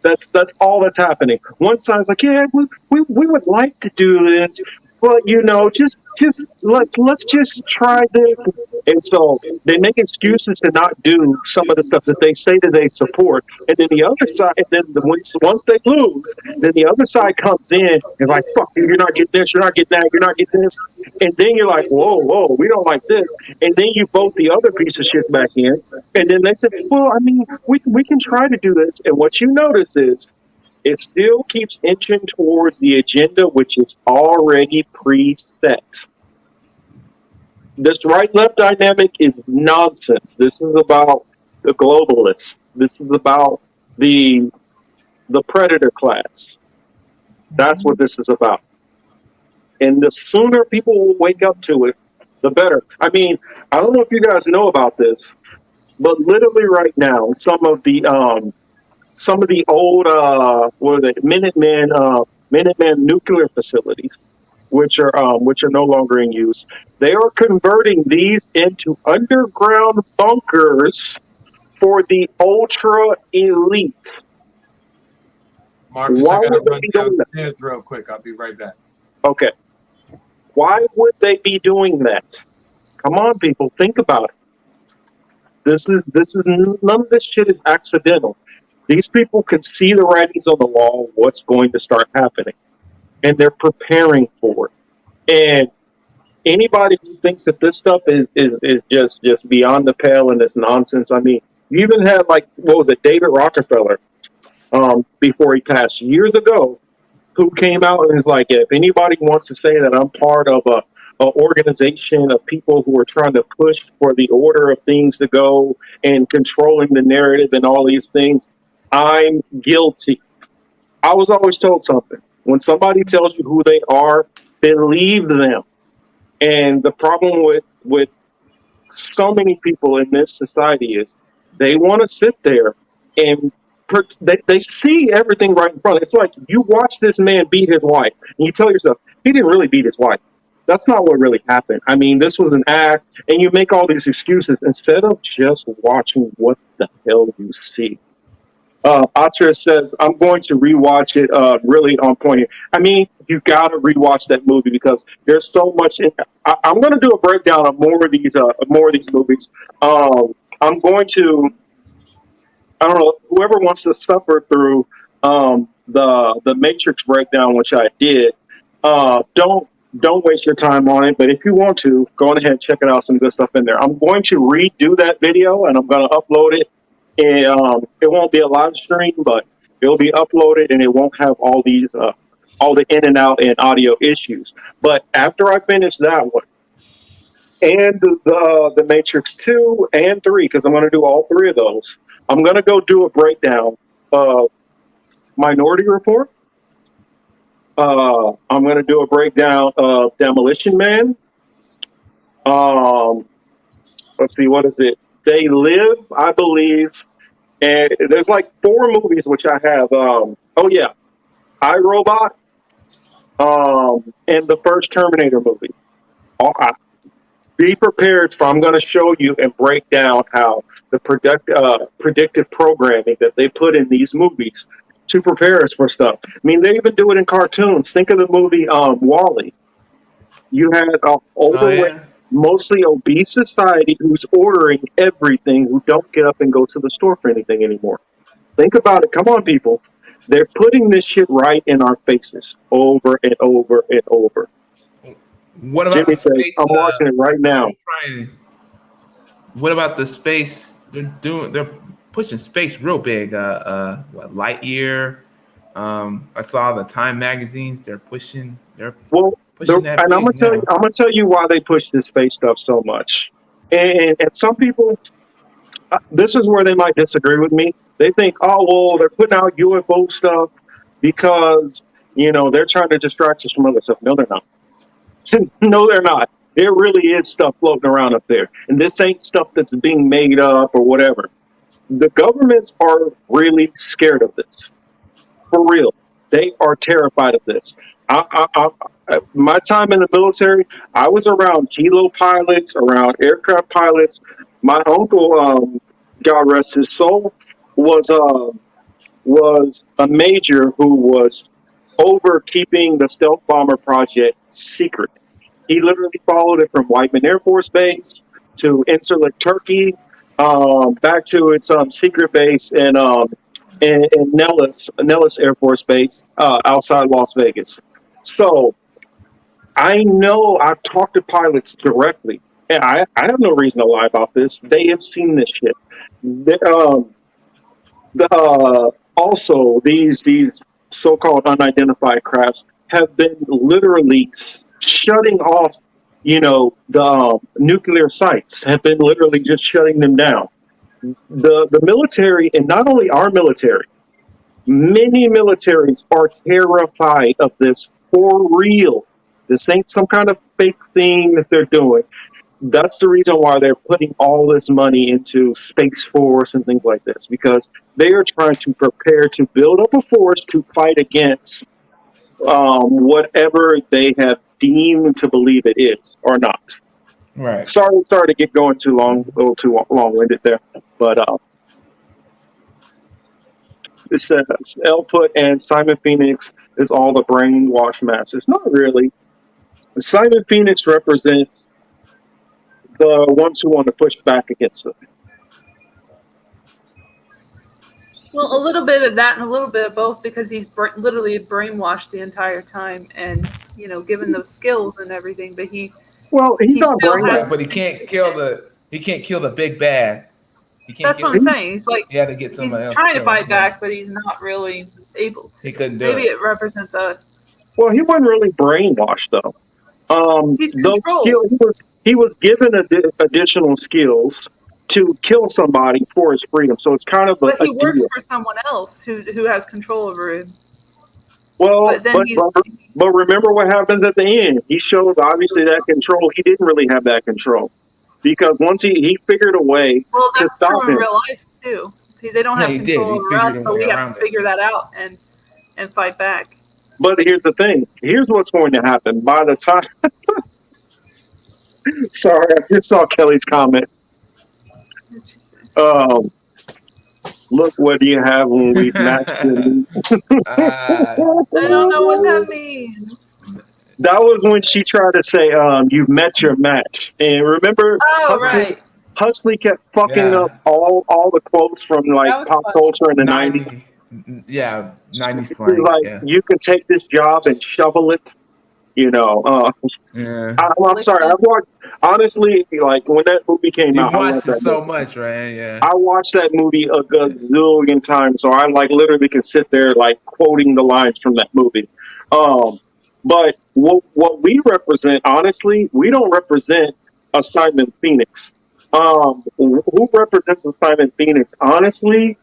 That's all that's happening. One side's like, yeah, we would like to do this, but let's just try this. And so they make excuses to not do some of the stuff that they say that they support. And then the other side, and then once they lose, then the other side comes in and like, fuck you, you're not getting this, you're not getting that, you're not getting this. And then you're like, whoa, we don't like this. And then you vote the other piece of shit back in. And then they say, well, I mean, we can try to do this. And what you notice is it still keeps inching towards the agenda, which is already preset. This right-left dynamic is nonsense. This is about the globalists. This is about the predator class. That's what this is about. And the sooner people will wake up to it, the better. I mean, I don't know if you guys know about this, but literally right now, some of the old Minuteman nuclear facilities, which are no longer in use, they are converting these into underground bunkers for the ultra elite. Marcus, Why I gotta would they run be doing that? downstairs real quick. I'll be right back. Okay. Why would they be doing that? Come on, people, think about it. This is none of this shit is accidental. These people can see the writings on the wall, what's going to start happening, and they're preparing for it. And anybody who thinks that this stuff is just beyond the pale and it's nonsense. I mean, you even had David Rockefeller, before he passed years ago, who came out and is like, if anybody wants to say that I'm part of a organization of people who are trying to push for the order of things to go and controlling the narrative and all these things, I'm guilty. I was always told something. When somebody tells you who they are, believe them. And the problem with so many people in this society is they want to sit there and they see everything right in front. It's like you watch this man beat his wife, and you tell yourself he didn't really beat his wife. That's not what really happened. I mean, this was an act, and you make all these excuses instead of just watching what the hell you see. Atra says, I'm going to rewatch it. Really on point here. I mean, you got to rewatch that movie because there's so much. I'm going to do a breakdown of more of these movies. I'm going to. I don't know. Whoever wants to suffer through the Matrix breakdown, which I did, don't waste your time on it. But if you want to, go on ahead and check it out. Some good stuff in there. I'm going to redo that video and I'm going to upload it. And it won't be a live stream, but it'll be uploaded and it won't have all the in and out and audio issues. But after I finish that one and the Matrix 2 and 3, because I'm going to do all three of those, I'm going to go do a breakdown of Minority Report. I'm going to do a breakdown of Demolition Man. Let's see, what is it? They Live, I believe. And there's like 4 movies which I have. iRobot, and the first Terminator movie. Be prepared for. I'm going to show you and break down how the predictive programming that they put in these movies to prepare us for stuff. I mean, they even do it in cartoons. Think of the movie WALL-E. You had overweight, mostly obese society who's ordering everything, who don't get up and go to the store for anything anymore. Think about it. Come on, people. They're putting this shit right in our faces over and over and over. What about Jimmy the space? says, I'm watching it right now. What about the space? They're pushing space real big. What, Lightyear? I saw the Time magazines. They're pushing. That. And I'm gonna tell you why they push this space stuff so much. And some people, this is where they might disagree with me. They think, oh well, they're putting out UFO stuff because they're trying to distract us from other stuff. No, they're not. No, they're not. There really is stuff floating around up there, and this ain't stuff that's being made up or whatever. The governments are really scared of this. For real, they are terrified of this. My time in the military, I was around kilo pilots, around aircraft pilots. My uncle, God rest his soul, was a major who was over keeping the stealth bomber project secret. He literally followed it from Whiteman Air Force Base to Incirlik, Turkey, back to its secret base in Nellis Air Force Base outside Las Vegas. So I know I've talked to pilots directly, and I have no reason to lie about this. They have seen this shit. Also, these so-called unidentified crafts have been literally shutting off, the nuclear sites have been literally just shutting them down. The military, and not only our military, many militaries are terrified of this for real. This ain't some kind of fake thing that they're doing. That's the reason why they're putting all this money into Space Force and things like this, because they are trying to prepare to build up a force to fight against whatever they have deemed to believe it is or not. Right. Sorry to get going too long, a little too long-winded there, but it says Elput and Simon Phoenix is all the brainwash masters. Not really. Simon Phoenix represents the ones who want to push back against it. Well, a little bit of that and a little bit of both, because he's literally brainwashed the entire time, and given those skills and everything. But he's not brainwashed, but he can't kill the big bad. That's what I'm saying. He's like, he had to get somebody else. Trying to fight back, but he's not really able to. He couldn't do Maybe it represents us. Well, he wasn't really brainwashed though. He's controlled. He was given additional skills to kill somebody for his freedom. So it's kind of But he works for someone else who has control over him. Well, But then but remember what happens at the end. He shows obviously that control. He didn't really have that control because once he figured a way well, to that's stop true in him. real life too. See, they don't Yeah, have he did. control He over us, figured a but way we have around to it. figure that out and fight back. But here's the thing. Here's what's going to happen. By the time, sorry, I just saw Kelly's comment. Look, what do you have when we've matched your needs? I don't know what that means. That was when she tried to say, "You've met your match." And remember, Oh, right. Huxley kept fucking Yeah. up all the quotes from like That was pop funny. culture in the 90s. 90 He's slang. like, Yeah. you can take this job and shovel it. You know, Yeah. I'm sorry. I've watched, honestly, like when that movie came You've out, I watched watched it that so movie. much, right? Yeah. I watched that movie a gazillion times, so I like literally can sit there like quoting the lines from that movie. But what we represent, honestly, we don't represent a Simon Phoenix. Who represents a Simon Phoenix, honestly,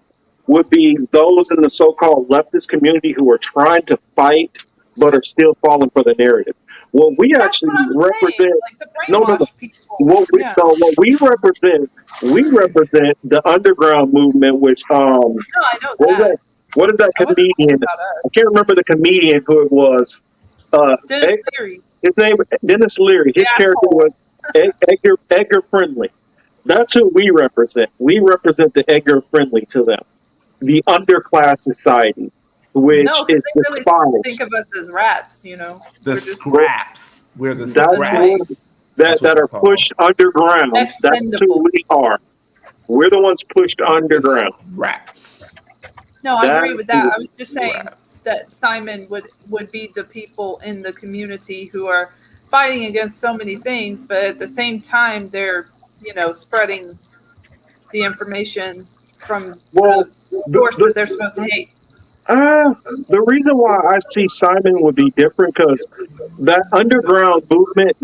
would be those in the so-called leftist community who are trying to fight but are still falling for the narrative. What we actually represent, Like the no, brainwashed people. Yeah. what we represent the underground movement, which No, I know that. what is that I wasn't talking comedian? about us. I can't remember the comedian who it was. Dennis Leary. His name Dennis Leary. His character was Edgar Friendly. That's who we represent. We represent the Edgar Friendly to them, the underclass society, which No, is because they really despised. think of us as rats, you know. The We're just scraps. We're the That's scraps. what that are pushed underground. That's who expendable. we are. We're the ones pushed underground. Scraps. No, I agree That's with that. who- I was just saying that Simon would be the people in the community who are fighting against so many things, but at the same time they're, spreading the information from the source that they're supposed to hate. The reason why I see Simon would be different because that underground movement,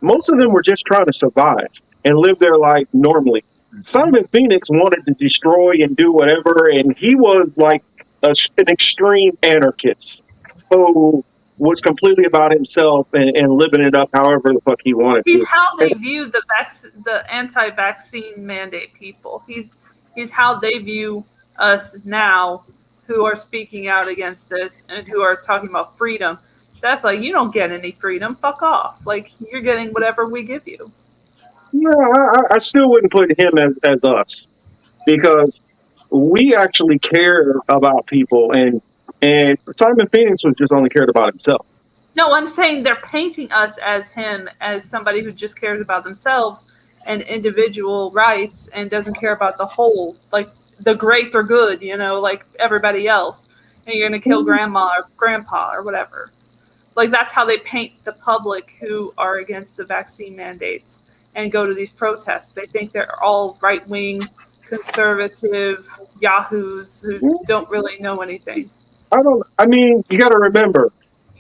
most of them were just trying to survive and live their life normally. Simon Phoenix wanted to destroy and do whatever, and he was like an extreme anarchist who was completely about himself and living it up however the fuck he wanted He's to. how they view the anti-vaccine mandate people. He's how they view us now, who are speaking out against this and who are talking about freedom. That's like, you don't get any freedom. Fuck off. Like, you're getting whatever we give you. No, I still wouldn't put him as us because we actually care about people, and Simon Phoenix was just only cared about himself. No, I'm saying they're painting us as him, as somebody who just cares about themselves and individual rights and doesn't care about the whole, like the great or good, like everybody else. And you're going to kill grandma or grandpa or whatever. Like, that's how they paint the public who are against the vaccine mandates and go to these protests. They think they're all right-wing, conservative yahoos who don't really know anything. You got to remember,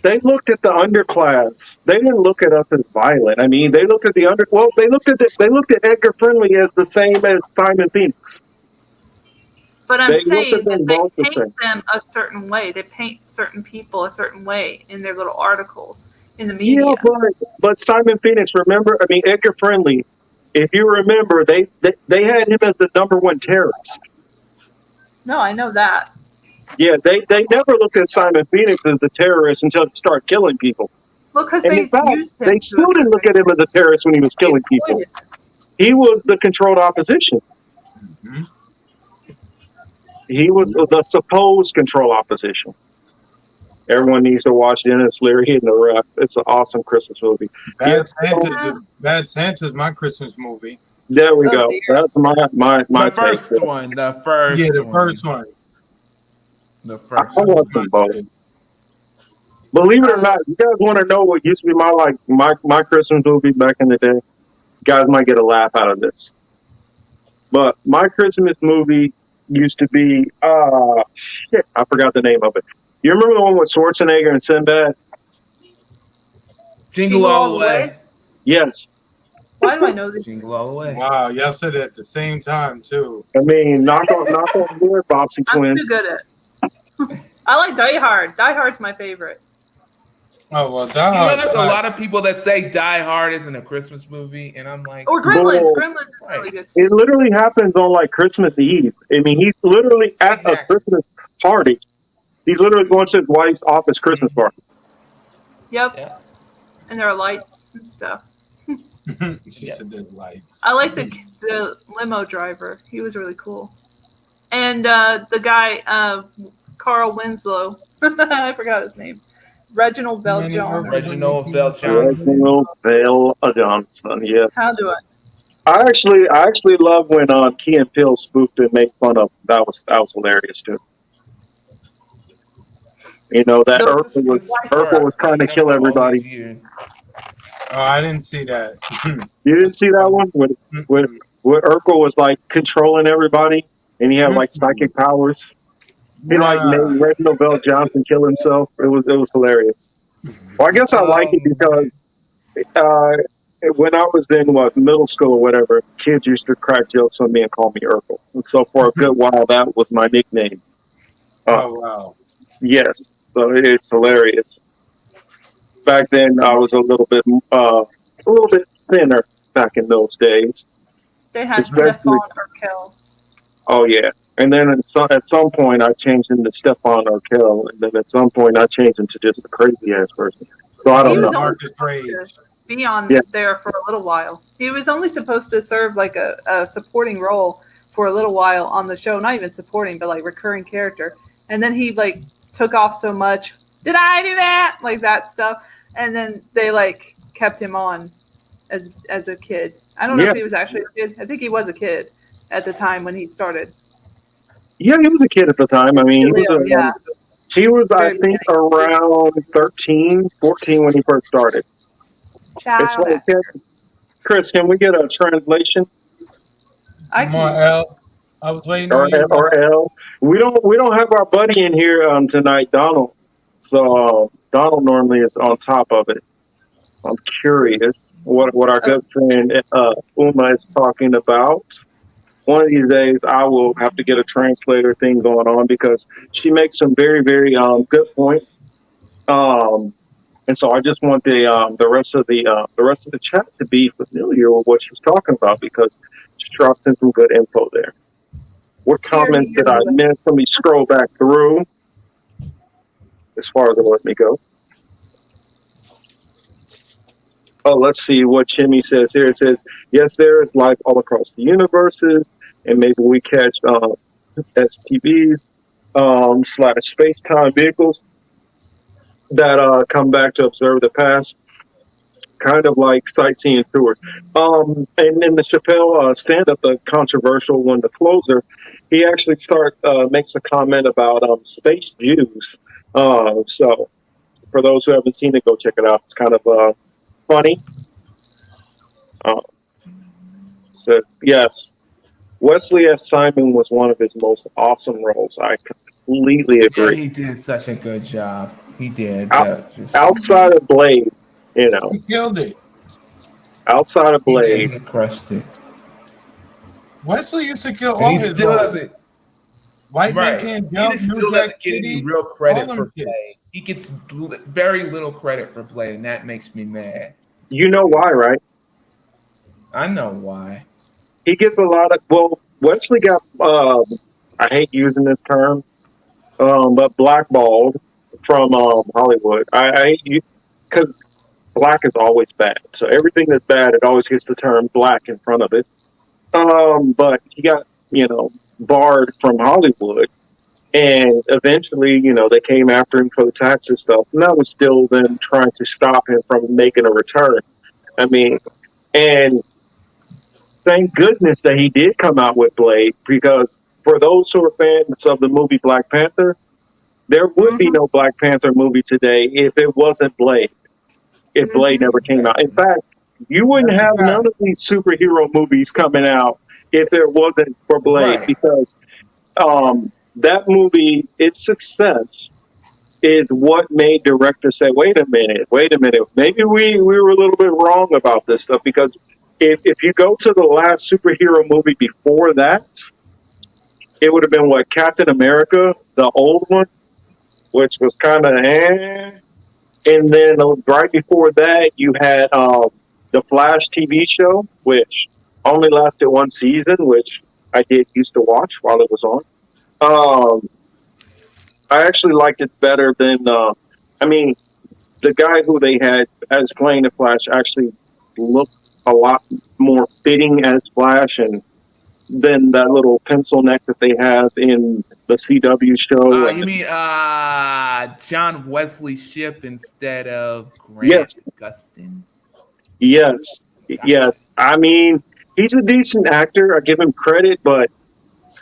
they looked at the underclass. They didn't look at us as violent. I mean, they looked at they looked at Edgar Friendly as the same as Simon Phoenix. But I'm saying that they the paint them a certain way. They paint certain people a certain way in their little articles in the media. Yeah, but Simon Phoenix, remember? I mean, Edgar Friendly. If you remember, they had him as the #1 terrorist. No, I know that. Yeah, they never looked at Simon Phoenix as the terrorist until he started killing people. Well, because And they in fact, used him. they still didn't look at him as a terrorist when he was killing people. He was the controlled opposition. Mm-hmm. He was the supposed control opposition. Everyone needs to watch Dennis Leary and the Ref. It's an awesome Christmas movie. Bad Santa's my Christmas movie. There we go. That's my the first take. one. The first. Yeah, the first one. The first. I want them both. Believe it or not, you guys want to know what used to be my Christmas movie back in the day? You guys might get a laugh out of this. But my Christmas movie used to be I forgot the name of it. You remember the one with Schwarzenegger and Sinbad? Jingle All the Way. Yes. Why do I know this? Jingle All the Way. Wow, y'all said it at the same time too. I mean, knock on wood, Bobsy I'm Twins. too good at it. I like Die Hard. Die Hard's my favorite. Oh well, There's a lot of people that say Die Hard isn't a Christmas movie, and I'm like, or Gremlins. Bull. Gremlins is really good too. It literally happens on like Christmas Eve. I mean, he's literally at a Christmas party. He's literally going to his wife's office Christmas party. Yep. And there are lights and stuff. She said there's lights. I like the limo driver. He was really cool. And the guy, Carl Winslow. I forgot his name. Reginald Bell Johnson. Reginald Bell Johnson. Reginald Bell Johnson. Yeah. How do I? I actually love when Key and Peele spoofed and made fun of. That was hilarious too. You know that Urkel was trying to kill everybody. Oh, I didn't see that. You didn't see that one where Urkel was like controlling everybody and he had like psychic powers. He like made Reginald Bell Johnson kill himself. It was hilarious. Well, I guess I like it because when I was in middle school or whatever, kids used to crack jokes on me and call me Urkel. And so for a good while, that was my nickname. Oh wow! Yes, so it's hilarious. Back then, I was a little bit thinner back in those days. They had Stefan Urkel. Oh yeah, and then at some point I changed into Stefan Urkel, and then at some point I changed into just a crazy ass person. So I don't know. He was only supposed to be on there for a little while. He was only supposed to serve like a supporting role for a little while on the show, not even supporting, but like recurring character. And then he like took off so much. Did I do that? Like that stuff. And then they like kept him on as a kid. I don't know if he was actually a kid. I think he was a kid at the time when he started. Yeah, he was a kid at the time. I mean, he was I think around 13, 14 when he first started. Chris, can we get a translation? Come on, L. I was waiting on you. Or L. We don't have our buddy in here tonight, Donald. So Donald normally is on top of it. I'm curious what our good friend Uma is talking about. One of these days, I will have to get a translator thing going on because she makes some very, very good points. And so I just want the rest of the chat to be familiar with what she's talking about because she dropped in some good info there. What comments did I miss? Let me scroll back through as far as it'll let me go. Oh, let's see what Jimmy says here. It says, yes, there is life all across the universes, and maybe we catch STVs / space-time vehicles that come back to observe the past, kind of like sightseeing tours. And in the Chappelle stand-up, the controversial one, the closer, he actually makes a comment about space Jews. So for those who haven't seen it, go check it out. It's kind of funny. So yes, Wesley S. Simon was one of his most awesome roles. I completely agree. Yeah, he did such a good job. He did. Outside of Blade, he killed it. Outside of Blade, he crushed it. Wesley used to kill all his roles. White man can't jump. He still doesn't get any real credit for Blade. He gets very little credit for Blade, and that makes me mad. You know why, right? I know why. He gets a lot of Wesley got I hate using this term, but blackballed from Hollywood. I because black is always bad. So everything that's bad, it always gets the term black in front of it. But he got, barred from Hollywood. And eventually, they came after him for the taxes stuff. And that was still them trying to stop him from making a return. I mean, and thank goodness that he did come out with Blade, because for those who are fans of the movie Black Panther, there would be no Black Panther movie today if it wasn't Blade. If Blade never came out. In fact, you wouldn't have none of these superhero movies coming out if it wasn't for Blade, because that movie, its success is what made directors say, wait a minute, maybe we were a little bit wrong about this stuff, because if you go to the last superhero movie before that, it would have been Captain America, the old one. which was kind of And then right before that, you had the Flash TV show, which only lasted one season, which I did used to watch while it was on. I actually liked it better than. I mean, the guy who they had as playing the Flash actually looked a lot more fitting as Flash, and than that little pencil neck that they have in the CW show. You mean John Wesley Shipp instead of Grant Yes, Gustin? yes. I mean, he's a decent actor. I give him credit, but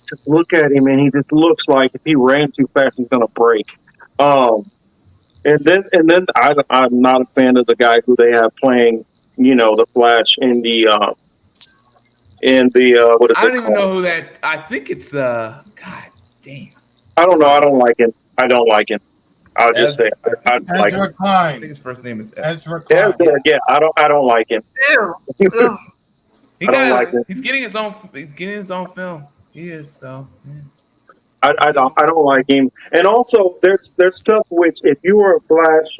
just look at him, and he just looks like if he ran too fast, he's gonna break. And then I'm not a fan of the guy who they have playing, the Flash in the what is I it don't even called? know who that. I think it's God damn. I don't know. I don't like him. I'll just say I don't like him. Ezra Klein. I think his first name is Ezra Klein. Yeah, I don't like him. Ew. He I don't like him. He's getting his own. He's getting his own film. He is so. Yeah. I don't like him. And also, there's stuff which, if you were a Flash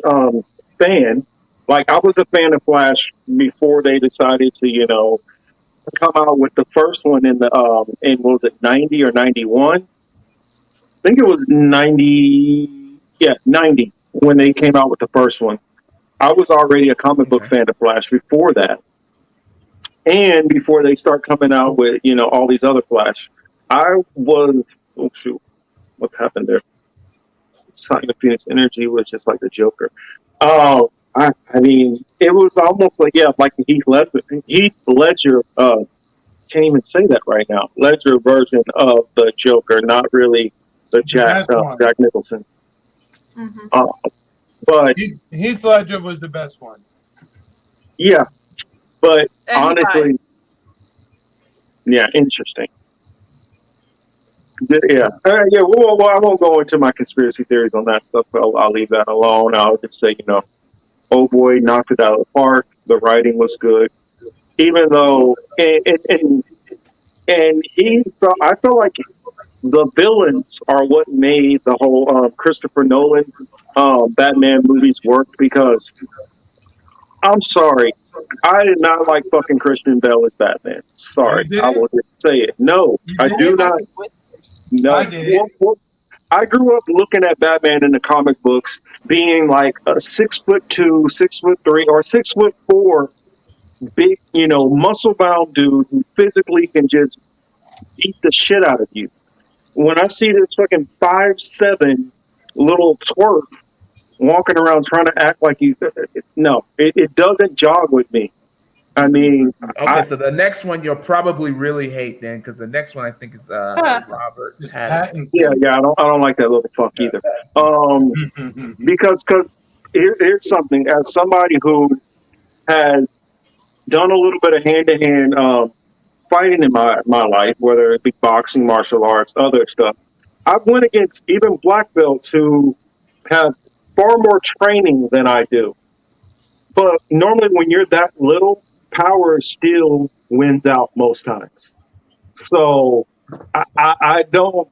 fan, like I was a fan of Flash before they decided to, come out with the first one in in what was it 90 or 91? I think it was 90. Yeah, 90 when they came out with the first one. I was already a comic book fan of Flash before that, and before they start coming out with all these other Flash. I was what happened there? Sign of Phoenix Energy was just like the Joker. I mean, it was almost like like the Heath Ledger. Can't even say that right now. Ledger version of the Joker, not really the Jack Nicholson. Mm-hmm. But Heath Ledger was the best one. Yeah, but And honestly, yeah, interesting. Yeah, well, I won't go into my conspiracy theories on that stuff. I'll leave that alone. I'll just say, oh boy, knocked it out of the park. The writing was good, even though, and I felt like the villains are what made the whole Christopher Nolan Batman movies work. Because I'm sorry, I did not like fucking Christian Bale as Batman. Sorry, I will just say it. No, I do not. No, I did. I grew up looking at Batman in the comic books being like a 6'2", 6'3", or 6'4", big, muscle bound dude who physically can just beat the shit out of you. When I see this fucking 5'7" little twerp walking around trying to act like it doesn't jog with me. I mean, so the next one you'll probably really hate then, because the next one I think is Robert Pattinson. Yeah, I don't like that little fuck either. Because here's something. As somebody who has done a little bit of hand-to-hand fighting in my life, whether it be boxing, martial arts, other stuff, I've went against even black belts who have far more training than I do. But normally when you're that little, power still wins out most times. So I don't,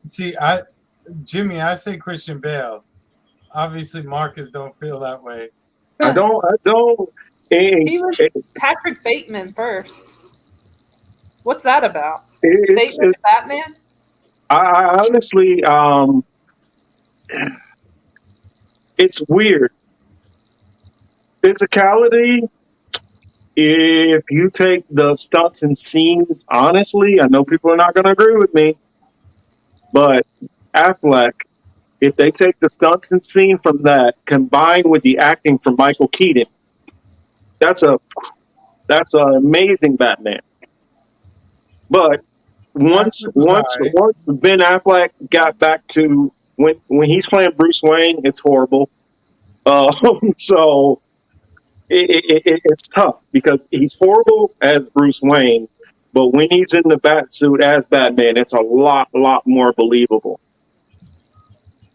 See, Jimmy, I say Christian Bale. Obviously, Marcus don't feel that way. I don't. He was Patrick Bateman first. What's that about? Bateman Batman? I honestly, it's weird. Physicality, if you take the stunts and scenes, honestly, I know people are not going to agree with me, but Affleck, if they take the stunts and scene from that, combined with the acting from Michael Keaton, that's an amazing Batman. But once Ben Affleck got back to when he's playing Bruce Wayne, it's horrible. So it's tough because he's horrible as Bruce Wayne, but when he's in the bat suit as Batman, it's a lot more believable.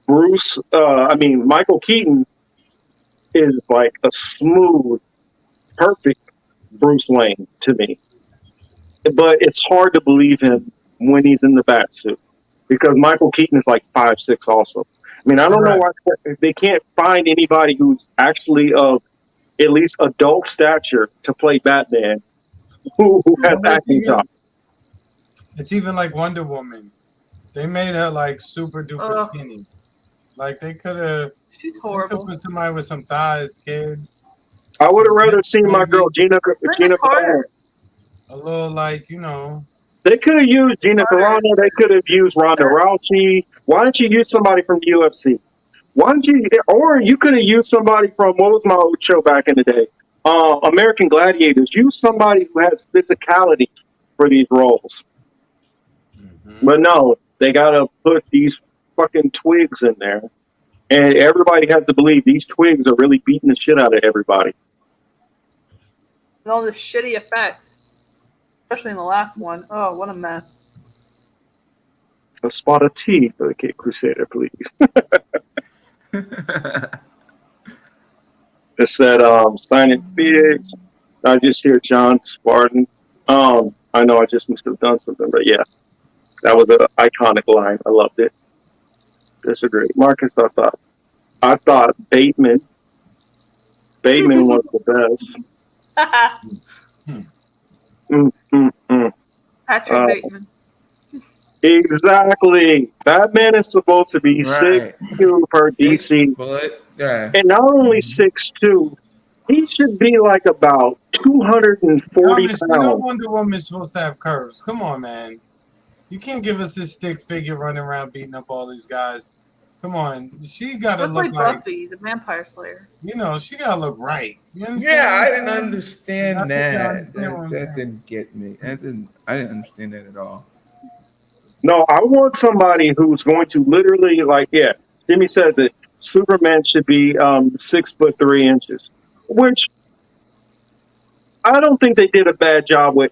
Michael Keaton is like a smooth, perfect Bruce Wayne to me. But it's hard to believe him when he's in the bat suit because Michael Keaton is like 5'6" also. mean, I don't know Correct. why they can't find anybody who's actually of at least adult stature to play Batman who has Well, acting chops. it's even like Wonder Woman. They made her like super duper Ugh, skinny. Like they could have she's horrible. put somebody with some thighs, kid. I would have Some rather hips, seen my girl maybe. Linda Carter. A little like, you know. They could have used Gina Carter. Carano. They could have used Ronda Rousey. Why don't you use somebody from the UFC? Why don't you? Or you could have used somebody from what was my old show back in the day, American Gladiators. Use somebody who has physicality for these roles. But no, they gotta put these fucking twigs in there, and everybody has to believe these twigs are really beating the shit out of everybody. And all the shitty effects, especially in the last one. Oh, what a mess. A spot of tea for the Kid Crusader, please. It said, signing Phoenix. I just hear John Spartan. I know I just must have done something, but yeah, that was an iconic line. I loved it. Disagree. Marcus, I thought Bateman was the best. Patrick Bateman. Exactly. Batman is supposed to be 6'2" per DC. And not only 6'2", he should be like about 240 Thomas, you know pounds. Wonder Woman's supposed to have curves. Come on, man. You can't give us this stick figure running around beating up all these guys. Come on. She gotta Looks look like Buffy, the Vampire Slayer. you know, she gotta look right. You understand? Yeah, what I I'm didn't saying? understand That's that. what I'm That didn't get me. I didn't understand that at all. No, I want somebody who's going to literally, like, yeah, Jimmy said that Superman should be 6'3", which I don't think they did a bad job with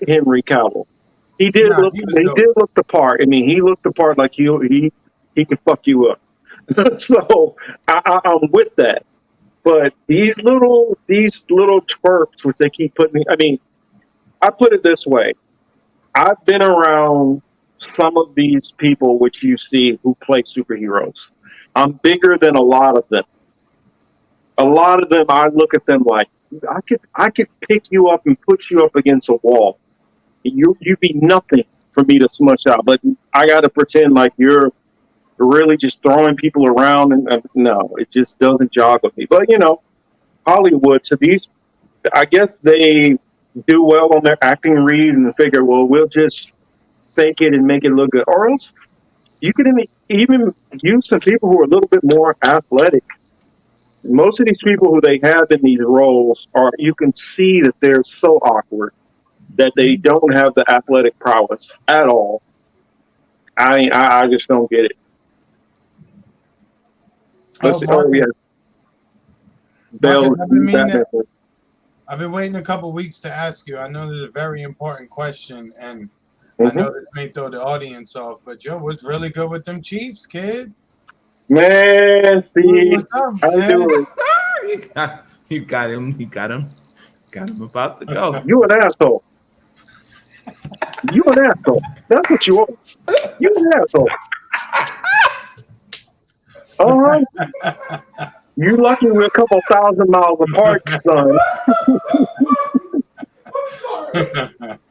Henry Cavill. He did Nah, look he was he dope. did look the part. I mean, he looked the part like he could fuck you up. So I'm with that. But these little twerps, which they keep putting. I mean, I put it this way: I've been around some of these people which you see who play superheroes. I'm bigger than a lot of them. A lot of them, I look at them like I could pick you up and put you up against a wall. You'd be nothing for me to smush out. But I got to pretend like you're really just throwing people around, and no, it just doesn't jog with me. But Hollywood, so these, I guess they do well on their acting read and figure, well, we'll just fake it and make it look good. Or else you could even use some people who are a little bit more athletic. Most of these people who they have in these roles you can see that they're so awkward that they don't have the athletic prowess at all. I just don't get it. Let's see. Oh, yeah. Marcus, I've been waiting a couple weeks to ask you. I know this is a very important question, and I know this may throw the audience off, but yo, what's really good with them Chiefs, kid? Man, see, what's up, I man? do it. You got him. Got him about to go. You an asshole. You an asshole. That's what you are. You an asshole. You lucky we're a couple thousand miles apart, son.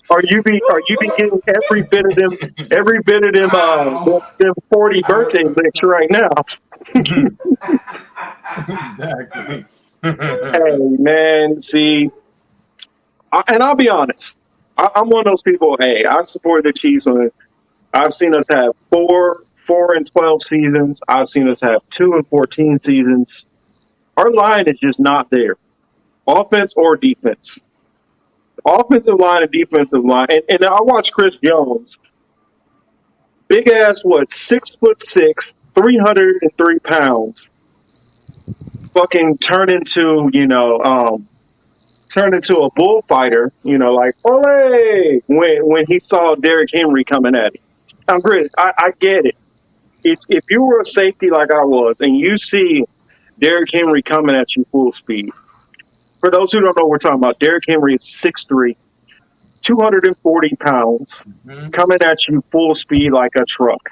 Or you be getting every bit of them 40 birthday licks right now. Exactly. Hey man, see, and I'll be honest, I'm one of those people. Hey, I support the Chiefs. I've seen us have 4-12 seasons. I've seen us have 2-14 seasons. Our line is just not there, offense or defense. Offensive line and defensive line, and I watch Chris Jones, big ass, 6'6", 303 pounds, fucking turn into a bullfighter, like ole when he saw Derrick Henry coming at him. I'm great. I get it. If you were a safety like I was, and you see Derrick Henry coming at you full speed. For those who don't know what we're talking about, Derrick Henry is 6'3", 240 pounds, coming at you full speed like a truck.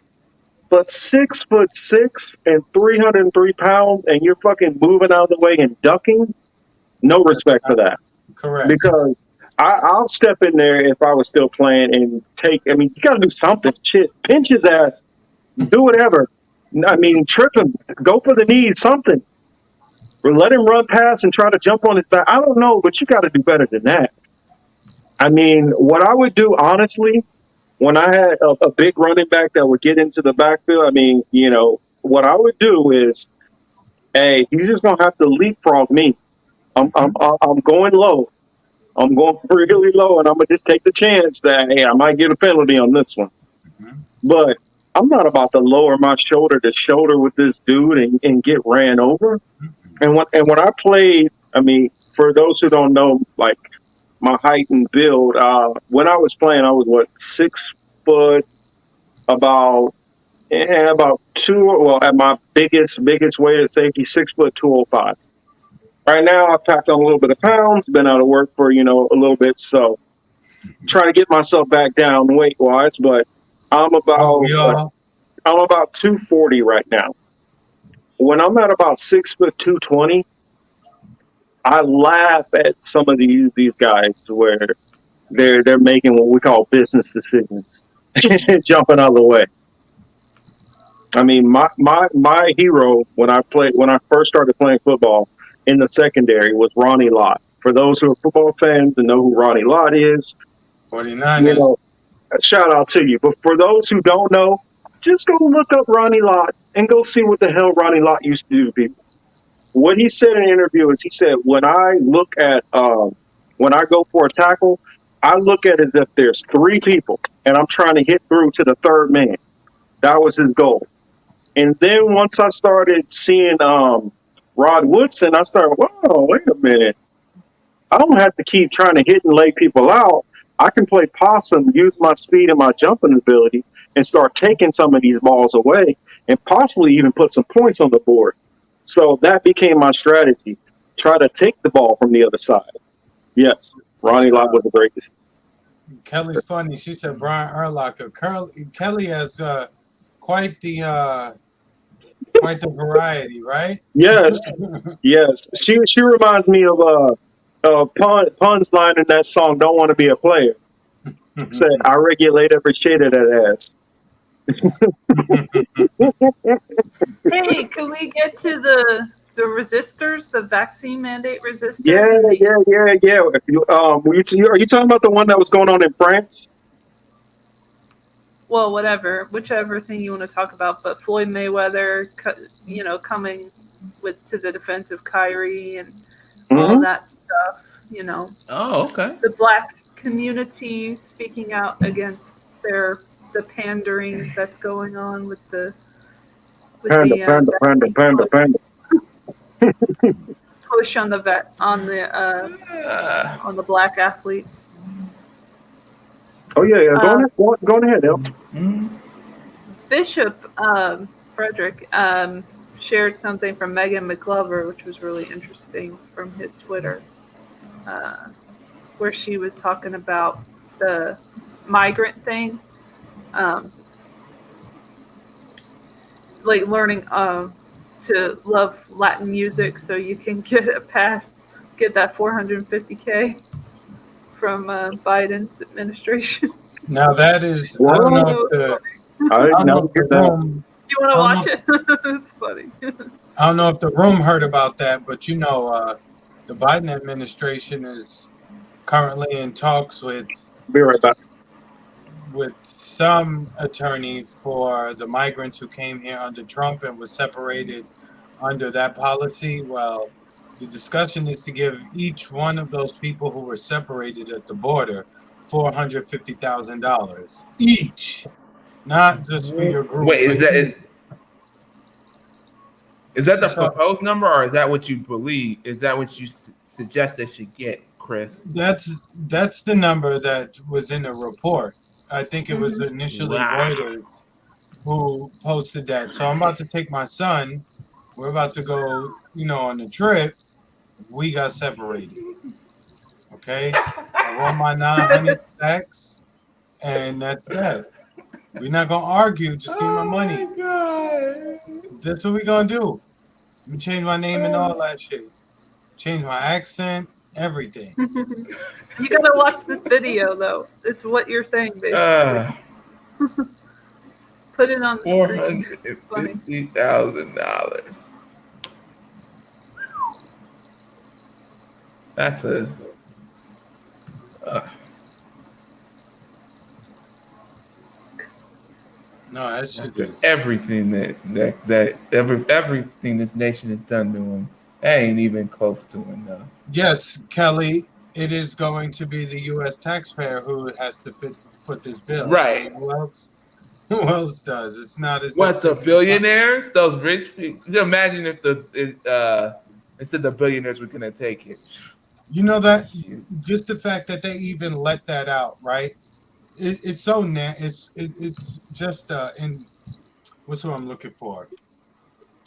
But 6'6" and 303 pounds, and you're fucking moving out of the way and ducking. No respect for that. Correct. Because I'll step in there if I was still playing and take. I mean, you got to do something. Shit, pinch his ass, do whatever. I mean, trip him, go for the knees, something. Or let him run past and try to jump on his back. I don't know, but you got to do better than that. I mean, what I would do, honestly, when I had a big running back that would get into the backfield, I mean, you know, what I would do is, hey, he's just gonna have to leapfrog me. I'm going low. I'm going really low, and I'm gonna just take the chance that hey, I might get a penalty on this one. But I'm not about to lower my shoulder to shoulder with this dude and get ran over. And when I played, I mean, for those who don't know, like my height and build, when I was playing, I was what 6 foot, about two. Well, at my biggest weight of safety, 6'2", 205. Right now, I've packed on a little bit of pounds. Been out of work for a little bit, so trying to get myself back down weight wise. But I'm about 240 right now. When I'm at about 6 foot 220, I laugh at some of these guys where they're making what we call business decisions, jumping out of the way. I mean, my hero when I first started playing football in the secondary was Ronnie Lott. For those who are football fans and know who Ronnie Lott is, 49ers. Shout out to you. But for those who don't know, just go look up Ronnie Lott and go see what the hell Ronnie Lott used to do to people. What he said in an interview is he said, when I look at when I go for a tackle, I look at it as if there's 3 people and I'm trying to hit through to the third man. That was his goal. And then once I started seeing Rod Woodson, I started, whoa, wait a minute. I don't have to keep trying to hit and lay people out. I can play possum, use my speed and my jumping ability, and start taking some of these balls away and possibly even put some points on the board. So that became my strategy. Try to take the ball from the other side. Yes, Ronnie Lott was a great decision. Kelly's funny. She said Brian Urlacher. Kelly has quite the variety, right? Yes, yes. She reminds me of Pun's line in that song, "Don't Want to Be a Player." Said, "I regulate every shade of that ass." Hey, can we get to the resistors, the vaccine mandate resistors? Yeah. Are you talking about the one that was going on in France? Well, whichever thing you want to talk about. But Floyd Mayweather, coming to the defense of Kyrie and all that stuff. Oh, okay. The black community speaking out against the pandering that's going on with the panda. Push on the black athletes. Oh yeah. Go ahead, El. Bishop Frederick shared something from Megan McClover, which was really interesting from his Twitter, where she was talking about the migrant thing, like learning to love Latin music so you can get that $450K from Biden's administration. Now that is, I don't know if the you want to watch it? It's funny. I don't know if the room heard about that, but the Biden administration is currently in talks with some attorney for the migrants who came here under Trump and was separated under that policy. Well, the discussion is to give each one of those people who were separated at the border $450,000 each, not just for your group. Wait, is that the proposed number, or is that what you believe? Is that what you suggest they should get, Chris? That's the number that was in the report. I think it was initially Reuters who posted that. So I'm about to take my son. We're about to go, on the trip. We got separated. Okay? I want my 900 stacks, and that's that. We're not gonna argue. Just give me my money. God. That's what we gonna do. I'm change my name and all that shit. Change my accent, everything. You gotta watch this video though. It's what you're saying basically. Put it on the screen. $450,000. That's a. No, that should be everything everything this nation has done to him. That ain't even close to enough. Yes, Kelly. It is going to be the U.S. taxpayer who has to foot this bill. Right. I mean, who else? Who else does? It's not as what the billionaires, those rich people. Could you imagine if instead the billionaires were gonna take it? You know that just the fact that they even let that out, right? It's so it's just in what's what I'm looking for.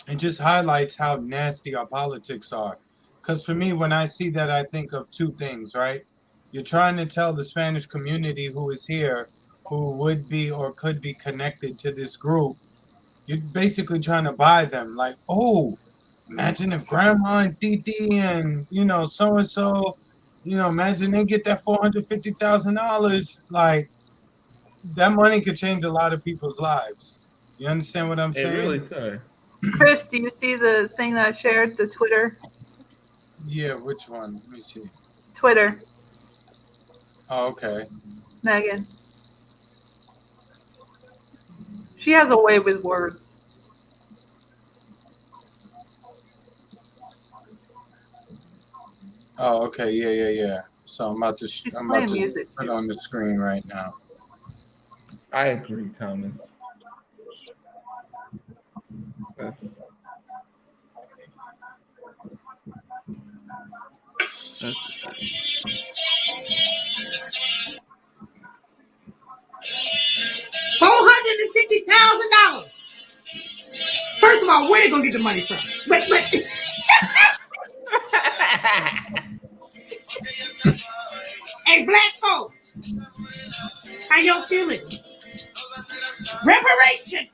It just highlights how nasty our politics are. Because for me, when I see that, I think of two things, right? You're trying to tell the Spanish community who is here, who would be or could be connected to this group, you're basically trying to buy them. Like, oh, imagine if grandma and titi and, so-and-so, imagine they get that $450,000. Like, that money could change a lot of people's lives. You understand what I'm saying? It really could. Chris, do you see the thing that I shared, the Twitter? Yeah, which one? Let me see. Twitter. Oh, okay. Megan. She has a way with words. Oh, okay. Yeah. So I'm about to put it on the screen right now. I agree, Thomas. $450,000. First of all, where they gonna get the money from? Hey, black folks, how y'all feeling? Reparations.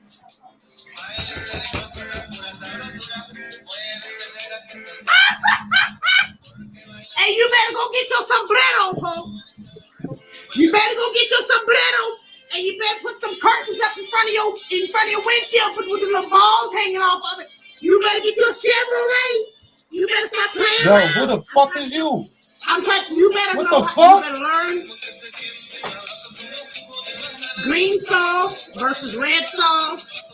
Hey, you better go get your sombreros, folks. You better go get your sombreros, and you better put some curtains up in front of your windshield with the little balls hanging off of it. You better get your Chevrolet. You better stop playing around. Who the fuck is you? I'm trying. You better what know. The fuck? You better learn green sauce versus red sauce.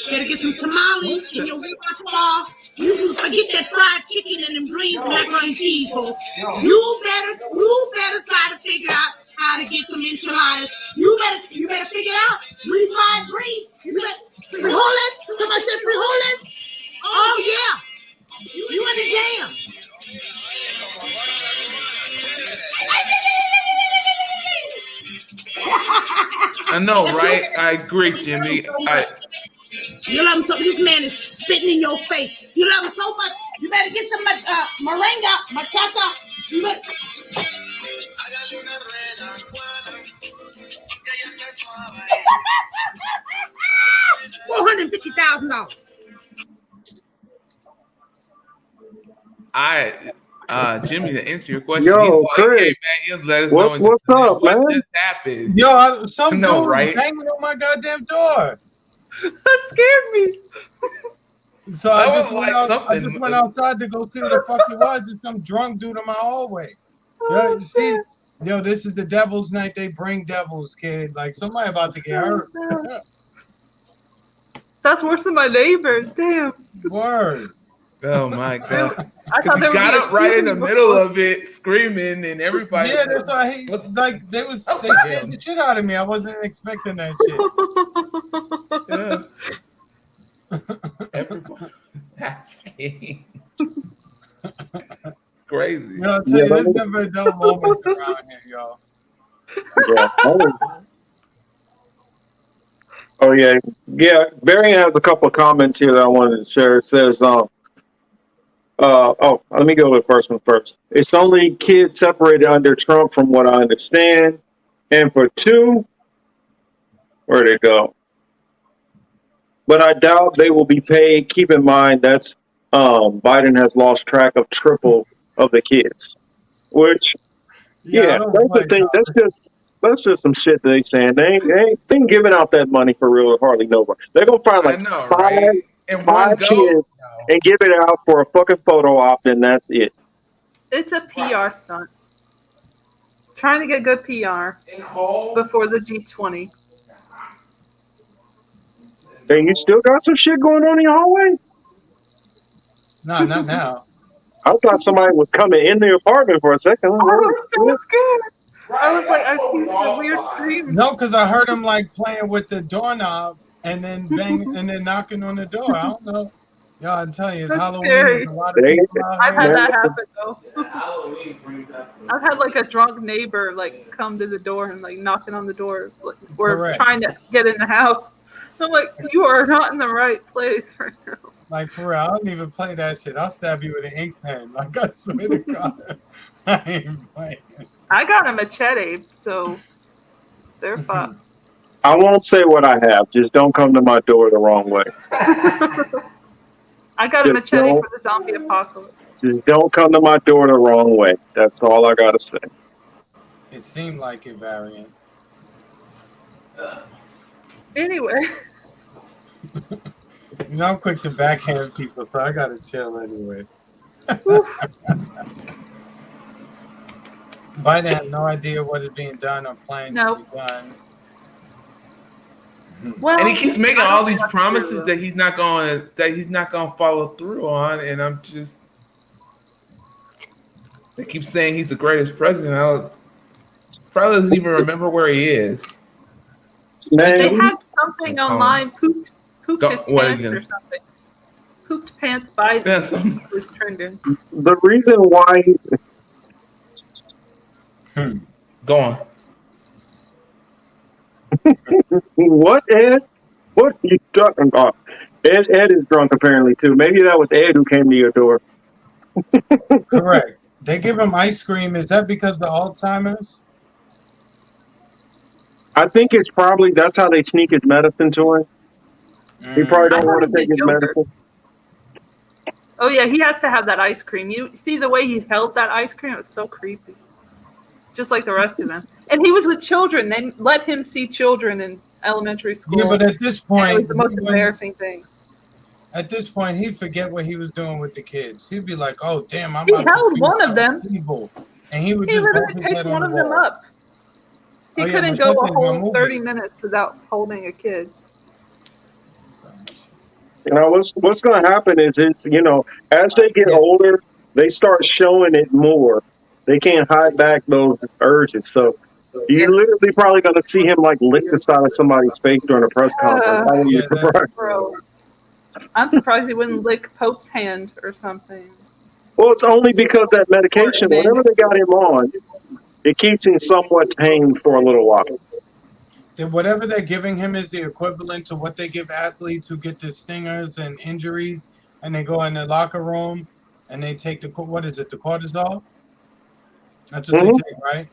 You better get some tamales in your repertoire. You can forget that fried chicken and them greens and macaroni and cheese, folks. You better try to figure out how to get some enchiladas. You better figure it out. Refried greens. You better frijoles. Somebody said frijoles. Oh yeah. You in the jam. I know, right? I agree, Jimmy. You love him so. This man is spitting in your face. You love him so much. You better get some moringa, matata. You better. $450,000. Jimmy, to answer your question, Yo, Chris, what's up, man? What just happened? Yo, some dude right? banging on my goddamn door. That scared me. So I just went outside to go see what the fuck it was. It's some drunk dude in my hallway. Oh, see, yo, this is the devil's night. They bring devils, kid. Like somebody about to get hurt. That's worse than my neighbors. Damn. Word. Oh my god! I thought he got up right in the middle of it, screaming, and everybody. Yeah, that's why they scared the shit out of me. I wasn't expecting that shit. Yeah. Everybody asking. It's crazy. You know, I'll tell you, there's never a dull moment around here, y'all. Yeah. Oh yeah. Barry has a couple of comments here that I wanted to share. It says, let me go with the first one first. It's only kids separated under Trump, from what I understand. And for two, Where'd it go? But I doubt they will be paid. Keep in mind that's Biden has lost track of triple of the kids. Which, Yeah, I yeah, don't that's the blame thing. That's just some shit they saying. They ain't giving out that money for real to hardly nobody. They're gonna find I like know, five right? In one five go? kids and give it out for a fucking photo op, and that's it. It's a PR stunt. Trying to get good PR before the G20. And you still got some shit going on in your hallway? No, not now. I thought somebody was coming in the apartment for a second. I was so scared. I was like, I hear the weird screams. No, because I heard him like playing with the doorknob and then knocking on the door. I don't know. Yo, I'm telling you, it's That's Halloween. scary. There's a lot of people out I've here. had that happen though. I've had like a drunk neighbor like come to the door and like knocking on the door. Like, we're Correct. trying to get in the house. I'm like, you are not in the right place right now. Like, for real, I don't even play that shit. I'll stab you with an ink pen. Like, I swear to God. I ain't playing. I got a machete, so they're fucked. I won't say what I have. Just don't come to my door the wrong way. I got a machete for the zombie apocalypse. Just don't come to my door the wrong way. That's all I gotta say. It seemed like it, Variant. Anyway. You know, I'm quick to backhand people, so I gotta chill anyway. Biden have no idea what is being done or planned to be done. Well, and he keeps making all these promises that he's not going to follow through on, and I'm just. They keep saying he's the greatest president. I probably doesn't even remember where he is. They had something online. Pooped his pants or something. Pooped pants Biden was turned in. The reason why Go on. What, Ed? What are you talking about? Ed is drunk apparently too. Maybe that was Ed who came to your door. Correct. They give him ice cream. Is that because of the Alzheimer's? I think it's probably that's how they sneak his medicine to him. He probably don't want to take his medicine. Oh yeah, he has to have that ice cream. You see the way he held that ice cream? It was so creepy. Just like the rest of them. And he was with children. They let him see children in elementary school. Yeah, but at this point, it was the most embarrassing thing. At this point, he'd forget what he was doing with the kids. He'd be like, "Oh, damn, I'm." He held one of them. Evil. And he would He just literally picked one of them up. He couldn't go a whole 30 minutes without holding a kid. You know what's going to happen is it's as they get older, they start showing it more. They can't hide back those urges. So you're literally probably going to see him like lick the side of somebody's face during a press conference. I wouldn't be surprised. I'm surprised he wouldn't lick Pope's hand or something. Well, it's only because that medication, whatever they got him on, it keeps him somewhat tamed for a little while. Then whatever they're giving him is the equivalent to what they give athletes who get the stingers and injuries, and they go in the locker room and they take the cortisol. That's what they take, right?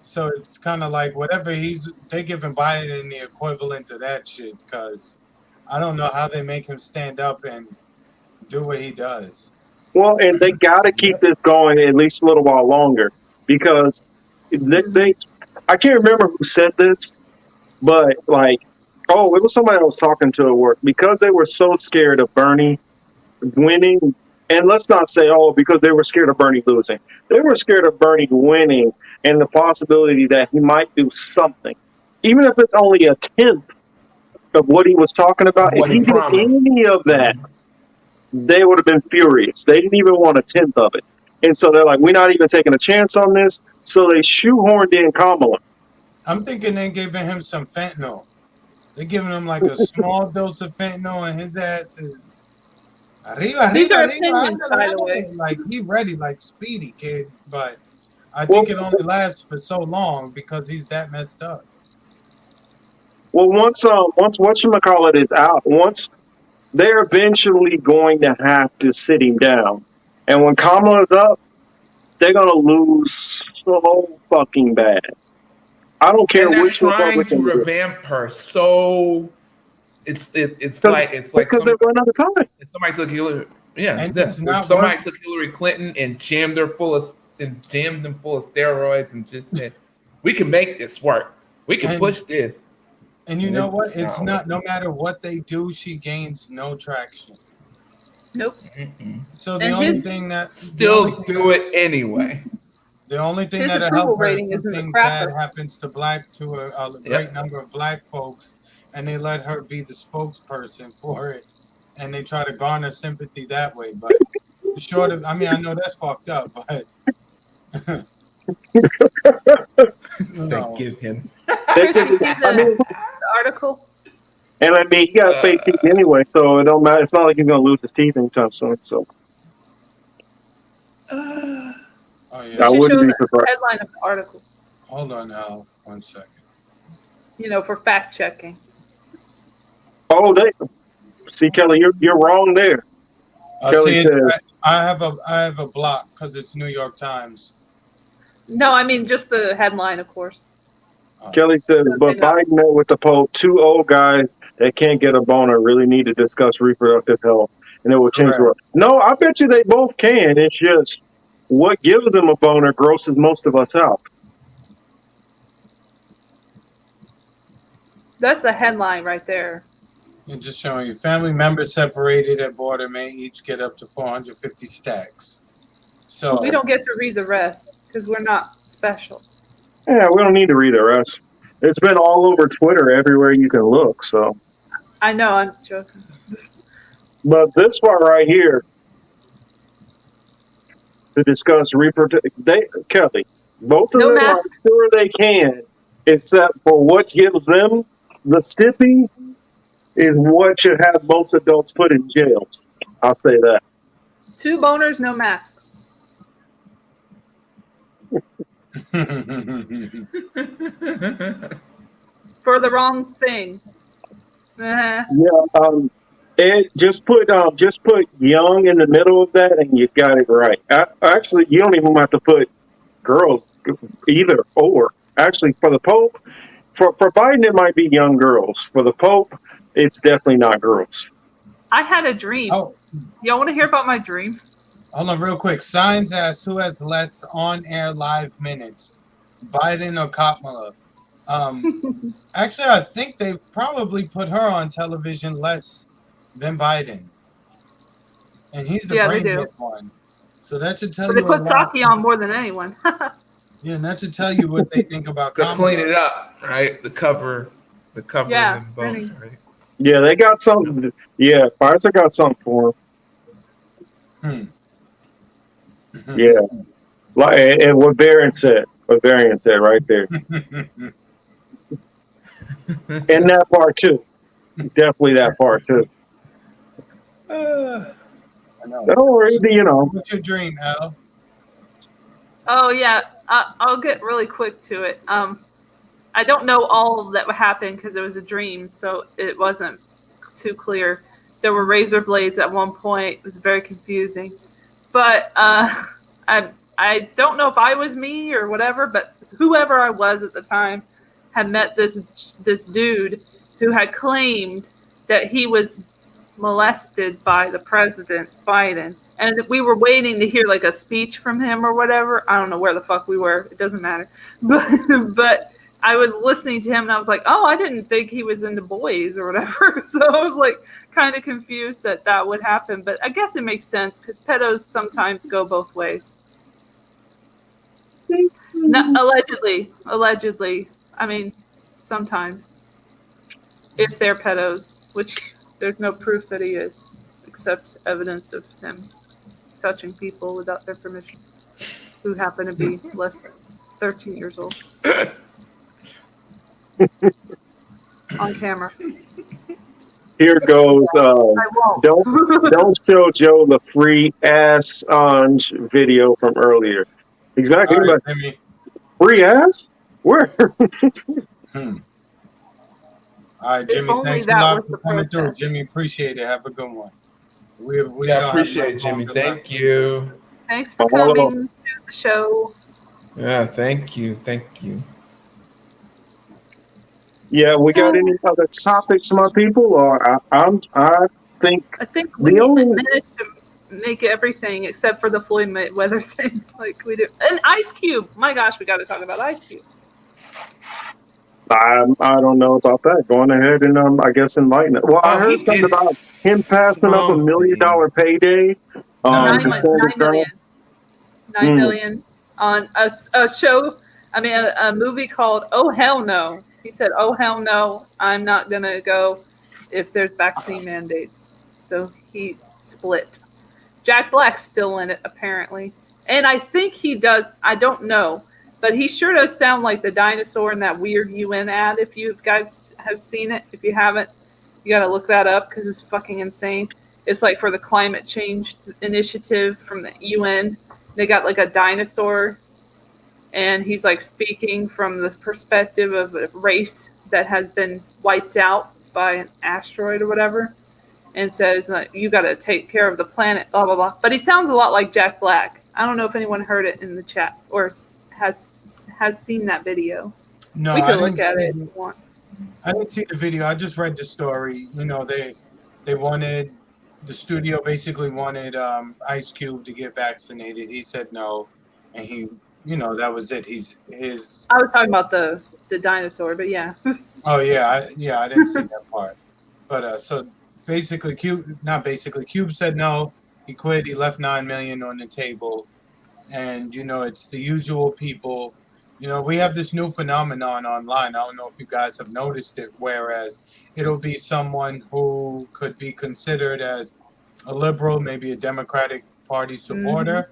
So it's kind of like whatever they giving Biden the equivalent to that shit, because I don't know how they make him stand up and do what he does. Well, and they got to keep this going at least a little while longer because I can't remember who said this, but it was somebody I was talking to at work because they were so scared of Bernie winning. And let's not say, because they were scared of Bernie losing. They were scared of Bernie winning and the possibility that he might do something. Even if it's only a tenth of what he was talking about. If he did any of that, they would have been furious. They didn't even want a tenth of it. And so they're like, we're not even taking a chance on this. So they shoehorned in Kamala. I'm thinking they're giving him some fentanyl. They're giving him like a small dose of fentanyl, and his ass is These are opinions, by the way. Like he ready, like Speedy kid. But I think it only lasts for so long because he's that messed up. Well, once whatchamacallit is out, once they're eventually going to have to sit him down, and when Kamala's up, they're gonna lose so fucking bad. I don't care And they're which trying to Republican it is. revamp her. So it's like Because they run out of time. if somebody took Hillary. Yeah, And this. it's not If somebody working. took Hillary Clinton and jammed them full of steroids and just said, "We can make this work. We can push this." And you know what? just It's not not. No matter what they do, she gains no traction. Nope. So the And only his- thing that Still do it anyway. The only thing His that'll approval help her rating if isn't the something bad crapper. happens to a great number of black folks, and they let her be the spokesperson for it, and they try to garner sympathy that way. But short of, I mean, I know that's fucked up, but So give him. Chris, you see the article? And I mean, he got fake teeth anyway, so it don't matter. It's not like he's gonna lose his teeth anytime soon. So oh I yeah. wouldn't Show be the surprised. headline of the article. Hold on now, 1 second. You know, for fact checking. Oh, see, Kelly, you're wrong there. Kelly See, says, I have a block because it's New York Times. No, I mean just the headline, of course. Kelly says, but Biden met with the Pope. 2 old guys that can't get a boner really need to discuss reproductive health, and it will change the world. No, I bet you they both can. It's just what gives them a boner grosses most of us out. That's the headline right there. And just showing you, family members separated at border may each get up to 450 stacks. So We don't get to read the rest because we're not special. Yeah, we don't need to read the rest. It's been all over Twitter everywhere you can look. So, I know, I'm joking. but this part right here to discuss reproductive, Kelly, both of No them mask. are sure they can, except for what gives them the stiffy is what should have most adults put in jail. I'll say that. 2 boners, no masks. For the wrong thing. Yeah, Ed, just put young in the middle of that, and you got it right. Actually, you don't even have to put girls either or. Actually, for the Pope, for Biden, it might be young girls. For the Pope, it's definitely not girls. I had a dream. Oh. Y'all want to hear about my dream? Hold on real quick. Signs asks who has less on-air live minutes, Biden or Kamala? Actually, I think they've probably put her on television less than Biden. And he's the brain dead one. So that should tell But you they put a lot. Saki on more than anyone. Yeah, and that should tell you what they think about To Kamala. clean it up, right? The cover Yeah, of them both, right? Yeah, they got something. Yeah, Pfizer got something for them. Yeah, like and what Varian said right there, and that part too. Definitely that part too. I know. Don't worry, you know. What's your dream, Al? Oh yeah, I'll get really quick to it. I don't know all that happened because it was a dream, so it wasn't too clear. There were razor blades at one point. It was very confusing, but I don't know if I was me or whatever, but whoever I was at the time had met this dude who had claimed that he was molested by the president, Biden. And we were waiting to hear like a speech from him or whatever. I don't know where the fuck we were. It doesn't matter. But I was listening to him and I was like, oh, I didn't think he was into boys or whatever. So I was like kind of confused that would happen. But I guess it makes sense because pedos sometimes go both ways. No, allegedly. I mean, sometimes. If they're pedos, which there's no proof that he is, except evidence of him touching people without their permission, who happen to be less than 13 years old. On camera. Here goes. Don't show Joe the free Assange video from earlier. Exactly. All right, Jimmy. Free ass? Where? All right, Jimmy, thanks a lot for coming through. Jimmy, appreciate it. Have a good one. We appreciate it, Jimmy. Thank you. Thanks for coming to the show. Yeah, thank you. Yeah, we got any other topics, my people? Or I think I think the we only managed to make everything except for the Floyd Mayweather thing, like we do. And Ice Cube. My gosh, we got to talk about Ice Cube. I don't know about that. Going ahead and I guess enlighten it. Well, I Oh, he heard something did about him passing up $1 million something. payday Nine, to mi- stand his 9 ground. million. 9 million on a show. I mean, a movie called Oh Hell No. He said, "Oh hell no, I'm not gonna go if there's vaccine mandates." So he split. Jack Black's still in it apparently, and I think he does. I don't know, but he sure does sound like the dinosaur in that weird UN ad. If you guys have seen it, if you haven't, you got to look that up because it's fucking insane. It's like for the climate change initiative from the UN. They got like a dinosaur, and he's like speaking from the perspective of a race that has been wiped out by an asteroid or whatever, and says you got to take care of the planet, blah blah blah. But he sounds a lot like Jack Black. I don't know if anyone heard it in the chat or has seen that video. No, We I could look didn't. at it if you want. I didn't see the video. I just read the story. You know, they wanted the studio basically wanted Ice Cube to get vaccinated. He said no, and he, you know, that was it. His. I was talking about the dinosaur, but yeah. Oh yeah, I didn't see that part. But so basically, Cube said no. He quit. He left 9 million on the table, and you know, it's the usual people. You know, we have this new phenomenon online. I don't know if you guys have noticed it, whereas it'll be someone who could be considered as a liberal, maybe a Democratic Party supporter.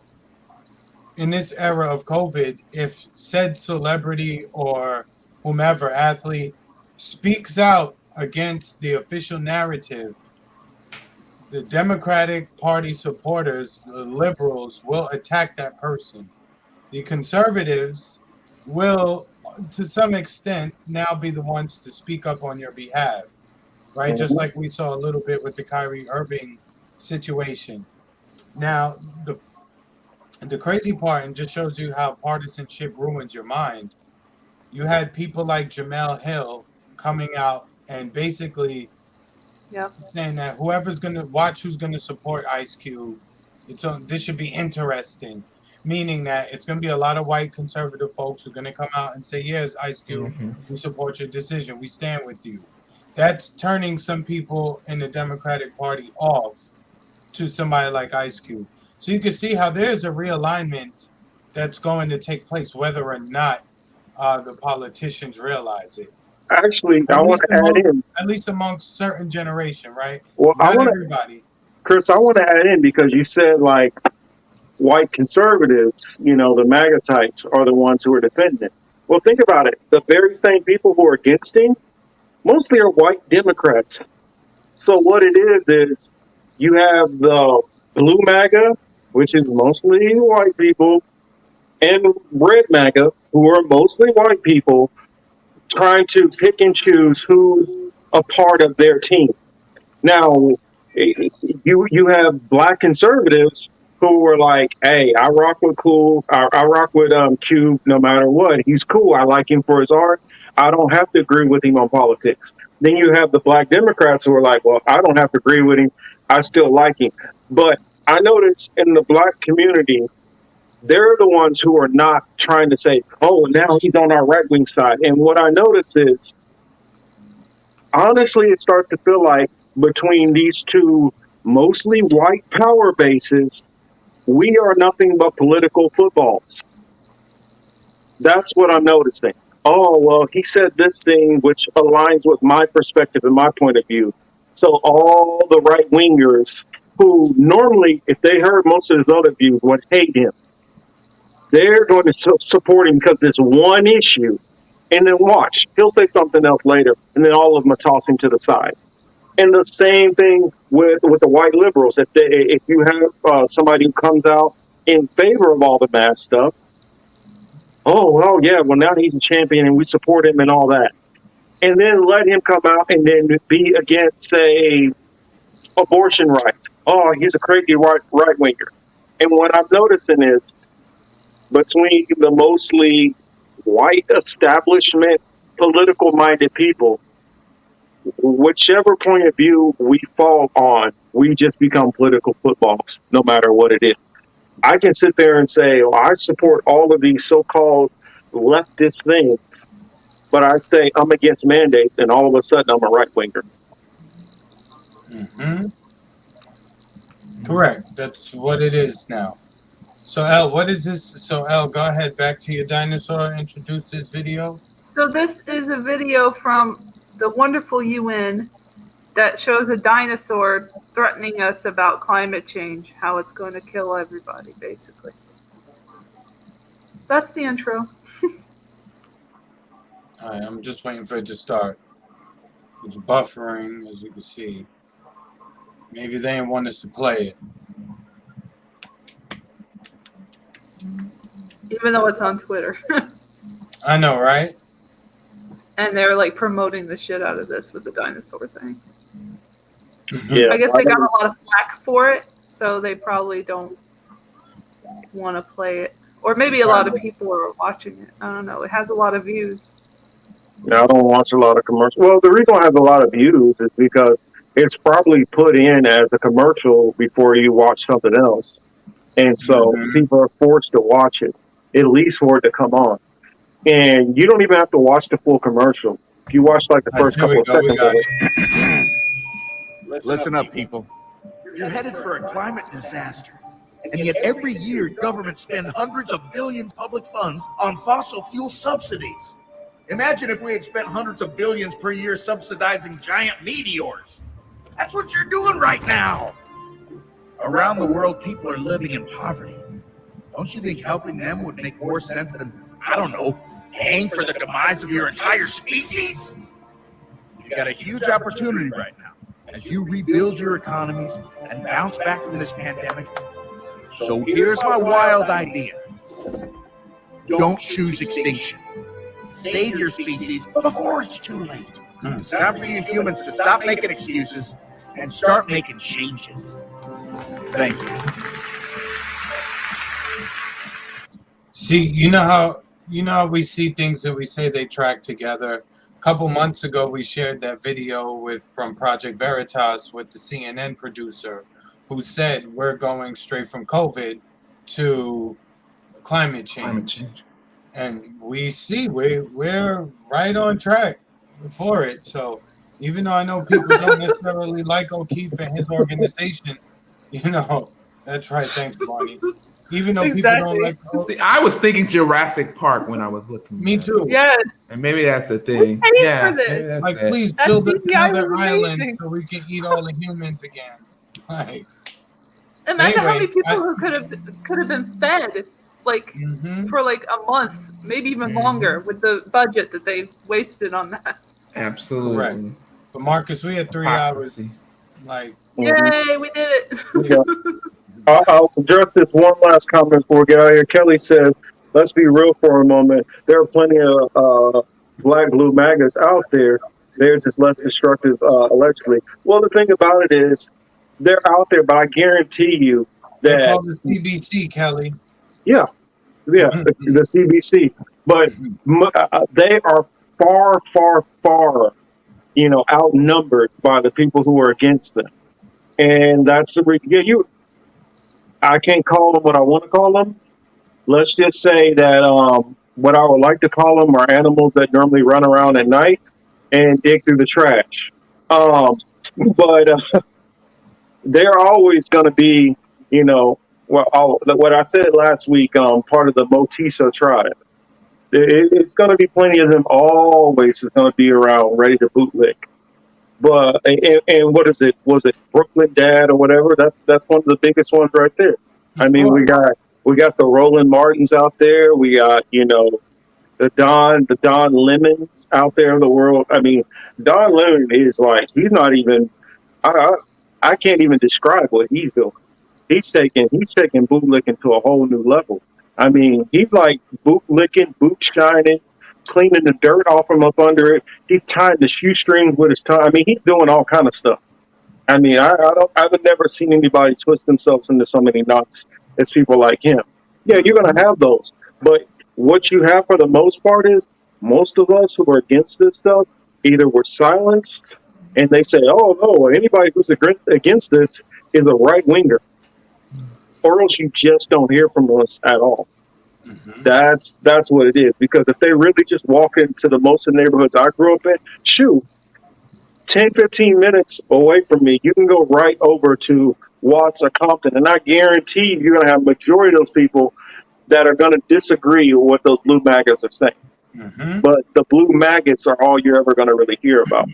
In this era of COVID, if said celebrity or whomever athlete speaks out against the official narrative, the Democratic Party supporters, the liberals, will attack that person. The conservatives will, to some extent, now be the ones to speak up on your behalf, right? Just like we saw a little bit with the Kyrie Irving situation. Now, the crazy part, and just shows you how partisanship ruins your mind, you had people like Jamel Hill coming out and basically saying that whoever's going to watch who's going to support Ice Cube, this should be interesting. Meaning that it's going to be a lot of white conservative folks who are going to come out and say, yes, Ice Cube, we support your decision. We stand with you. That's turning some people in the Democratic Party off to somebody like Ice Cube. So you can see how there's a realignment that's going to take place, whether or not the politicians realize it. Actually, I want to add in. At least amongst certain generation, right? Well, Not everybody. Chris, I want to add in because you said like white conservatives, you know, the MAGA types are the ones who are defending it. Well, think about it. The very same people who are against him mostly are white Democrats. So what it is you have the blue MAGA, which is mostly white people, and red MAGA, who are mostly white people, trying to pick and choose who's a part of their team. Now, you have black conservatives who were like, "Hey, I rock with Cube no matter what. He's cool. I like him for his art. I don't have to agree with him on politics." Then you have the black Democrats who are like, "Well, I don't have to agree with him. I still like him." But I notice in the black community, they're the ones who are not trying to say, "Oh, now he's on our right wing side." And what I notice is, honestly, it starts to feel like between these two mostly white power bases, we are nothing but political footballs. That's what I'm noticing. Oh, well, he said this thing which aligns with my perspective and my point of view. So all the right wingers who normally, if they heard most of his other views, would hate him, they're going to support him because there's one issue. And then watch, he'll say something else later, and then all of them will toss him to the side. And the same thing with the white liberals. If you have somebody who comes out in favor of all the mass stuff, well, now he's a champion and we support him and all that. And then let him come out and then be against, say, abortion rights. Oh, he's a crazy right winger. And what I'm noticing is between the mostly white establishment political minded people, whichever point of view we fall on, we just become political footballs, no matter what it is. I can sit there and say, well, I support all of these so-called leftist things, but I say I'm against mandates, and all of a sudden I'm a right winger. Mm-hmm. Correct. That's what it is now. So L, what is this? So L, go ahead, back to your dinosaur. Introduce this video. So this is a video from the wonderful UN that shows a dinosaur threatening us about climate change, how it's going to kill everybody, basically. That's the intro. All right, I'm just waiting for it to start. It's buffering, as you can see. Maybe they didn't want us to play it. Even though it's on Twitter. I know, right? And they're like promoting the shit out of this with the dinosaur thing. Yeah, I guess they got a lot of flack for it, so they probably don't want to play it. Or maybe a lot of people are watching it. I don't know. It has a lot of views. I don't watch a lot of commercials. Well, the reason I have a lot of views is because it's probably put in as a commercial before you watch something else. And so people are forced to watch it, at least for it to come on. And you don't even have to watch the full commercial. If you watch like the first couple of seconds of it. Listen up, people. You're headed for a climate disaster. And yet every year, governments spend hundreds of billions public funds on fossil fuel subsidies. Imagine if we had spent hundreds of billions per year subsidizing giant meteors. That's what you're doing right now. Around the world, people are living in poverty. Don't you think helping them would make more sense than, I don't know, paying for the demise of your entire species? You've got a huge opportunity right now as you rebuild your economies and bounce back from this pandemic. So here's my wild idea. Don't choose extinction. Save your species before it's too late. It's time for you humans to stop making excuses and start making changes. Thank you. See, you know how we see things that we say they track together. A couple months ago, we shared that video from Project Veritas with the CNN producer, who said we're going straight from COVID to climate change. And we see we're right on track for it. So even though I know people don't necessarily like O'Keefe and his organization, that's right. Thanks, Bonnie. Even though people don't like. See, I was thinking Jurassic Park when I was looking. Me too. Yes. And maybe that's the thing. Yeah. Like, please build another island so we can eat all the humans again. Like. Imagine how many people who could have been fed for like a month, maybe even longer, with the budget that they wasted on that. Absolutely. Right. But Marcus, we had 3 hours. Like, yay, we did it. Yeah. I'll address this one last comment before we get out of here. Kelly said, let's be real for a moment. There are plenty of black blue MAGAs out there. Theirs is less destructive, allegedly. Well, the thing about it is, they're out there, but I guarantee you that. They call it CBC, Kelly. Yeah, the CBC. But they are far, far, far, outnumbered by the people who are against them. And that's the reason. I can't call them what I want to call them. Let's just say that what I would like to call them are animals that normally run around at night and dig through the trash. But they're always going to be, what I said last week, part of the Motiso tribe. It's going to be plenty of them always is going to be around ready to bootlick. But and what is it? Was it Brooklyn Dad or whatever? That's one of the biggest ones right there. I mean, we got the Roland Martins out there. We got the Don Lemons out there in the world. I mean, Don Lemon is like, he's not even. I can't even describe what he's doing. He's taking bootlicking to a whole new level. I mean, he's like bootlicking, boot shining, cleaning the dirt off from up under it. He's tying the shoestrings with his tongue. I mean, he's doing all kind of stuff. I mean, I've never seen anybody twist themselves into so many knots as people like him. Yeah, you're gonna have those, but what you have for the most part is Most of us who are against this stuff either were silenced and they say, oh, no, anybody who's against this is a right winger, or else you just don't hear from us at all. That's what it is. Because if they really just walk into the most of the neighborhoods I grew up in, shoot, 10, 15 minutes away from me, you can go right over to Watts or Compton, and I guarantee you're going to have a majority of those people that are going to disagree with what those blue maggots are saying. But the blue maggots are all you're ever going to really hear about.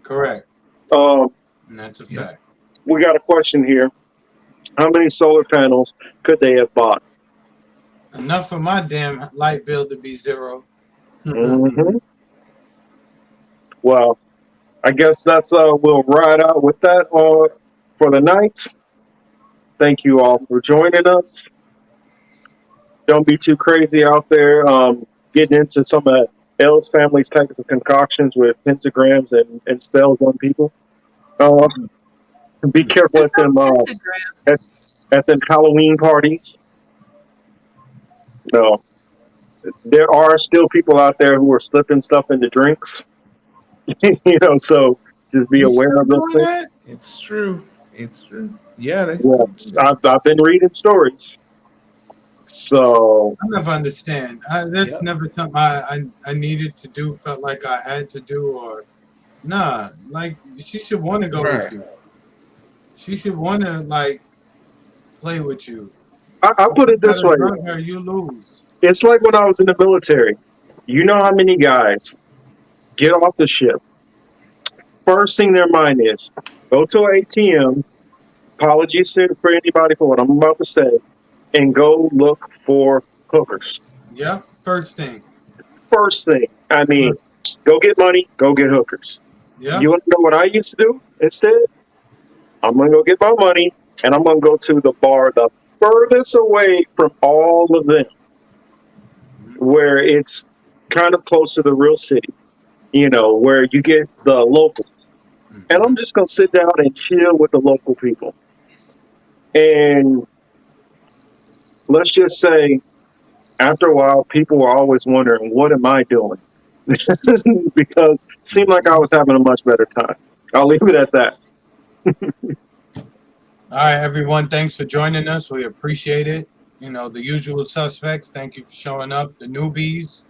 Correct. And that's a fact. We got a question here. How many solar panels could they have bought? Enough for my damn light bill to be zero. Well, I guess that's we'll ride out with that for the night. Thank you all for joining us. Don't be too crazy out there getting into some of L's family's types of concoctions with pentagrams and spells on people. Be careful at them at them Halloween parties. No, there are still people out there who are slipping stuff into drinks. So just be aware of those things. It's true. It's true. Yeah, yes, I've been reading stories. So I never understand. That's never something I needed to do. Felt like I had to do, or nah. Like she should want to go with you. She should want to like play with you. I put it this way: her, you lose. It's like when I was in the military. You know how many guys get off the ship? First thing their mind is, go to an ATM. Apologies for anybody for what I'm about to say, and go look for hookers. Yeah, first thing. First thing. I mean, go get money, go get hookers. Yeah. You want to know what I used to do instead? I'm going to go get my money, and I'm going to go to the bar the furthest away from all of them, where it's kind of close to the real city, where you get the locals. And I'm just going to sit down and chill with the local people. And let's just say, after a while, people were always wondering, what am I doing? Because it seemed like I was having a much better time. I'll leave it at that. All right, everyone. Thanks for joining us. We appreciate it. The usual suspects. Thank you for showing up. The newbies.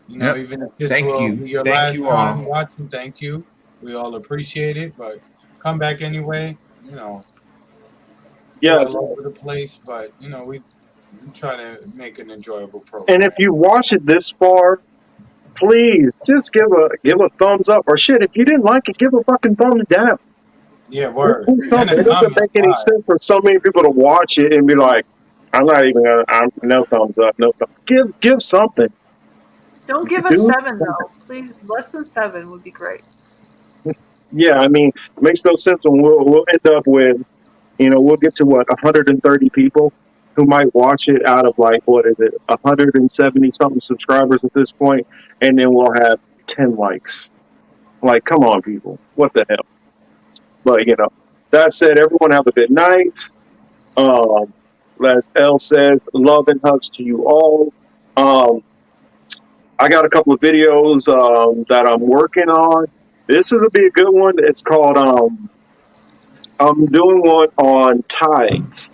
Even if this will be your last time watching, thank you. We all appreciate it. But come back anyway. Yes. All over the place, but we try to make an enjoyable program. And if you watch it this far, please just give a thumbs up, or shit. If you didn't like it, give a fucking thumbs down. Yeah, word. It doesn't make any sense for so many people to watch it and be like, I'm not even gonna. No thumbs up, no thumbs. Give something. Don't give us 7 though, please. Less than 7 would be great. Yeah, I mean, it makes no sense when we'll end up with, we'll get to 130 people who might watch it out of 170 something subscribers at this point, and then we'll have 10 likes. Like, come on, people, what the hell? But that said, everyone have a good night. As Elle says, love and hugs to you all. I got a couple of videos that I'm working on. This is gonna be a good one. It's called I'm doing one on tithes.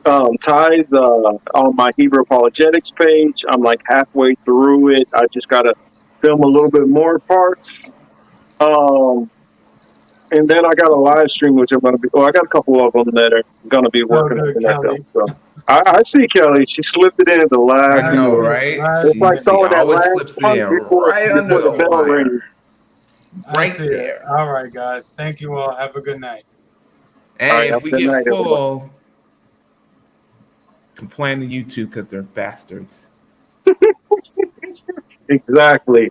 Tithes on my Hebrew apologetics page. I'm like halfway through it. I just gotta film a little bit more parts. And then I got a live stream, which I'm gonna be. I got a couple of them that are gonna be working on the next episode. I see Kelly. She slipped it in at the last. I know, right? It's like throwing that last punch before the bell rings. Right there. All right, guys. Thank you all. Have a good night. Hey, if we get pulled, complain to YouTube because they're bastards. Exactly.